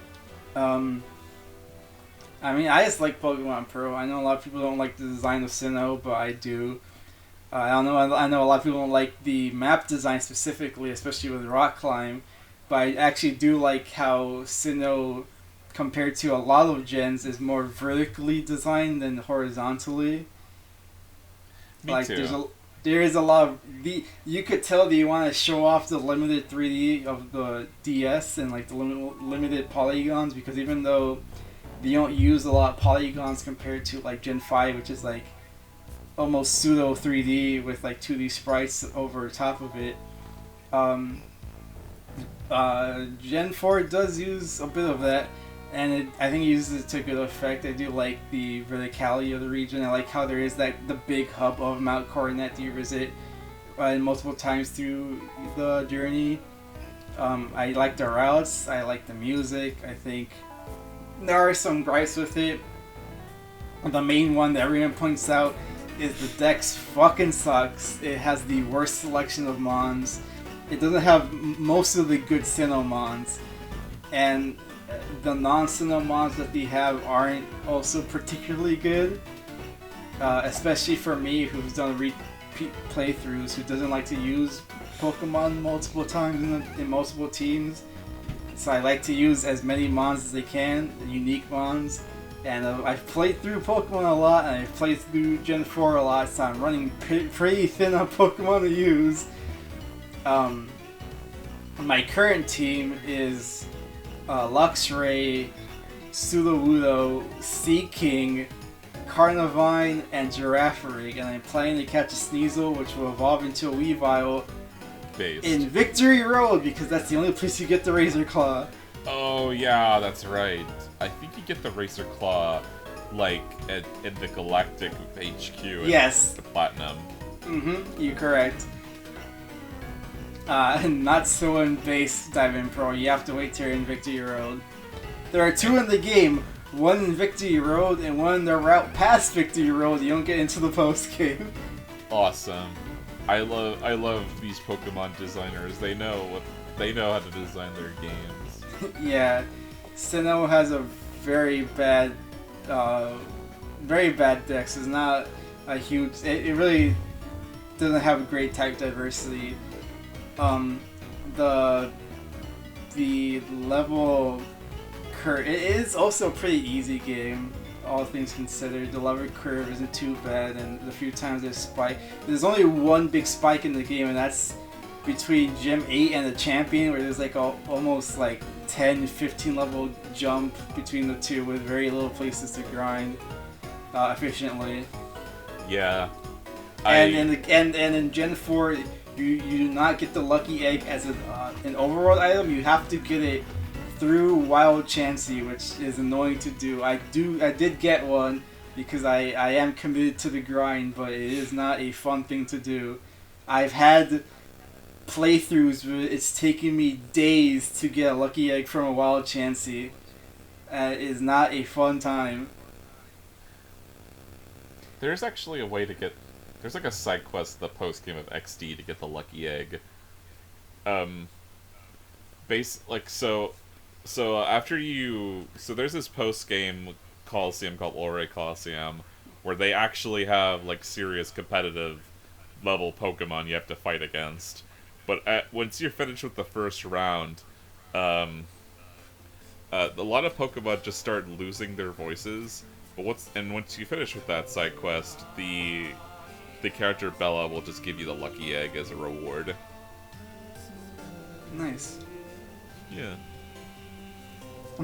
I mean, I just like Pokemon Pearl. I know a lot of people don't like the design of Sinnoh, but I do. I know a lot of people don't like the map design specifically, especially with Rock Climb. But I actually do like how Sinnoh, compared to a lot of gens, is more vertically designed than horizontally. Me like too. There is a lot of you could tell that you want to show off the limited 3D of the DS and like the limited polygons, because even though they don't use a lot of polygons compared to like Gen 5, which is like almost pseudo 3D with like 2D sprites over top of it. Gen 4 does use a bit of that, and I think it uses it to good effect. I do like the verticality of the region. I like how there is the big hub of Mount Coronet that you visit multiple times through the journey. I like the routes. I like the music. I think there are some gripes with it. The main one that everyone points out is the dex fucking sucks. It has the worst selection of mons. It doesn't have most of the good Sinnoh mons, and the non-Sinnoh mons that they have aren't also particularly good. especially for me, who's done repeat playthroughs, who doesn't like to use Pokemon multiple times in multiple teams. So I like to use as many mons as I can, unique mons. And I've played through Pokemon a lot, and I've played through Gen 4 a lot, so I'm running pretty thin on Pokemon to use. My current team is Luxray, Sudowoodo, Seaking, Carnivine, and Girafarig, and I'm planning to catch a Sneasel, which will evolve into a Weavile in Victory Road, because that's the only place you get the Razor Claw. Oh yeah, that's right. I think you get the Razor Claw, like, in the Galactic HQ yes. The Platinum. Mm-hmm, you're correct. Not so in base Diamond Pro, you have to wait till you're in Victory Road. There are 2 in the game, one in Victory Road and one in the route past Victory Road. You don't get into the post game. Awesome. I love these Pokemon designers. They know how to design their games. Yeah, Sinnoh has a very bad dex. It's not a huge. It really doesn't have a great type diversity. The level curve. It is also a pretty easy game, all things considered. The level curve isn't too bad, and the few times there's spike. There's only one big spike in the game, and that's between Gym 8 and the Champion, where there's like almost like 10-15 level jump between the two with very little places to grind efficiently. Yeah. And in Gen 4, you do not get the Lucky Egg as an overworld item. You have to get it through Wild Chansey, which is annoying to do. I did get one because I am committed to the grind, but it is not a fun thing to do. I've had playthroughs where it's taken me days to get a Lucky Egg from a Wild Chansey. It is not a fun time. There's actually a way to get... There's like a side quest, the post-game of XD, to get the Lucky Egg. So there's this post-game Coliseum called Ore Coliseum, where they actually have, like, serious competitive level Pokemon you have to fight against. But once you're finished with the first round, a lot of Pokemon just start losing their voices. But once you finish with that side quest, the character Bella will just give you the Lucky Egg as a reward. Nice. Yeah.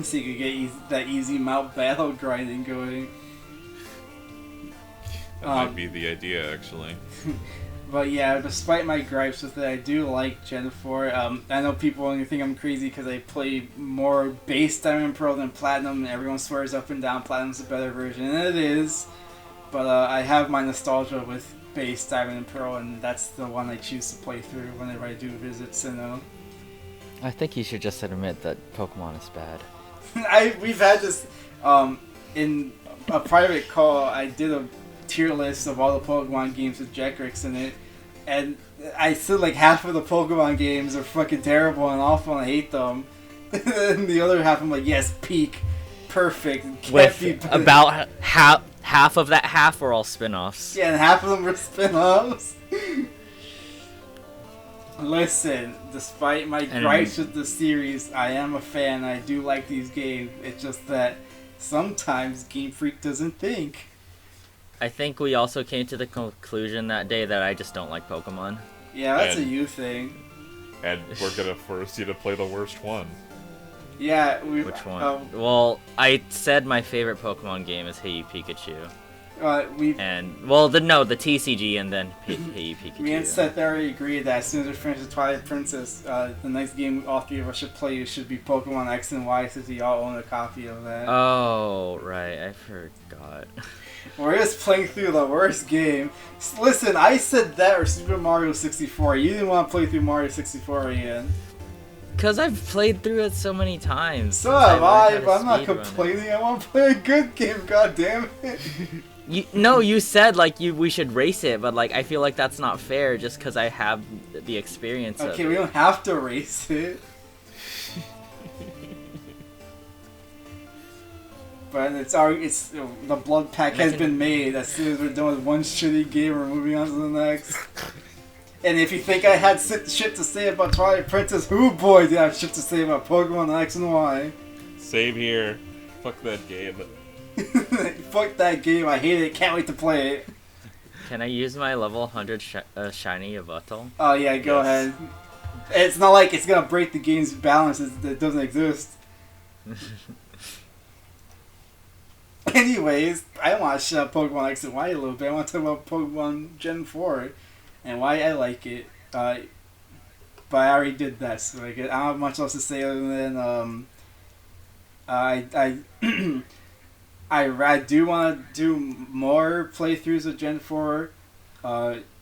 So you could get that easy mount battle grinding going. That might be the idea, actually. But yeah, despite my gripes with it, I do like Gen 4. I know people only think I'm crazy because I play more base Diamond Pro than Platinum, and everyone swears up and down Platinum's a better version, and it is. But I have my nostalgia with base Diamond and Pearl, and that's the one I choose to play through whenever I do visit Sinnoh. I think you should just admit that Pokemon is bad. We've had this in a private call. I did a tier list of all the Pokemon games with Jekrix in it, and I said like half of the Pokemon games are fucking terrible and awful and I hate them. And the other half I'm like, yes, peak, perfect, can't be better. About half of that half were all spin-offs. Yeah, and half of them were spin-offs. Listen, despite my gripes with the series, I am a fan. I do like these games. It's just that sometimes Game Freak doesn't think. I think we also came to the conclusion that day that I just don't like Pokemon. Yeah, that's a you thing. And we're gonna force you to play the worst one. Yeah, Which one? Well, I said my favorite Pokemon game is Hey You Pikachu. The TCG and then Hey You Pikachu. Me and Seth already agreed that as soon as we finish the Twilight Princess, the next game all three of us should play should be Pokemon X and Y, since we all own a copy of that. Oh, right, I forgot. We're just playing through the worst game. Listen, I said that or Super Mario 64. You didn't want to play through Mario 64 again. Because I've played through it so many times. So have I, but I'm not complaining. I want to play a good game, god damn it. You said like we should race it, but like I feel like that's not fair just because I have the experience of it. Okay, we don't have to race it. But it's the blood pack has been made. As soon as we're done with one shitty game, we're moving on to the next. And if you think I had shit to say about Twilight Princess, oh boy, did I have shit to say about Pokemon X and Y. Same here. Fuck that game. Fuck that game. I hate it. Can't wait to play it. Can I use my level 100 shiny Yveltal? Oh yeah, go ahead. It's not like it's gonna break the game's balance. It doesn't exist. Anyways, I want to shut up Pokemon X and Y a little bit. I want to talk about Pokemon Gen 4 and why I like it. But I already did that, so I don't have much else to say other than I do want to do more playthroughs of Gen 4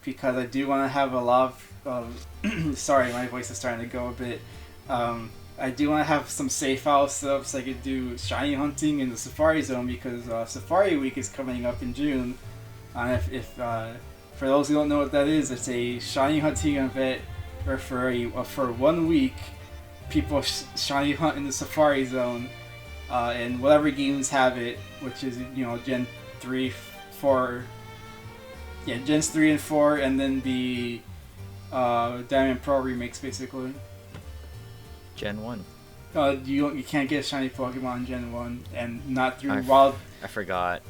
because I do want to have a lot of sorry, my voice is starting to go a bit. I do want to have some safe house stuff so I could do shiny hunting in the Safari Zone because Safari Week is coming up in June. If for those who don't know what that is, it's a shiny hunting event where for 1 week people shiny hunt in the Safari Zone, and whatever games have it, which is Gen 3, 4, Gens 3 and 4, and then the Diamond Pro remakes basically. Gen 1. You can't get a shiny Pokemon in Gen 1, and not through I forgot.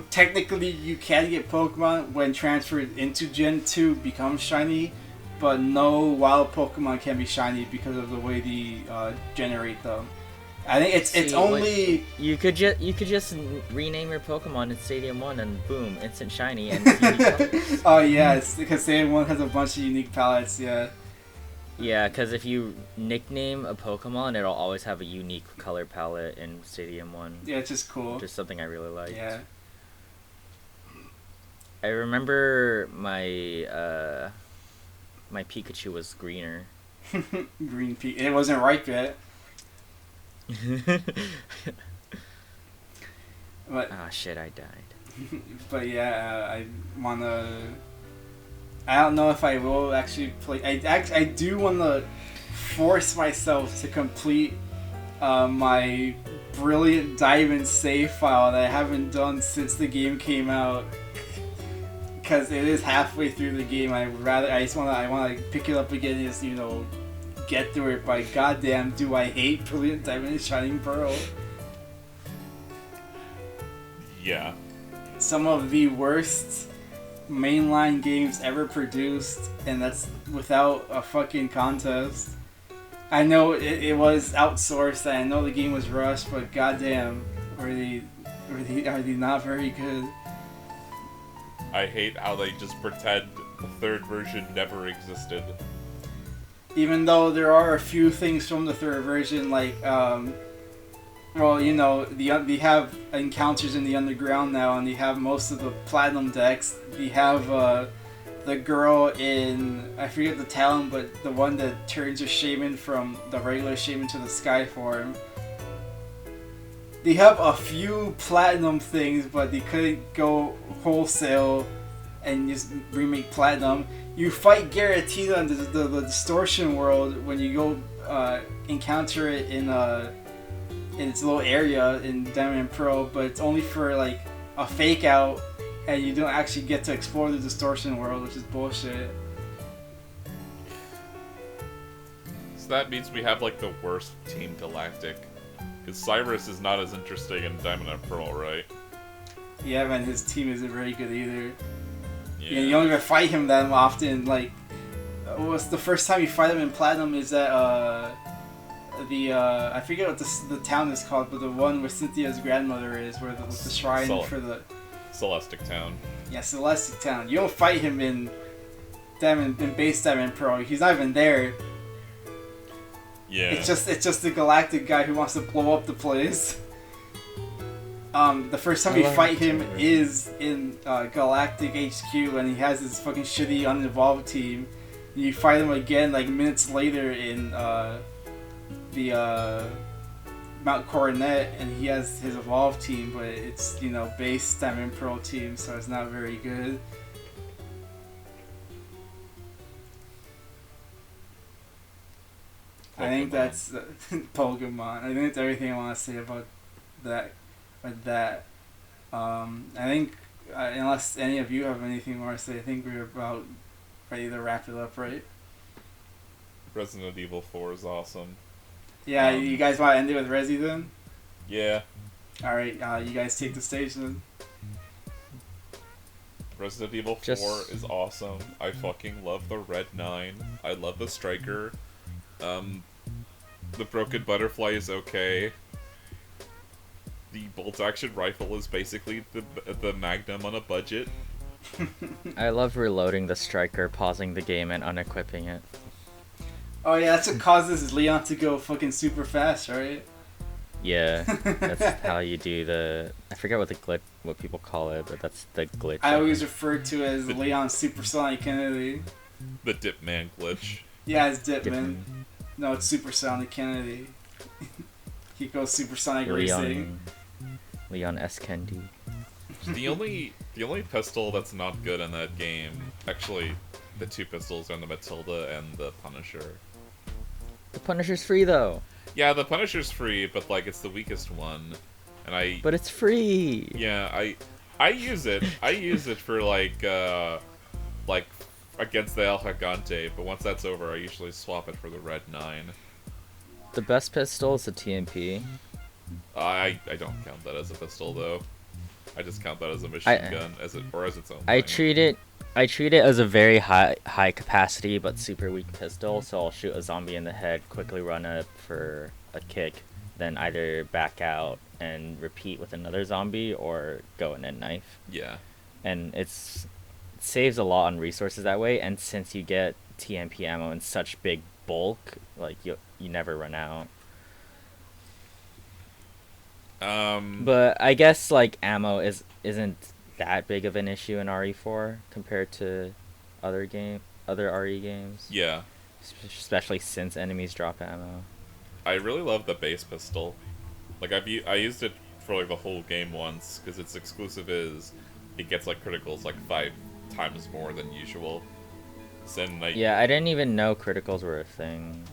Technically, you can get Pokemon when transferred into Gen 2 become shiny, but no wild Pokemon can be shiny because of the way they generate them. I think it's only you could just rename your Pokemon in Stadium 1 and boom, instant shiny and it's unique colors. Oh yeah, it's because Stadium 1 has a bunch of unique palettes. Yeah, because if you nickname a Pokemon, it'll always have a unique color palette in Stadium 1. Yeah, it's just cool. Which is something I really liked. Yeah. I remember my my Pikachu was greener. Green Pikachu. It wasn't ripe yet. But, oh shit, I died. But yeah, I wanna... I don't know if I will actually play... I do wanna force myself to complete my brilliant diamond save file that I haven't done since the game came out. Because it is halfway through the game. I wanna pick it up again and just, get through it, but goddamn do I hate Brilliant Diamond and Shining Pearl. Yeah. Some of the worst mainline games ever produced, and that's without a fucking contest. I know it was outsourced, and I know the game was rushed, but goddamn, are they not very good? I hate how they just pretend the third version never existed. Even though there are a few things from the third version, like, they have encounters in the underground now, and they have most of the platinum decks. They have the girl in, I forget the town, but the one that turns a shaman from the regular shaman to the sky form. They have a few platinum things, but they couldn't go wholesale and just remake platinum. You fight Giratina in the distortion world when you go encounter it in its little area in Diamond and Pearl, but it's only for like a fake out, and you don't actually get to explore the distortion world, which is bullshit. So that means we have like the worst Team Galactic, because Cyrus is not as interesting in Diamond and Pearl, right? Yeah, man, his team isn't very good either. Yeah. You don't even fight him that often. Like, what's the first time you fight him in Platinum is at I forget what the town is called, but the one where Cynthia's grandmother is, where the shrine for the Celestic Town. Yeah, Celestic Town. You don't fight him in base Diamond Pro. He's not even there. Yeah. It's just the galactic guy who wants to blow up the place. The first time you fight him is in Galactic HQ, and he has this fucking shitty unevolved team. And you fight him again like minutes later in the Mount Coronet, and he has his evolved team, but it's base Diamond Pearl team, so it's not very good. I think that's Pokemon. I think that's everything I want to say about that. with that. I think unless any of you have anything more to say, I think we're about ready to wrap it up, right? Resident Evil 4 is awesome. Yeah, you guys want to end it with Resi then? Yeah. All right, you guys take the stage then. Resident Evil 4 is awesome. I fucking love the Red 9. I love the Striker. The Broken Butterfly is okay. The bolt-action rifle is basically the Magnum on a budget. I love reloading the Striker, pausing the game, and unequipping it. Oh yeah, that's what causes Leon to go fucking super fast, right? Yeah, that's how you do the... I forget what the glitch, what people call it, but that's the glitch. I always refer to it as Leon's supersonic Kennedy. The Dipman glitch. Yeah, it's Dipman. No, it's supersonic Kennedy. He goes supersonic racing. Leon S. Kendi. The only pistol that's not good in that game, actually, the two pistols are the Matilda and the Punisher. The Punisher's free though. Yeah, the Punisher's free, but like it's the weakest one, and But it's free. Yeah, I use it. I use it for like against the El Gigante, but once that's over, I usually swap it for the Red 9. The best pistol is the TMP. I don't count that as a pistol though. I just count that as a machine gun, as its own. I thing. treat it as a very high capacity but super weak pistol. So I'll shoot a zombie in the head, quickly run up for a kick, then either back out and repeat with another zombie or go in and knife. Yeah. And it saves a lot on resources that way. And since you get TMP ammo in such big bulk, like you never run out. But I guess like ammo isn't that big of an issue in RE4 compared to other RE games. Yeah. Especially since enemies drop ammo. I really love the base pistol. Like I used it for like the whole game once because its exclusive is it gets like criticals like 5 times more than usual. So yeah, I didn't even know criticals were a thing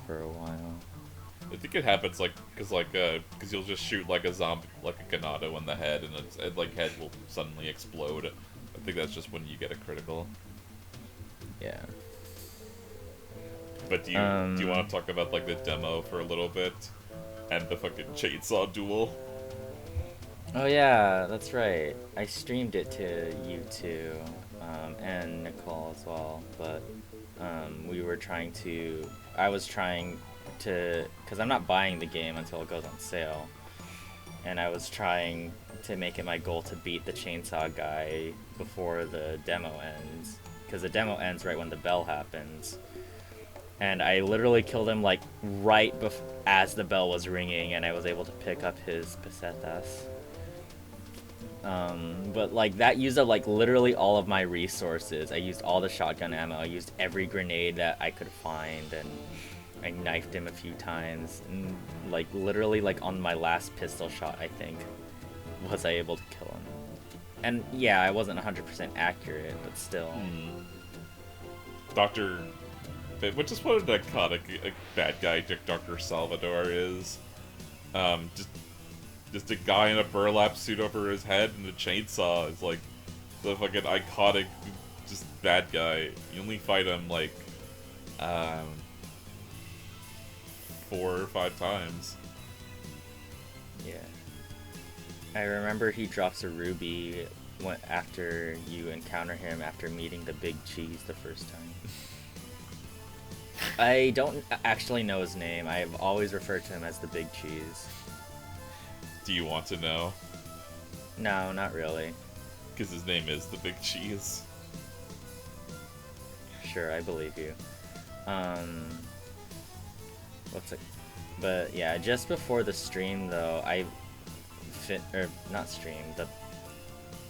for a while. I think it happens like because you'll just shoot like a zombie, like a Ganado in the head, and its head will suddenly explode. I think that's just when you get a critical. Yeah. But do you want to talk about like the demo for a little bit, and the fucking chainsaw duel? Oh yeah, that's right. I streamed it to you two, and Nicole as well. But I was trying to, because I'm not buying the game until it goes on sale, and I was trying to make it my goal to beat the chainsaw guy before the demo ends, because the demo ends right when the bell happens, and I literally killed him like right as the bell was ringing, and I was able to pick up his pesetas. But like that used up like literally all of my resources. I used all the shotgun ammo, I used every grenade that I could find, and I knifed him a few times, and like literally like on my last pistol shot, I think, was I able to kill him. And yeah, I wasn't 100% accurate, but still. Which is what an iconic bad guy Dr. Salvador is. Just a guy in a burlap suit over his head and a chainsaw is like the fucking iconic just bad guy. You only fight him like 4 or 5 times. Yeah. I remember he drops a ruby after you encounter him after meeting the big cheese the first time. I don't actually know his name. I've always referred to him as the big cheese. Do you want to know? No, not really. Because his name is the big cheese. Sure, I believe you. But yeah, just before the stream though,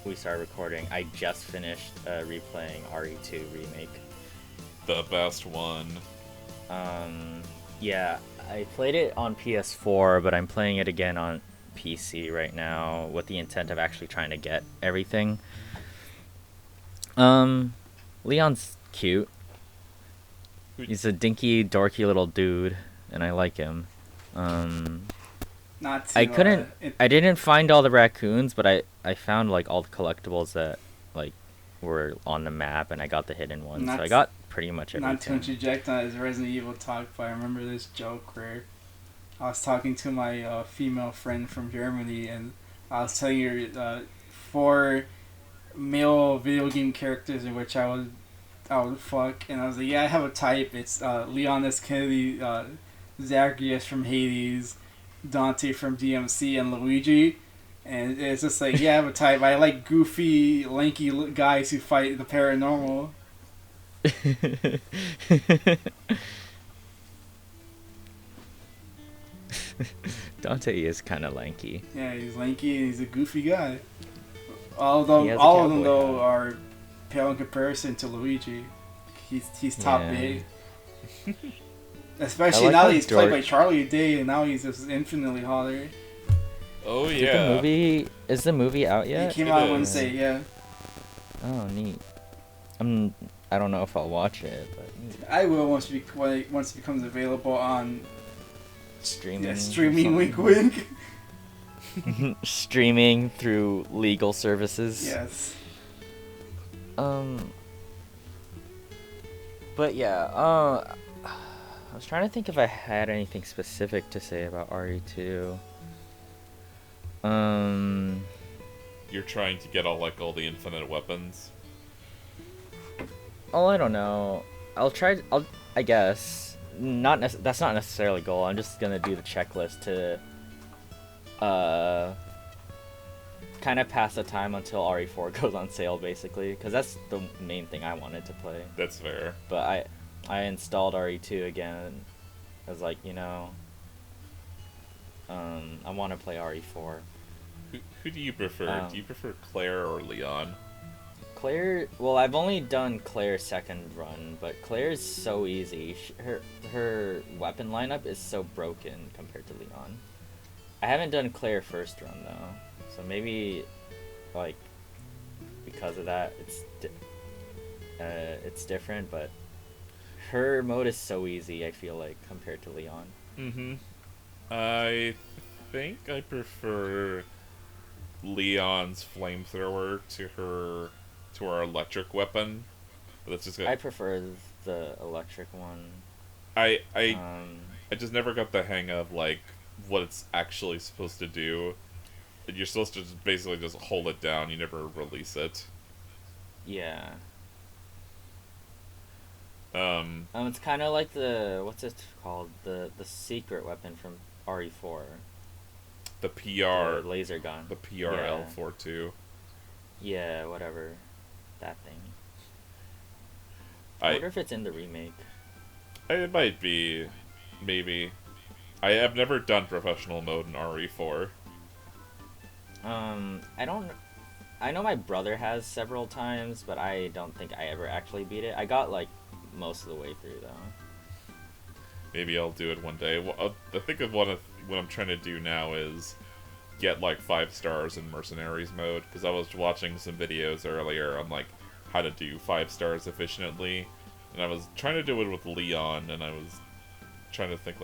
we started recording, I just finished replaying RE2 Remake. The best one. Yeah, I played it on PS4, but I'm playing it again on PC right now with the intent of actually trying to get everything. Leon's cute. He's a dinky, dorky little dude, and I like him. Not to. I couldn't. I didn't find all the raccoons, but I found like all the collectibles that like were on the map, and I got the hidden ones. So I got pretty much everything. Not to interject on his Resident Evil talk, but I remember this joke where I was talking to my female friend from Germany, and I was telling her 4 male video game characters in which I would fuck, and I was like, yeah, I have a type. It's Leon S. Kennedy, Zagreus from Hades, Dante from DMC, and Luigi. And it's just like, yeah, I have a type. I like goofy, lanky guys who fight the paranormal. Dante is kind of lanky. Yeah, he's lanky and he's a goofy guy. Although all of them though are pale in comparison to Luigi. He's top big. Especially now that he's played by Charlie Day, and now he's just infinitely hotter. Oh yeah. Is the movie out yet? It came out Wednesday, yeah. Oh, neat. I don't know if I'll watch it, but I will once it becomes available on streaming. Yeah, streaming, wink, wink. Streaming through legal services. Yes. But yeah, I was trying to think if I had anything specific to say about RE2. You're trying to get all the infinite weapons. Oh, I don't know. I guess. That's not necessarily a goal. I'm just gonna do the checklist to kind of pass the time until RE4 goes on sale, basically, because that's the main thing I wanted to play. That's fair. But I installed RE2 again. I was like, I want to play RE4. Who do you prefer? Do you prefer Claire or Leon? Claire, well, I've only done Claire's second run, but Claire's so easy. Her weapon lineup is so broken compared to Leon. I haven't done Claire first run though, so maybe because of that it's different. But her mode is so easy, I feel like, compared to Leon. I think I prefer Leon's flamethrower to our electric weapon. But that's just I prefer the electric one. I just never got the hang of what it's actually supposed to do. You're supposed to basically just hold it down. You never release it. Yeah. It's kind of like what's it called? The secret weapon from RE4. The PR. The laser gun. The PRL-42. Yeah, whatever. That thing. I wonder if it's in the remake. It might be. Maybe. I have never done professional mode in RE4. I know my brother has several times, but I don't think I ever actually beat it. I got most of the way through though. Maybe I'll do it one day. Well, I think of what I'm trying to do now is get 5 stars in Mercenaries mode, because I was watching some videos earlier on how to do 5 stars efficiently, and I was trying to do it with Leon, and I was trying to think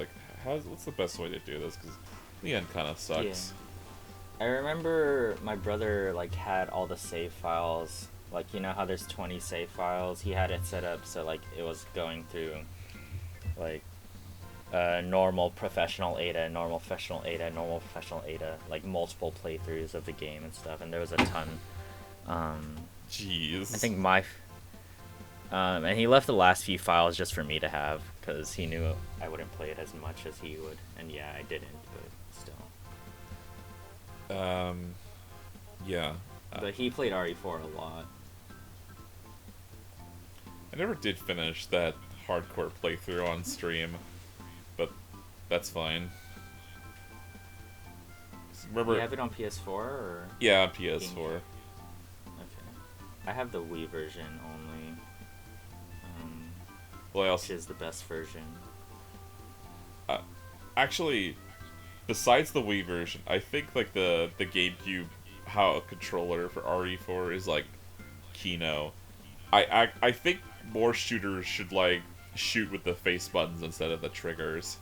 what's the best way to do this, because Leon kind of sucks. Yeah. I remember my brother had all the save files, how there's 20 save files. He had it set up so it was going through normal professional Ada, normal professional Ada, normal professional Ada, multiple playthroughs of the game and stuff, and there was a ton. Jeez. I think and he left the last few files just for me to have, because he knew I wouldn't play it as much as he would, and yeah, I didn't, but still. Yeah. But he played RE4 a lot. I never did finish that hardcore playthrough on stream, but that's fine. Remember? You have it on PS4 or? Yeah, on PS4. Okay. I have the Wii version only. Which is the best version. Actually, besides the Wii version, I think the GameCube controller for RE4 is Kino. I think more shooters should shoot with the face buttons instead of the triggers.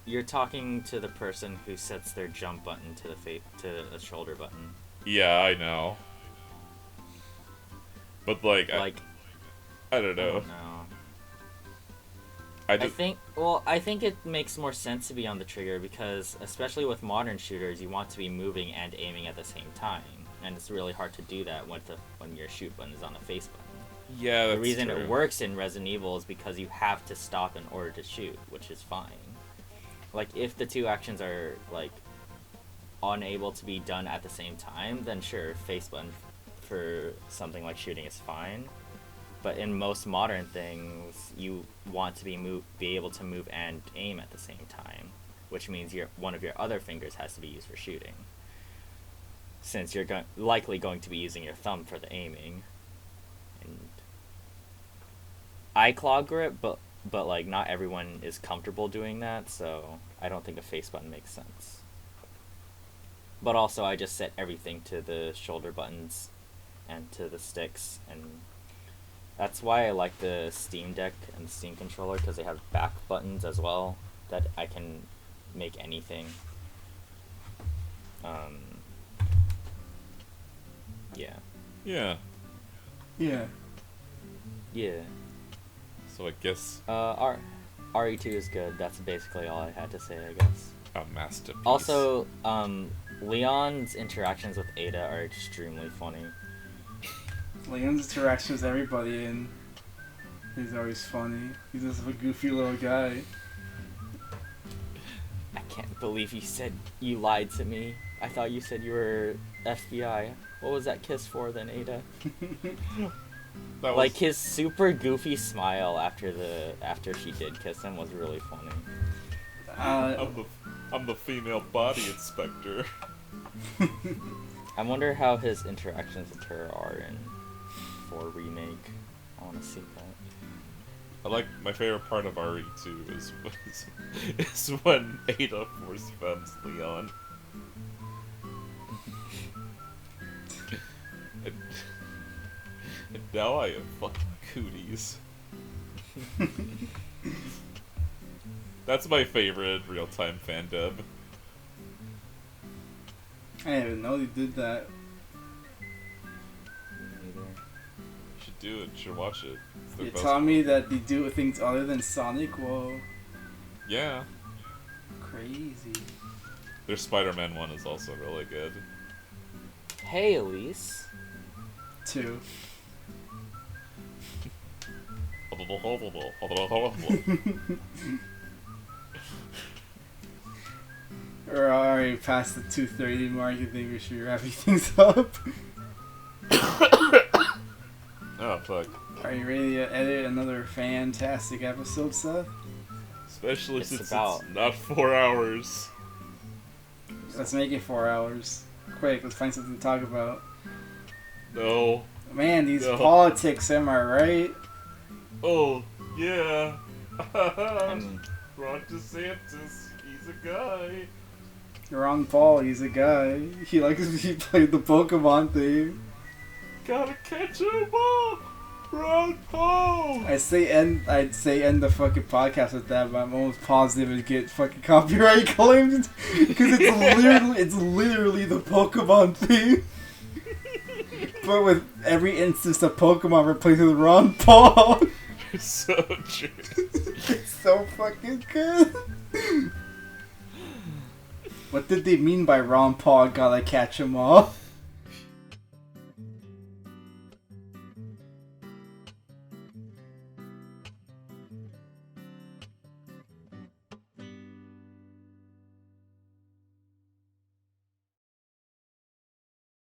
You're talking to the person who sets their jump button to the shoulder button. Yeah, I know. But like I don't know. No. I think it makes more sense to be on the trigger because, especially with modern shooters, you want to be moving and aiming at the same time, and it's really hard to do that when your shoot button is on the face button. Yeah, that's the reason true. it works in Resident Evil is because you have to stop in order to shoot, which is fine. Like, if the two actions are, like, unable to be done at the same time, then sure, face button for something like shooting is fine. But in most modern things, you want to be able to move and aim at the same time, which means one of your other fingers has to be used for shooting, since you're likely going to be using your thumb for the aiming. And I claw grip, but like not everyone is comfortable doing that, so I don't think a face button makes sense. But also, I just set everything to the shoulder buttons and to the sticks, and that's why I like the Steam Deck and the Steam controller, because they have back buttons as well that I can make anything. Yeah. Yeah. Yeah. Yeah. So I guess RE2 is good. That's basically all I had to say, I guess. a masterpiece. Also, Leon's interactions with Ada are extremely funny. Leon's interactions with everybody and he's always funny. He's just a goofy little guy. I can't believe you said you lied to me. I thought you said you were FBI. What was that kiss for then, Ada? That was... Like, his super goofy smile after she did kiss him was really funny. I'm the female body inspector. I wonder how his interactions with her are in 4 Remake. I want to see that. I like, my favorite part of RE2 is when Ada force femmes Leon. And now I have fucking cooties. That's my favorite real-time fan dub. I didn't even know they did that. Neither. You should do it, you should watch it. It's their You best tell me one. that they do things other than Sonic? Whoa. Yeah. Crazy. Their Spider-Man one is also really good. Hey, Elise. 2. We're already past the 2:30 mark. I think we should wrap things up. Oh, fuck. Are you ready to edit another fantastic episode, Seth? Especially It's since about- it's not 4 hours. Let's make it 4 hours. Quick, let's find something to talk about. No. Man, these No. politics, am I right? Oh, yeah. I'm- Ron DeSantis, he's a guy. Ron Paul, he's a guy. He played the Pokemon theme. Gotta catch him up! Ron Paul! I'd say end the fucking podcast with that, but I'm almost positive it'd get fucking copyright claimed because it's literally the Pokemon theme, but with every instance of Pokemon replaced with Ron Paul. It's so true. It's so fucking good. What did they mean by Ron Paul gotta catch 'em all?